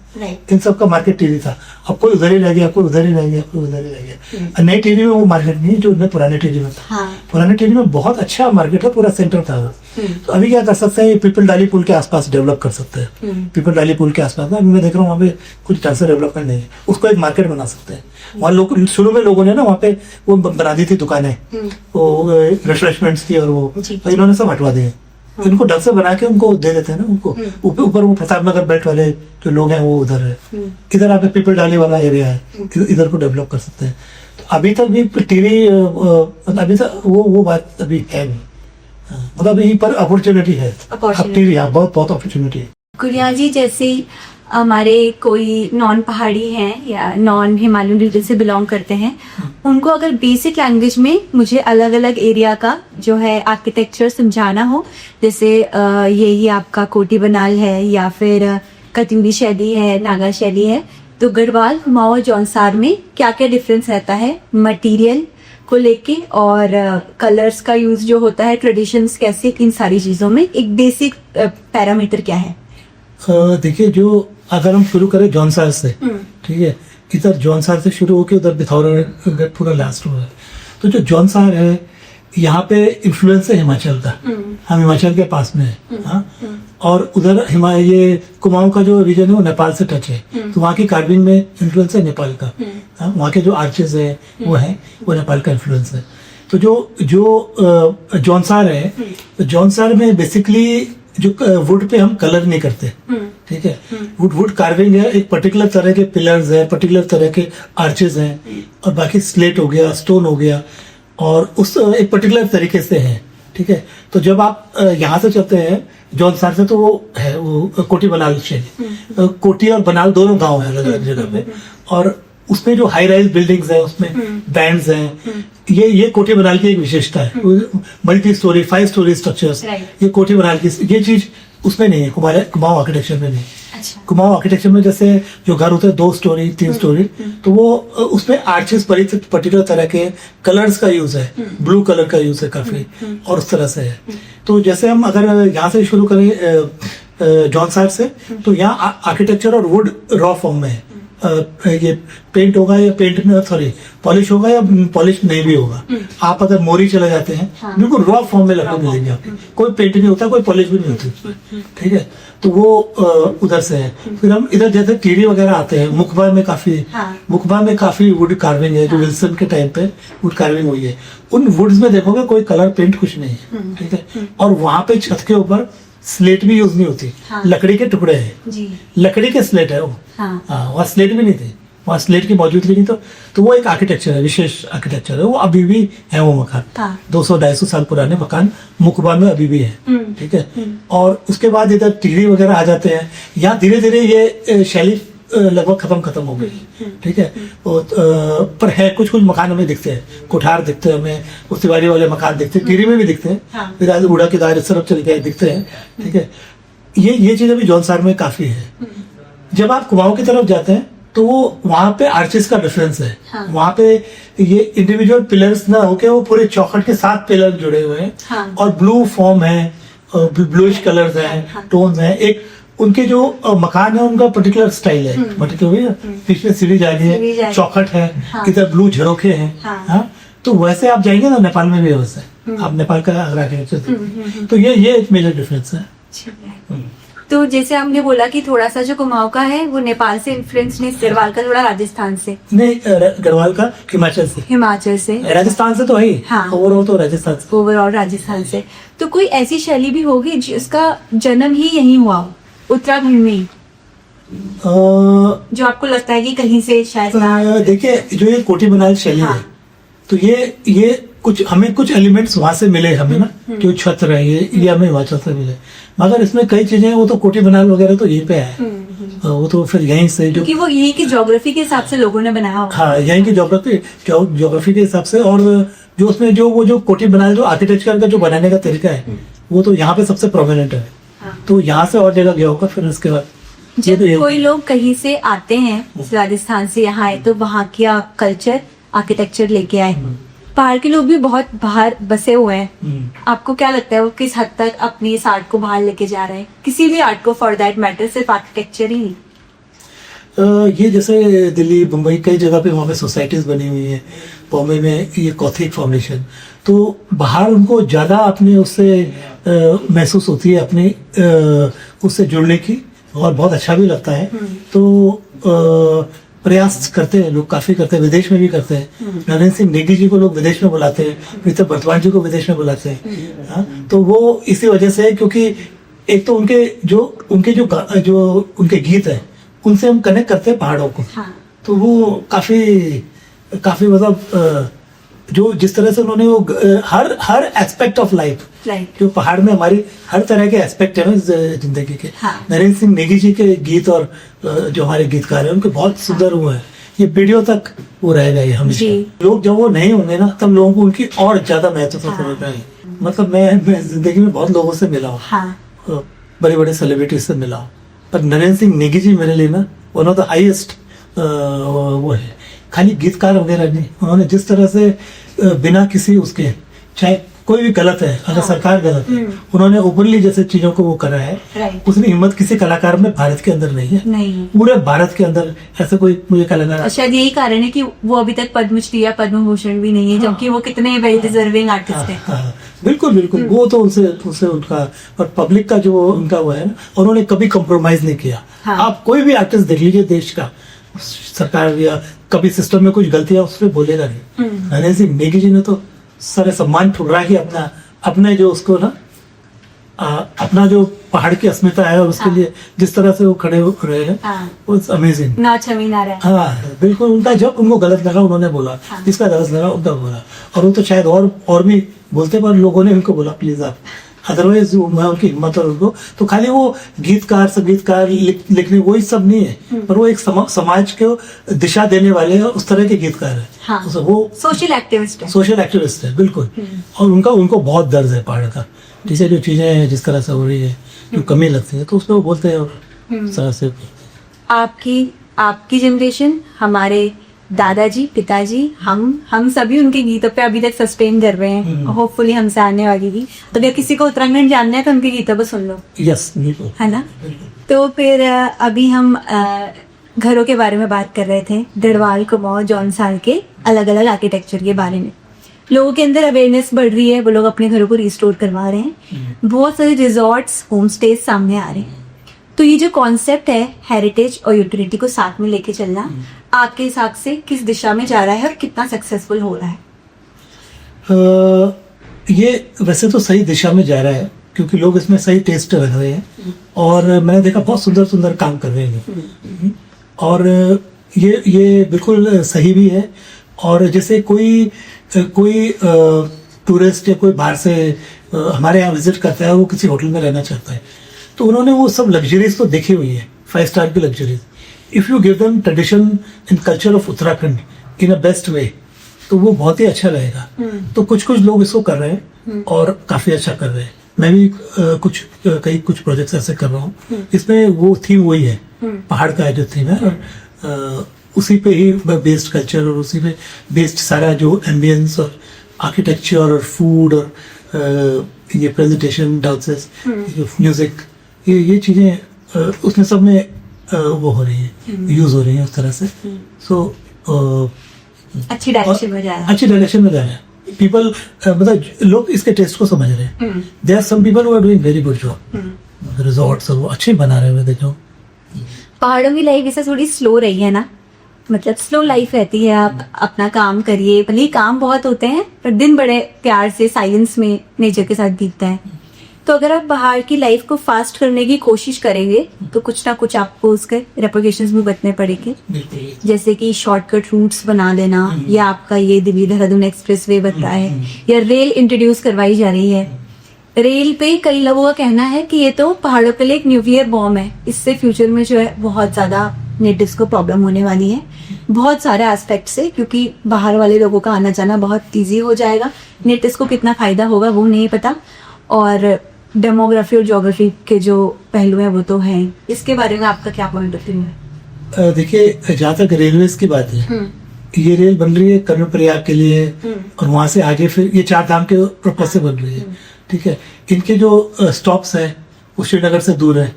इन सब का मार्केट टिहरी था। अब कोई उधर ही रह गया, कोई उधर ही रह गया, कोई उधर ही रह गया। नई टिहरी में वो मार्केट नहीं है जो पुराने टिहरी में था। पुराने टिहरी में बहुत अच्छा मार्केट था, पूरा सेंटर था। तो अभी क्या कर सकते हैं, पीपल डाली पुल के आसपास डेवलप कर सकते हैं। पीपल डाली पुल के आसपास ना मैं देख रहा हूँ वहाँ पे कुछ ढंग से डेवलपमेंट नहीं है, उसको एक मार्केट बना सकते हैं। वहाँ लोग शुरू में लोगों ने ना वहाँ पे वो बना दी थी दुकानें, वो रेस्टोरेंट्स की, और वो इन्होंने सब हटवा दिए। इनको ढंग से बना के उनको दे देते हैं ना उनको। ऊपर वो प्रताप नगर बेल्ट वाले जो लोग हैं वो उधर है, इधर आप पीपल डाली वाला एरिया है, इधर को डेवलप कर सकते हैं। तो अभी तक भी टिहरी अभी तक वो बात अभी है नहीं, मतलब यहीं पर अपॉर्चुनिटी है। अब टिहरी बहुत अपॉर्चुनिटी है। गुड़िया जी, जैसे हमारे कोई नॉन पहाड़ी हैं या नॉन हिमालयन रीजन से बिलोंग करते हैं, उनको अगर बेसिक लैंग्वेज में मुझे अलग अलग एरिया का जो है आर्किटेक्चर समझाना हो, जैसे यही आपका कोटी बनाल है या फिर कत्यूरी शैली है, नागा शैली है, तो गढ़वाल, कुमाऊं और जौनसार में क्या क्या डिफरेंस रहता है मटेरियल को लेके, और कलर्स का यूज जो होता है, ट्रेडिशंस कैसे, इन सारी चीजों में एक बेसिक पैरामीटर क्या है? देखिए, जो अगर हम शुरू करें जौनसार से, ठीक है, इधर जौनसार से शुरू होकर उधर पिथौरागढ़ पूरा लास्ट हुआ है। तो जो जौनसार है यहाँ पे इन्फ्लुएंस है हिमाचल का, हम हिमाचल के पास में है। हाँ, और उधर ये कुमाऊं का जो रीजन है वो नेपाल से टच है, तो वहाँ की कार्विंग में इन्फ्लुएंस है नेपाल का। हाँ, वहाँ के जो आर्चेज है वो नेपाल का इन्फ्लुएंस है। तो जो जौनसार है, तो जौनसार में बेसिकली जो वुड पे हम कलर नहीं करते, ठीक है, वुड कार्विंग है, एक पर्टिकुलर तरह के पिलर्स है, पर्टिकुलर तरह के आर्चेज हैं, और बाकी स्लेट हो गया, स्टोन हो गया, और उस एक पर्टिकुलर तरीके से है, ठीक है। तो जब आप यहाँ से चलते हैं जौनसार से, तो वो है वो कोटी बनाल शैली। कोटी और बनाल दोनों गांव है अलग अलग जगह पे, और उसमें जो हाई राइज बिल्डिंग्स हैं, उसमें बैंड्स हैं, ये कोटी बनाल की एक विशेषता है। मल्टी स्टोरी 5 स्टोरी स्ट्रक्चर्स, ये कोटी बनाल की ये चीज उसमें नहीं है, कुमाऊं आर्किटेक्चर में नहीं। अच्छा। कुमाऊं आर्किटेक्चर में जैसे जो घर होते हैं 2 स्टोरी 3 स्टोरी, तो वो उसमें आर्चेस पर्टिकुलर तरह के कलर्स का यूज है, ब्लू कलर का यूज है काफी, और उस तरह से है। तो जैसे हम अगर यहाँ से शुरू करें जौनसार से, तो यहाँ आर्किटेक्चर और वुड रॉ फॉर्म में है। ये पेंट होगा या पॉलिश होगा या पॉलिश नहीं भी होगा। आप अगर मोरी चले जाते हैं, बिल्कुल रॉ फॉर्म में लकड़ी मिलेगी आपको, कोई पेंट नहीं होता, कोई पॉलिश भी नहीं होती उसमें, ठीक है। तो वो उधर से है। फिर हम इधर जैसे टिहरी वगैरह आते हैं, मुखबा में काफी वुड कार्विंग है, जो विल्सन के टाइम पे वुड कार्विंग हुई है। उन वुड्स में देखोगे कोई कलर पेंट कुछ नहीं है, ठीक है। और वहां पे छत के ऊपर स्लेट भी यूज नहीं होती, लकड़ी के टुकड़े हैं, लकड़ी के स्लेट है वो। वहाँ स्लेट भी नहीं थे, वहाँ स्लेट की मौजूदगी नहीं। तो वो एक आर्किटेक्चर है, विशेष आर्किटेक्चर है, वो अभी भी है वो मकान। 200-250 साल पुराने मकान मुखबा में अभी भी है, ठीक है। और उसके बाद इधर टिहरी वगैरह आ जाते हैं, यहाँ धीरे धीरे ये शैली लगभग खत्म हो गई, ठीक है। पर है कुछ मकान हमें दिखते हैं, कोठार दिखते हैं हमें, उस तिवारी वाले मकान दिखते हैं, टिहरी में भी दिखते हैं, फिर उड़ा के दायरे तरफ चल के दिखते हैं, ठीक है। ये चीज अभी जौनसार में काफी है। जब आप कुमाऊं की तरफ जाते हैं, तो वो वहां पे आर्चेस का डिफरेंस है। वहां पे ये इंडिविजुअल पिलर्स ना होके वो पूरे चौखट के 7 पिलर जुड़े हुए हैं, और ब्लू फॉर्म है, ब्लूइश कलर्स हैं, टोन्स हैं। एक उनके जो मकान है उनका पर्टिकुलर स्टाइल है, पर्टिकुलर बीच में सीढ़ी जा रही है, चौखट है, इधर ब्लू झरोखे हैं। तो वैसे आप जाएंगे ना, नेपाल में भी है वैसे, आप नेपाल का आर्किटेक्चर, तो ये एक मेजर डिफरेंस है। तो जैसे हमने बोला कि थोड़ा सा जो कुमाऊं का है वो नेपाल से इन्फ्लुएंस नहीं, गढ़वाल का थोड़ा राजस्थान से, नहीं गढ़वाल का हिमाचल से, राजस्थान से तो है ही, हाँ। ओवरऑल तो राजस्थान से, ओवरऑल राजस्थान से। तो कोई ऐसी शैली भी होगी जिसका जन्म ही यहीं हुआ हो, उत्तराखंड में ही, जो आपको लगता है कि कहीं से शायद? देखिए जो ये कोटी बनाल शैली हाँ। है, तो ये कुछ हमें कुछ एलिमेंट्स वहां से मिले हमें ना, जो छत्र है ये हमें हिमाचल से मिले, मगर इसमें कई चीजें वो तो कोटी बनाल वगैरह तो यहीं पे है, वो तो फिर यहीं से जो, क्योंकि वो यहीं की ज्योग्राफी के हिसाब से लोगों ने बनाया होगा। हाँ यहीं की ज्योग्राफी के हिसाब से, और जो उसमें जो कोटी बनाल जो आर्किटेक्चर का जो बनाने का तरीका है वो तो यहाँ पे सबसे प्रोमिनेंट है, तो यहाँ से और जगह गया होगा फिर उसके बाद। जब कोई लोग कहीं से आते हैं राजस्थान से यहाँ आए तो वहाँ का कल्चर आर्किटेक्चर लेके आए, बाहर के लोग भी बहुत बाहर बसे हुए हैं, आपको क्या लगता है वो किस हद तक अपनी इस आर्ट को बाहर लेके जा रहे हैं, किसी भी आर्ट को फॉर दैट मैटर, सिर्फ आर्किटेक्चर ही नहीं? ये जैसे दिल्ली मुंबई कई जगह पे वहाँ पे सोसाइटीज बनी हुई है, बॉम्बे में ये कॉथिक फॉर्मेशन, तो बाहर उनको ज्यादा अपने उससे महसूस होती है अपनी उससे जुड़ने की, और बहुत अच्छा भी लगता है, तो प्रयास करते हैं लोग, काफी करते हैं, विदेश में भी करते हैं। नरेंद्र सिंह नेगी जी को लोग विदेश में बुलाते हैं, पीटर बर्तवान जी को विदेश में बुलाते हैं, हाँ? तो वो इसी वजह से, क्योंकि एक तो उनके जो उनके गीत है उनसे हम कनेक्ट करते हैं पहाड़ों को, हाँ। तो वो काफी मतलब जो जिस तरह से उन्होंने वो हर एस्पेक्ट ऑफ लाइफ, जो पहाड़ में हमारी हर तरह के एस्पेक्ट है ना जिंदगी के, हाँ। नरेंद्र सिंह नेगी जी के गीत और जो हमारे गीतकार हैं उनके बहुत सुंदर हुए हैं, ये पीढ़ियों तक वो रहेगा ये हमेशा। लोग जब वो नहीं होंगे ना तब लोगों को उनकी और ज्यादा महत्व समझ पाएंगे। मतलब मैं जिंदगी में बहुत लोगों से मिला हूँ, हाँ। बड़े बड़े सेलिब्रिटीज से मिला हूँ, पर नरेंद्र सिंह नेगी जी मेरे लिए ना वन ऑफ द हाईएस्ट वो है। खाली गीतकार वगैरह नहीं, उन्होंने जिस तरह से बिना किसी उसके, चाहे कोई भी गलत है, अगर सरकार गलत है, उन्होंने ओपनली जैसे चीजों को वो करा है, उसने हिम्मत किसी कलाकार में भारत के अंदर नहीं है, पूरे भारत के अंदर ऐसे कोई मुझे कलाकार। शायद यही कारण है कि वो अभी तक पद्मश्री या पद्म भूषण भी नहीं है, जबकि वो कितने वेल डिजर्विंग आर्टिस्ट है। बिल्कुल वो तो उनसे उनका और पब्लिक का जो उनका वो है ना, उन्होंने कभी कॉम्प्रोमाइज नहीं किया। आप कोई भी आर्टिस्ट देख लीजिए देश का, सरकार या कभी सिस्टम में कुछ गलतियां उसमें बोलेगा नहीं। नरेंद्र सिंह नेगी जी ने तो सारे सम्मान ठुकरा के अपने जो उसको ना अपना जो पहाड़ की अस्मिता है और उसके लिए जिस तरह से वो खड़े हो रहे हैं, वो अमेजिंग। हाँ बिल्कुल, उनका जब उनको गलत लगा उन्होंने बोला, जिसका गलत लगा उनका बोला, और वो तो शायद और भी बोलते, पर लोगों ने उनको बोला प्लीज आप, अदरवाइज मैं उनकी हिम्मत और उनको तो खाली वो गीतकार संगीतकार लिखने वही सब नहीं है, पर वो एक समाज को दिशा देने वाले उस तरह के गीतकार है। हाँ। वो सोशल एक्टिविस्ट है बिल्कुल, और उनको बहुत दर्द है पहाड़ का, जैसे जो चीजें जिस तरह से हो रही है, जो कमी लगती है तो उसमें वो बोलते हैं और उस तरह से। आपकी जनरेशन, हमारे दादाजी पिताजी, हम सभी उनके गीतों पे अभी तक सस्टेन कर रहे हैं, होपफुली हमसे आने वाली भी। अगर किसी को उत्तराखंड जानना है तो उनके गीतों को सुन लो। यस बिल्कुल, है ना। तो फिर अभी हम घरों के बारे में बात कर रहे थे, गढ़वाल कुमाऊं जौनसाल के अलग अलग आर्किटेक्चर के बारे में। लोगों के अंदर अवेयरनेस बढ़ रही है, वो लोग अपने घरों को रिस्टोर करवा रहे हैं, बहुत सारे रिजॉर्ट्स होम स्टेज सामने आ रहे हैं। तो ये जो कॉन्सेप्ट है हेरिटेज और यूटिलिटी को साथ में लेके चलना, आपके हिसाब से किस दिशा में जा रहा है और कितना सक्सेसफुल हो रहा है? ये वैसे तो सही दिशा में जा रहा है, क्योंकि लोग इसमें सही टेस्ट रख रहे हैं, और मैंने देखा बहुत सुंदर काम कर रहे हैं, और ये बिल्कुल सही भी है। और जैसे कोई टूरिस्ट या कोई बाहर से हमारे यहाँ विजिट करता है, वो किसी होटल में रहना चाहता है, तो उन्होंने वो सब लग्जरीज तो देखी हुई है, 5 स्टार की luxuries. If you give them tradition and culture of Uttarakhand in a best way, तो वो बहुत ही अच्छा रहेगा। तो कुछ लोग इसको कर रहे हैं और काफी अच्छा कर रहे हैं। मैं भी कुछ प्रोजेक्ट्स ऐसे कर रहा हूँ। इसमें वो थीम वही है, पहाड़ का जो थीम है, और उसी पे ही बेस्ड कल्चर और उसी पे बेस्ड सारा जो एम्बियंस और आर्किटेक्चर और फूड और ये प्रेजेंटेशन डांसेस, म्यूजिक, ये चीजें उसमें सब में वो हो रही है, यूज हो रही है उस तरह से। सो अच्छी डायरेक्शन में जा रहा है। पीपल मतलब लोग इसके टेस्ट को समझ रहे हैं। There are some people who are doing very good job. Resorts वो अच्छे बना रहे हुए देखो। पहाड़ों की लाइफ जैसे थोड़ी स्लो रही है ना, मतलब स्लो लाइफ रहती है, आप अपना काम करिए, भले ही काम बहुत होते हैं पर दिन बड़े प्यार से साइलेंस में नेचर के साथ बीतता है। तो अगर आप पहाड़ की लाइफ को फास्ट करने की कोशिश करेंगे तो कुछ ना कुछ आपको उसके रेप्लिकेशंस भी बचने पड़ेंगे, जैसे कि शॉर्टकट रूट्स बना लेना, या आपका ये दिल्ली देहरादून एक्सप्रेस वे बन रहा है, या रेल इंट्रोड्यूस करवाई जा रही है। रेल पे कई लोगों का कहना है कि ये तो पहाड़ों के लिए एक न्यूक्लियर बॉम्ब है, इससे फ्यूचर में जो है बहुत ज्यादा नेटिव्स को प्रॉब्लम होने वाली है बहुत सारे एस्पेक्ट से, क्योंकि बाहर वाले लोगों का आना जाना बहुत ईजी हो जाएगा। नेटिव्स को कितना फायदा होगा वो नहीं पता, और डेमोग्राफी और ज्योग्राफी के जो पहलू हैं वो तो हैं। इसके बारे में आपका क्या पॉइंट ऑफ व्यू है? देखिए, जहाँ तक रेलवेज की बात है, ये रेल बन रही है कर्णप्रयाग के लिए, और वहां से आगे फिर ये 4 धाम के पर्पज से बन रही है, ठीक है। इनके जो स्टॉप्स हैं वो श्रीनगर से दूर है,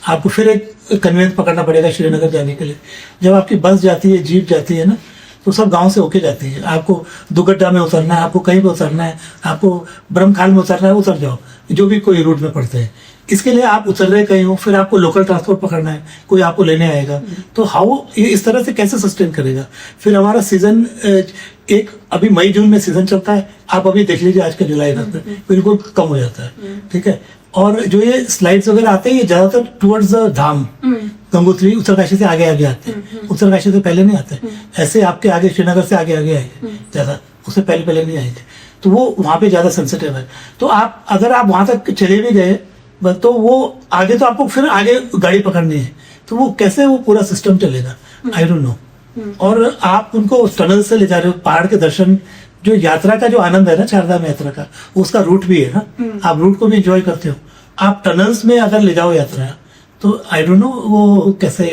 आपको फिर एक कन्वेंस पकड़ना पड़ेगा श्रीनगर जाने के लिए। जब आपकी बस जाती है, जीप जाती है ना, तो सब गांव से होके जाती है। आपको दुगड्डा में उतरना है, आपको कहीं पे उतरना है, आपको ब्रह्मखाल में उतरना है, उतर जाओ, जो भी कोई रूट में पड़ते हैं। इसके लिए आप उतर रहे कहीं हो, फिर आपको लोकल ट्रांसपोर्ट पकड़ना है, कोई आपको लेने आएगा, तो हाउ ये इस तरह से कैसे सस्टेन करेगा? फिर हमारा सीजन एक अभी मई जून में सीजन चलता है, आप अभी देख लीजिए आज का जुलाई तक बिल्कुल कम हो जाता है, ठीक है। और जो ये स्लाइड्स वगैरह आते हैं ये ज्यादातर टुवर्ड्स धाम, गंगोत्री, उत्तरकाशी से आगे आगे आते हैं, उत्तरकाशी से पहले नहीं आते, ऐसे आपके आगे श्रीनगर से आगे आगे आएंगे ज्यादा, उससे पहले नहीं आएंगे, तो वो वहां पे ज्यादा सेंसिटिव है। तो आप अगर आप वहां तक चले भी गए तो वो आगे तो आपको फिर आगे गाड़ी पकड़नी है, तो वो कैसे वो पूरा सिस्टम चलेगा, आई डोंट नो। और आप उनको टनल से ले जा रहे हो, पहाड़ के दर्शन, जो यात्रा का जो आनंद है ना, 4 धाम यात्रा का, उसका रूट भी है ना, आप रूट को भी एंजॉय करते हो। आप टनल्स में अगर ले जाओ यात्रा, तो आई डोंट नो वो कैसे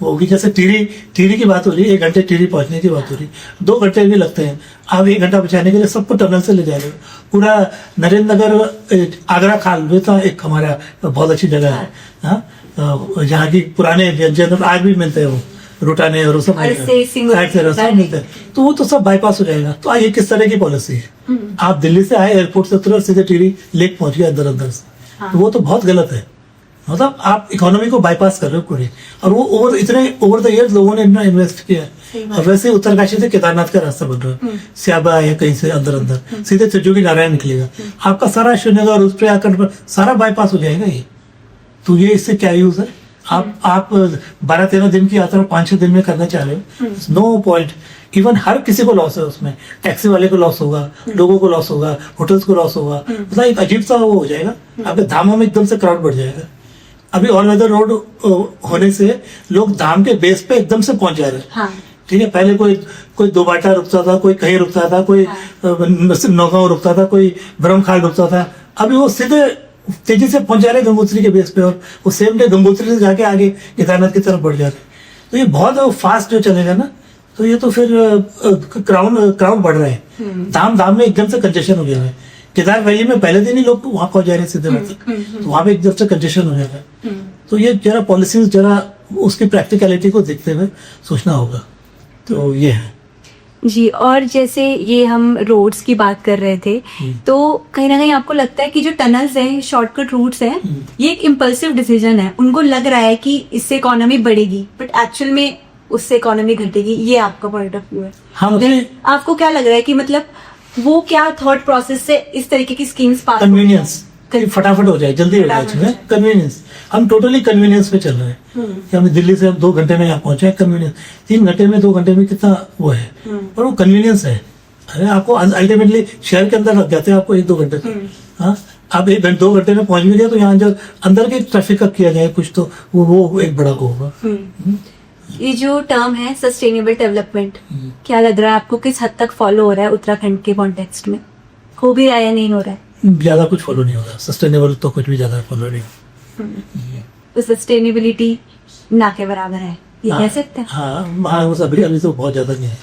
होगी। जैसे टीरी की बात हो रही है, 1 घंटे टीरी पहुंचने की बात हो रही है, 2 घंटे भी लगते हैं। आप 1 घंटा बचाने के लिए सबको टनल से ले जा रहे हो। पूरा नरेंद्र नगर, आगरा खाल में तो एक हमारा बहुत अच्छी जगह है, हाँ, जहाँ की पुराने व्यंजन आज भी मिलते हैं, वो रोटाने और सब मिलते हैं, तो वो तो सब बाईपास हो जाएगा। तो ये किस तरह की पॉलिसी है? आप दिल्ली से आए, एयरपोर्ट से उतरे, सीधे टीरी लेक पहुंच गए अंदर से, तो वो तो बहुत गलत है। मतलब आप इकोनॉमी को बाईपास कर रहे हो पूरी, और वो ओवर द ईयर्स लोगों ने इतना इन्वेस्ट किया है। और वैसे उत्तरकाशी से केदारनाथ का रास्ता बन रहा है, स्याबा है कहीं से अंदर सीधे त्रिजुगी नारायण निकलेगा, आपका सारा श्रीनगर उस पर आकर सारा बाईपास हो जाएगा ये। तो ये इससे क्या यूज है? आप 12-13 दिन की यात्रा 5-6 दिन में करना चाह रहे हो, नो पॉइंट। इवन हर किसी को लॉस है उसमें, टैक्सी वाले को लॉस होगा, लोगों को लॉस होगा, होटल्स को लॉस होगा, मतलब एक अजीब सा वो हो जाएगा, आपके धामों में एकदम से क्राउड बढ़ जाएगा। अभी ऑल वेदर रोड होने से लोग धाम के बेस पे एकदम से पहुंच जा रहे हैं, हाँ। ठीक है, पहले कोई दोबाटा रुकता था, कोई कहीं रुकता था, कोई नौगांव रुकता था, कोई ब्रह्मखाल रुकता था, अभी वो सीधे तेजी से पहुंच जा रहे गंगोत्री के बेस पे, और वो सेम डे गंगोत्री से जाके आगे केदारनाथ की तरफ बढ़ जा रहे। तो ये बहुत फास्ट जो चलेगा ना, तो ये तो फिर क्राउड बढ़ रहे हैं, धाम में एकदम से कंजेशन हो गया है। केदार वैली में पहले दिन ही लोग वहां पहुंच जा रहे हैं सीधे, तो वहां पे एकदम से कंजेशन हो जाएगा। तो ये जरा पॉलिसीज जरा उसकी प्रैक्टिकलिटी को देखते हुए सोचना होगा, तो ये है जी। और जैसे ये हम रोड्स की बात कर रहे थे, तो कहीं ना कहीं आपको लगता है कि जो टनल्स हैं, शॉर्टकट रूट्स हैं, ये एक इम्पल्सिव डिसीजन है, उनको लग रहा है कि इससे इकोनॉमी बढ़ेगी, बट एक्चुअल में उससे इकोनॉमी घटेगी, ये आपका पॉइंट ऑफ व्यू है? हाँ, मतलब आपको क्या लग रहा है कि मतलब वो क्या थॉट प्रोसेस से इस तरीके की स्कीम्स पास? कन्वीनियंस, फटाफट हो जाए, जल्दी हो जाए, कन्वीनियंस। हम टोटली कन्वीनियंस पे चल रहे हैं कि हम दिल्ली से 2 घंटे में यहाँ पहुंचे, कन्वीनियंस। 3 घंटे में 2 घंटे में कितना वो है, और वो कन्वीनियंस है। अरे आपको अल्टीमेटली शहर के अंदर लग जाते हैं आपको 1-2 घंटे, हाँ। आप 1-2 घंटे में पहुंच भी गए, तो यहाँ जो अंदर के ट्रैफिक का किया जाए कुछ, तो वो एक बड़ा को होगा। ये जो टर्म है सस्टेनेबल डेवलपमेंट, क्या लग रहा है आपको किस हद तक फॉलो हो रहा है उत्तराखंड के कॉन्टेक्स्ट में? हो भी रहा है या नहीं हो रहा है? ज्यादा कुछ फॉलो नहीं हो रहा, सस्टेनेबल तो कुछ भी ज्यादा फॉलो नहीं। तो सस्टेनेबिलिटी ना के बराबर है, ये कह सकते हैं? हाँ, वो अभी तो बहुत ज्यादा नहीं है।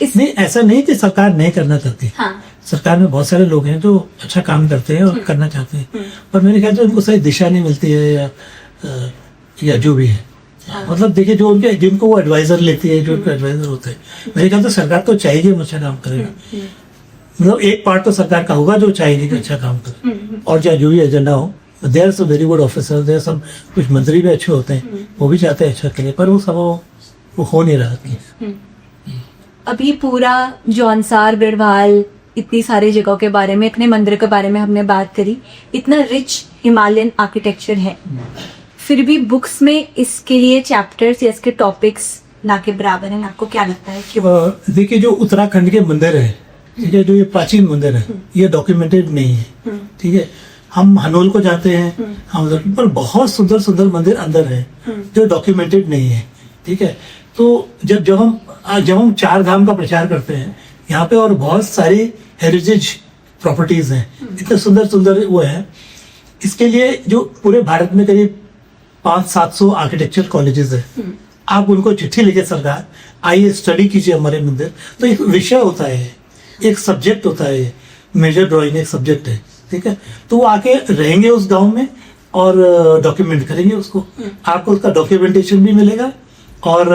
नहीं, ऐसा नहीं कि सरकार नहीं करना चाहती, हाँ। सरकार में बहुत सारे लोग हैं जो अच्छा काम करते हैं और करना चाहते हैं, पर मेरे ख्याल से उनको सही दिशा नहीं मिलती है, या जो भी है। मतलब देखिए, जो उनके जिनको वो एडवाइजर लेती है, जो उनके एडवाइजर होते हैं, मेरे ख्याल से सरकार तो चाहिए अच्छा काम करेगा। मतलब एक पार्ट तो सरकार का होगा जो चाहेगी कि अच्छा काम करे, और चाहे जो भी एजेंडा हो there some very good officer, there some कुछ मंत्री भी अच्छे होते हैं, वो भी चाहते हैं अच्छा के लिए, पर वो सब वो हो नहीं रहा। अभी पूरा जौनसार, गढ़वाल, इतनी सारी जगहों के बारे में, इतने मंदिर के बारे में हमने बात करी, इतना रिच हिमालयन आर्किटेक्चर है, फिर भी बुक्स में इसके लिए चैप्टर्स या इसके टॉपिक्स ना के बराबर हैं। आपको क्या लगता है कि देखिए जो उत्तराखंड के मंदिर है, ठीक है, जो ये प्राचीन मंदिर है, ये डॉक्यूमेंटेड नहीं है, ठीक है। हम हनोल को जाते हैं, हम पर बहुत सुंदर सुंदर मंदिर अंदर है जो डॉक्यूमेंटेड नहीं है, ठीक है। तो जब हम 4 धाम का प्रचार करते हैं यहाँ पे, और बहुत सारी हेरिटेज प्रॉपर्टीज हैं, इतने सुंदर सुंदर वो है, इसके लिए जो पूरे भारत में करीब 500-700 आर्किटेक्चर कॉलेजेस है, आप उनको चिट्ठी लिखे सरकार आइए स्टडी कीजिए हमारे मंदिर। तो एक विषय होता है, एक सब्जेक्ट होता है, मेजर ड्राइंग एक सब्जेक्ट है, ठीक है। तो वो आके रहेंगे उस गांव में और डॉक्यूमेंट करेंगे उसको, आपको उसका डॉक्यूमेंटेशन भी मिलेगा और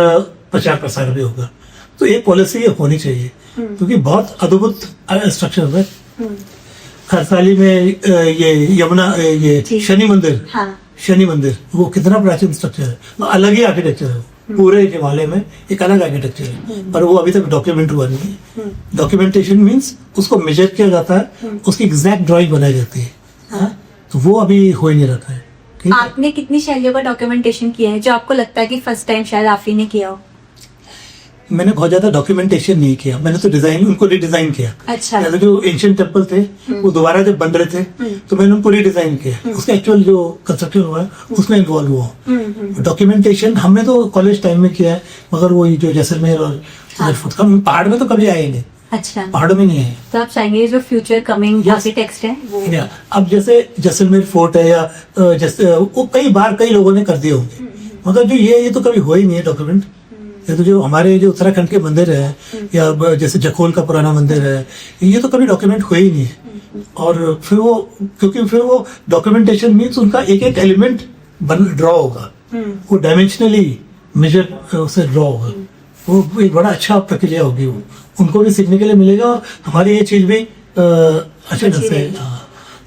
प्रचार प्रसार भी होगा। तो ये पॉलिसी ये होनी चाहिए, क्योंकि बहुत अद्भुत स्ट्रक्चर है। खरसाली में ये यमुना, ये शनि मंदिर, शनि मंदिर, वो कितना प्राचीन स्ट्रक्चर है, वो अलग ही आर्किटेक्चर है, पूरे हिमालय में एक अलग आर्किटेक्चर है, पर वो अभी तक डॉक्यूमेंट हुआ नहीं है। डॉक्यूमेंटेशन मीन्स उसको मेजर किया जाता है, उसकी एग्जैक्ट ड्राइंग बनाई जाती है, हाँ? तो वो अभी हो ही नहीं रखा है। ठीक? आपने कितनी शैलियों का डॉक्यूमेंटेशन किया है जो आपको लगता है कि फर्स्ट टाइम शायद आप ही ने किया हो? मैंने बहुत ज्यादा डॉक्यूमेंटेशन नहीं किया, मैंने तो डिजाइन, उनको रिडिजाइन किया। अच्छा। जो एंशिएंट टेम्पल थे वो दोबारा जब बन रहे थे तो मैंने उनको रिडिजाइन किया, उसका एक्चुअल जो कंस्ट्रक्शन हुआ है उसमें इन्वॉल्व हुआ। डॉक्यूमेंटेशन हमने तो कॉलेज टाइम में किया है, मगर वो जो जैसलमेर और पहाड़ में तो कभी आए नहीं। अच्छा, पहाड़ों में नहीं है। तो आप चाहेंगे जो फ्यूचर कमिंग आर्किटेक्ट्स है वो, अब जैसे जैसलमेर फोर्ट है या जैसे वो कई लोगों ने कर दिए होंगे, मगर जो ये तो कभी हुआ ही नहीं है डॉक्यूमेंट। ये तो जो हमारे जो उत्तराखंड के मंदिर है या जैसे जखोल का पुराना मंदिर है, ये तो कभी डॉक्यूमेंट हुए ही नहीं है। और फिर वो, क्योंकि फिर वो डॉक्यूमेंटेशन मीन्स उनका एक एक एलिमेंट ड्रॉ होगा, वो डायमेंशनली मेजर उसे ड्रॉ होगा, वो एक बड़ा अच्छा प्रक्रिया होगी, वो उनको भी सीखने के लिए मिलेगा और हमारी ये चीज भी अच्छे ढंग से।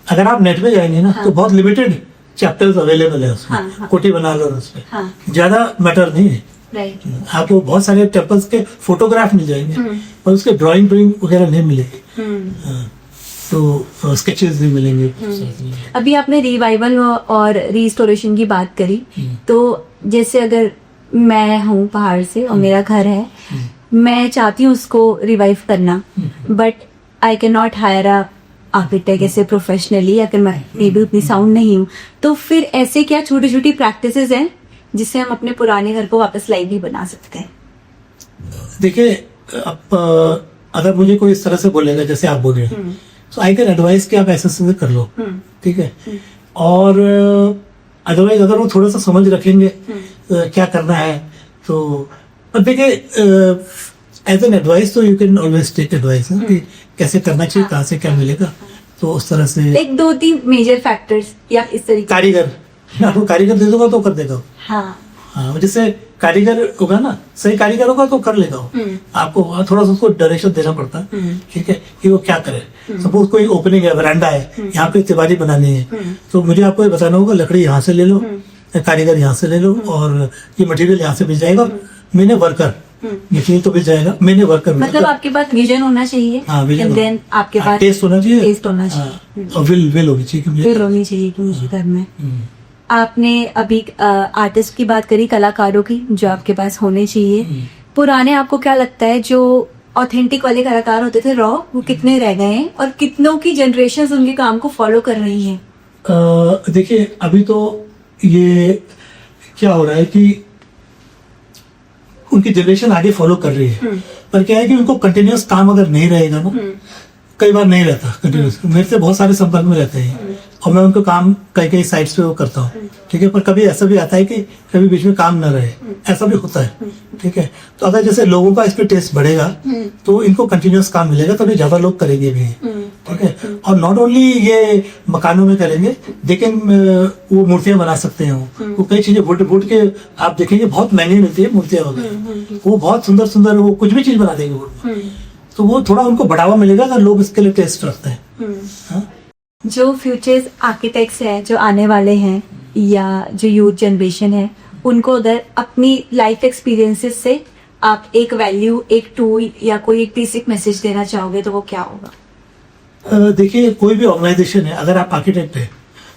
अगर आप नेट पे जाएंगे ना तो बहुत लिमिटेड चैप्टर्स अवेलेबल है उसमें, कोटी बना लो उसमें, ज्यादा मैटर नहीं है। आपको बहुत सारे टेम्पल्स के फोटोग्राफ मिल जाएंगे पर उसके ड्राइंग वगैरह नहीं मिलेगी, तो स्केचेस भी मिलेंगे। अभी आपने रिवाइवल और रिस्टोरेशन की बात करी, तो जैसे अगर मैं हूँ पहाड़ से और मेरा घर है, मैं चाहती हूँ उसको रिवाइव करना, but I can not hire a architect ऐसे प्रोफेशनली, अगर मैं मे भी उतनी साउंड नहीं हूँ, तो फिर ऐसे क्या छोटी छोटी प्रैक्टिसेस हैं जिससे हम अपने पुराने घर को वापस लाइवली बना सकते हैं? देखिए, अब अगर मुझे कोई इस तरह से बोलेगा जैसे आप बोल रहे हैं, तो आई कैन एडवाइस कि आप ऐसे कर लो, ठीक है। और अदरवाइज अगर वो थोड़ा सा समझ रखेंगे क्या करना है, तो देखिए एज एन एडवाइस तो you can always take advice कि कैसे करना चाहिए, कहाँ से क्या मिलेगा, तो उस तरह से एक 2-3 मेजर फैक्टर्स या इस तरीके। कारीगर, आपको कारीगर दे दूंगा तो कर देगा। हाँ, जैसे कारीगर होगा ना, सही कारीगर होगा तो कर लेगा वो। आपको थोड़ा सा उसको डायरेक्शन देना पड़ता है, ठीक है, कि वो क्या करे। सपोज कोई ओपनिंग है, वरांडा है, यहाँ पे दीवारी बनानी है, तो मुझे आपको ये बताना होगा लकड़ी यहाँ से ले लो, कारीगर यहाँ से ले लो, और ये मटेरियल यहाँ से मिल जाएगा, मैंने वर्कर मशीन तो मिल जाएगा, मैंने वर्कर। मतलब आपके पास विजन होना चाहिए, देन आपके पास टेस्ट होना चाहिए, टेस्ट होना चाहिए, और विल होनी चाहिए, विल होनी चाहिए कि मुझे करना है। आपने अभी आर्टिस्ट की बात करी, कलाकारों की जो आपके पास होने चाहिए। पुराने आपको क्या लगता है जो ऑथेंटिक वाले कलाकार होते थे, रॉ, वो कितने रह गए हैं और कितनों की जनरेशंस उनके काम को फॉलो कर रही हैं? देखिए, अभी तो ये क्या हो रहा है कि उनकी जनरेशन आगे फॉलो कर रही है, पर क्या है कि उनको कंटिन्यूअस काम अगर नहीं रहेगा ना, कई बार नहीं रहता कंटिन्यूअस। मेरे से बहुत सारे संपर्क में रहते हैं और मैं उनको काम कई साइट्स पे वो करता हूँ, ठीक है। पर कभी ऐसा भी आता है कि कभी बीच में काम न रहे, ऐसा भी होता है, ठीक है। तो अगर जैसे लोगों का इस पे टेस्ट बढ़ेगा तो इनको कंटिन्यूअस काम मिलेगा, तो ज्यादा लोग करेंगे भी, ठीक है। और नॉट ओनली ये मकानों में करेंगे, लेकिन वो मूर्तियां बना सकते हैं, वो कई चीजें वुड के आप देखेंगे बहुत महंगी मिलती है मूर्तियां वगैरह, वो बहुत सुंदर सुंदर वो कुछ भी चीज बना देंगे वुड में, तो वो थोड़ा उनको बढ़ावा मिलेगा अगर लोग इसके लिए टेस्ट रखते हैं। जो फ्यूचर्स आर्किटेक्ट्स हैं जो आने वाले हैं या जो यूथ जनरेशन है, उनको अगर अपनी लाइफ एक्सपीरियंसेस से आप एक वैल्यू, एक टूल या कोई एक बेसिक मैसेज देना चाहोगे तो वो क्या होगा? देखिए, कोई भी ऑर्गेनाइजेशन है, अगर आप आर्किटेक्ट हैं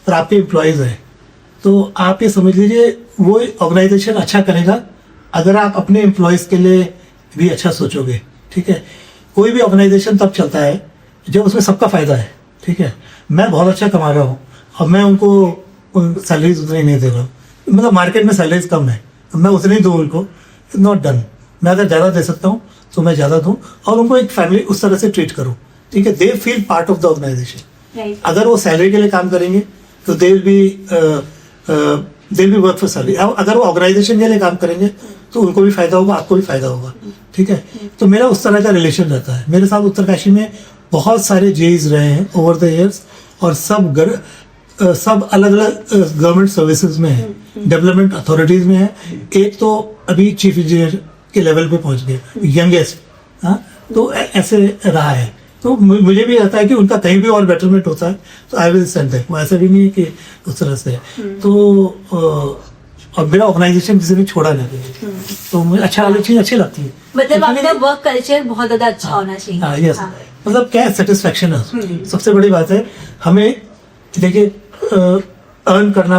और आपके एम्प्लॉयज हैं, तो आप ये समझ लीजिए वो ऑर्गेनाइजेशन अच्छा करेगा अगर आप अपने एम्प्लॉयज के लिए भी अच्छा सोचोगे। ठीक है, कोई भी ऑर्गेनाइजेशन तब चलता है जब उसमें सबका फायदा है। ठीक है, मैं बहुत अच्छा कमा रहा हूँ और मैं उनको सैलरीज उतनी नहीं दे रहा हूँ, मतलब मार्केट में सैलरीज कम है, तो मैं उतनी दूँ उनको, नॉट डन। मैं अगर ज़्यादा दे सकता हूँ तो मैं ज़्यादा दूँ और उनको एक फैमिली उस तरह से ट्रीट करूँ। ठीक है, they feel part of the organisation. अगर वो सैलरी के लिए काम करेंगे तो they will be work for salary. अगर वो ऑर्गेनाइजेशन के लिए काम करेंगे तो उनको भी फायदा होगा, आपको भी फायदा होगा। ठीक है, तो मेरा उस तरह का रिलेशन रहता है। मेरे साथ उत्तरकाशी में बहुत सारे जेईज रहे हैं ओवर द ईयर्स और सब अलग अलग गवर्नमेंट सर्विसेज में है, डेवलपमेंट अथॉरिटीज में है। एक तो अभी चीफ इंजीनियर के लेवल पे पहुंच गए, यंगेस्ट। हाँ, तो ऐसे रहा है। तो मुझे भी लगता है कि उनका कहीं भी और बेटरमेंट होता है तो आई विल सेंड दैट। ऐसा भी नहीं है कि उस तरह से तो और मेरा ऑर्गेनाइजेशन किसी ने छोड़ा नहीं, तो मुझे अच्छा वाली चीज अच्छी लगती है। मतलब आपका वर्क कल्चर बहुत ज्यादा अच्छा होना चाहिए। हाँ, यस। मतलब क्या सेटिस्फेक्शन है, सबसे बड़ी बात है। हमें देखिए, अर्न करना,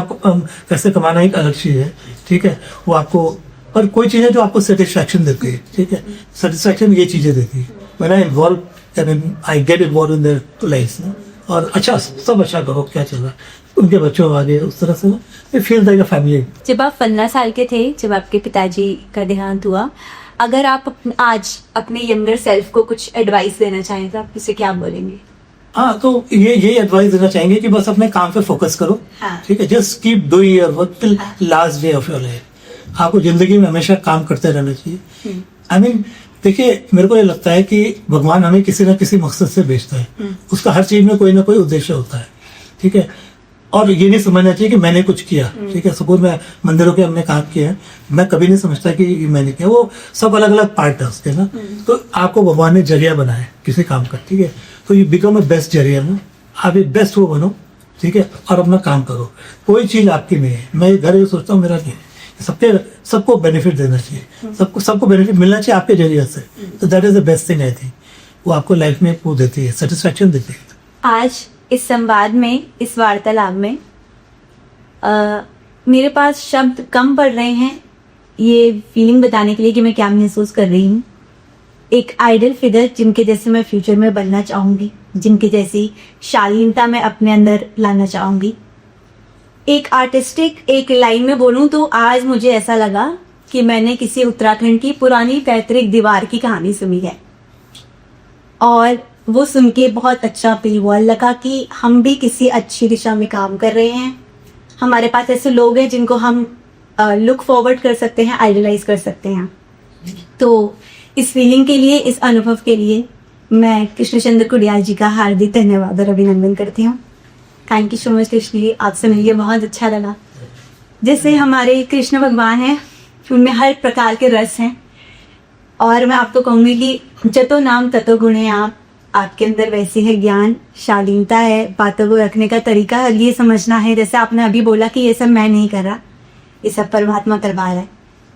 पैसे कमाना एक अलग चीज है। ठीक है, वो आपको, पर कोई चीज है जो आपको सेटिस्फेक्शन देती है। ठीक है, सेटिस्फेक्शन ये चीजें देती है। मैंने involve, I get involve in their life, और अच्छा, सब अच्छा करो, क्या चल रहा है, उनके बच्चों आगे उस तरह से ना फील लाइक अ फैमिली। जब आप 15 साल के थे, जब आपके पिताजी का देहांत हुआ, अगर आप आज अपने यंगर सेल्फ को कुछ एडवाइस देना चाहें तो आप उसे क्या बोलेंगे? हाँ, तो ये एडवाइस देना चाहेंगे कि बस अपने काम पे फोकस करो। हाँ। ठीक है, just keep doing your work till last day of your life. आपको जिंदगी में हमेशा काम करते रहना चाहिए। आई मीन, देखिए, मेरे को ये लगता है कि भगवान हमें किसी ना किसी मकसद से भेजता है। उसका हर चीज में कोई ना कोई उद्देश्य होता है। ठीक है, और ये नहीं समझना चाहिए कि मैंने कुछ किया। ठीक है, सपोज मैं मंदिरों के हमने काम किया है, मैं कभी नहीं समझता कि मैंने किया। वो सब अलग अलग पार्ट है उसके ना। तो आपको भगवान ने जरिया बनाया किसी काम का। ठीक है, तो ये बिकम अ बेस्ट जरिया ना, आप एक बेस्ट वो बनो। ठीक है, और अपना काम करो। कोई चीज आपकी नहीं है। मैं घर ये सोचता हूँ, मेरा नहीं है, सबको बेनिफिट देना चाहिए, सबको बेनिफिट मिलना चाहिए आपके जरिए से। तो that is the best thing I think. वो आपको लाइफ में वो देती है, सेटिस्फेक्शन देती है। आज इस संवाद में, इस वार्तालाप में मेरे पास शब्द कम पड़ रहे हैं ये फीलिंग बताने के लिए कि मैं क्या महसूस कर रही हूँ। एक आइडल फिगर जिनके जैसे मैं फ्यूचर में बनना चाहूँगी, जिनके जैसी शालीनता मैं अपने अंदर लाना चाहूँगी। एक आर्टिस्टिक, एक लाइन में बोलूँ तो आज मुझे ऐसा लगा कि मैंने किसी उत्तराखंड की पुरानी पैतृक दीवार की कहानी सुनी है और वो सुन के बहुत अच्छा फील हुआ। लगा कि हम भी किसी अच्छी दिशा में काम कर रहे हैं। हमारे पास ऐसे लोग हैं जिनको हम लुक फॉरवर्ड कर सकते हैं, आइडलाइज कर सकते हैं। तो इस फीलिंग के लिए, इस अनुभव के लिए मैं कृष्णचंद्र कुडियाल जी का हार्दिक धन्यवाद और अभिनंदन करती हूँ। Thank you so much Krishna ji, आपसे मिलकर बहुत अच्छा लगा। जैसे हमारे कृष्ण भगवान हैं, उनमें हर प्रकार के रस हैं और मैं आपको कहूँगी कि जतो नाम ततो गुण है। आपके अंदर वैसे है ज्ञान, शालीनता है, बातों को रखने का तरीका है, ये समझना है। जैसे आपने अभी बोला कि ये सब मैं नहीं कर रहा, ये सब परमात्मा करवा रहा है।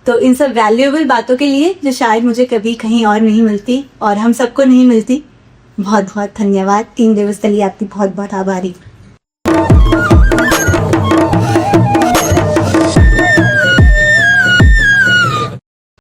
तो इन सब वैल्यूएबल बातों के लिए जो शायद मुझे कभी कहीं और नहीं मिलती और हम सबको नहीं मिलती, बहुत बहुत धन्यवाद। 3 दिवस के लिए आपकी बहुत बहुत आभारी।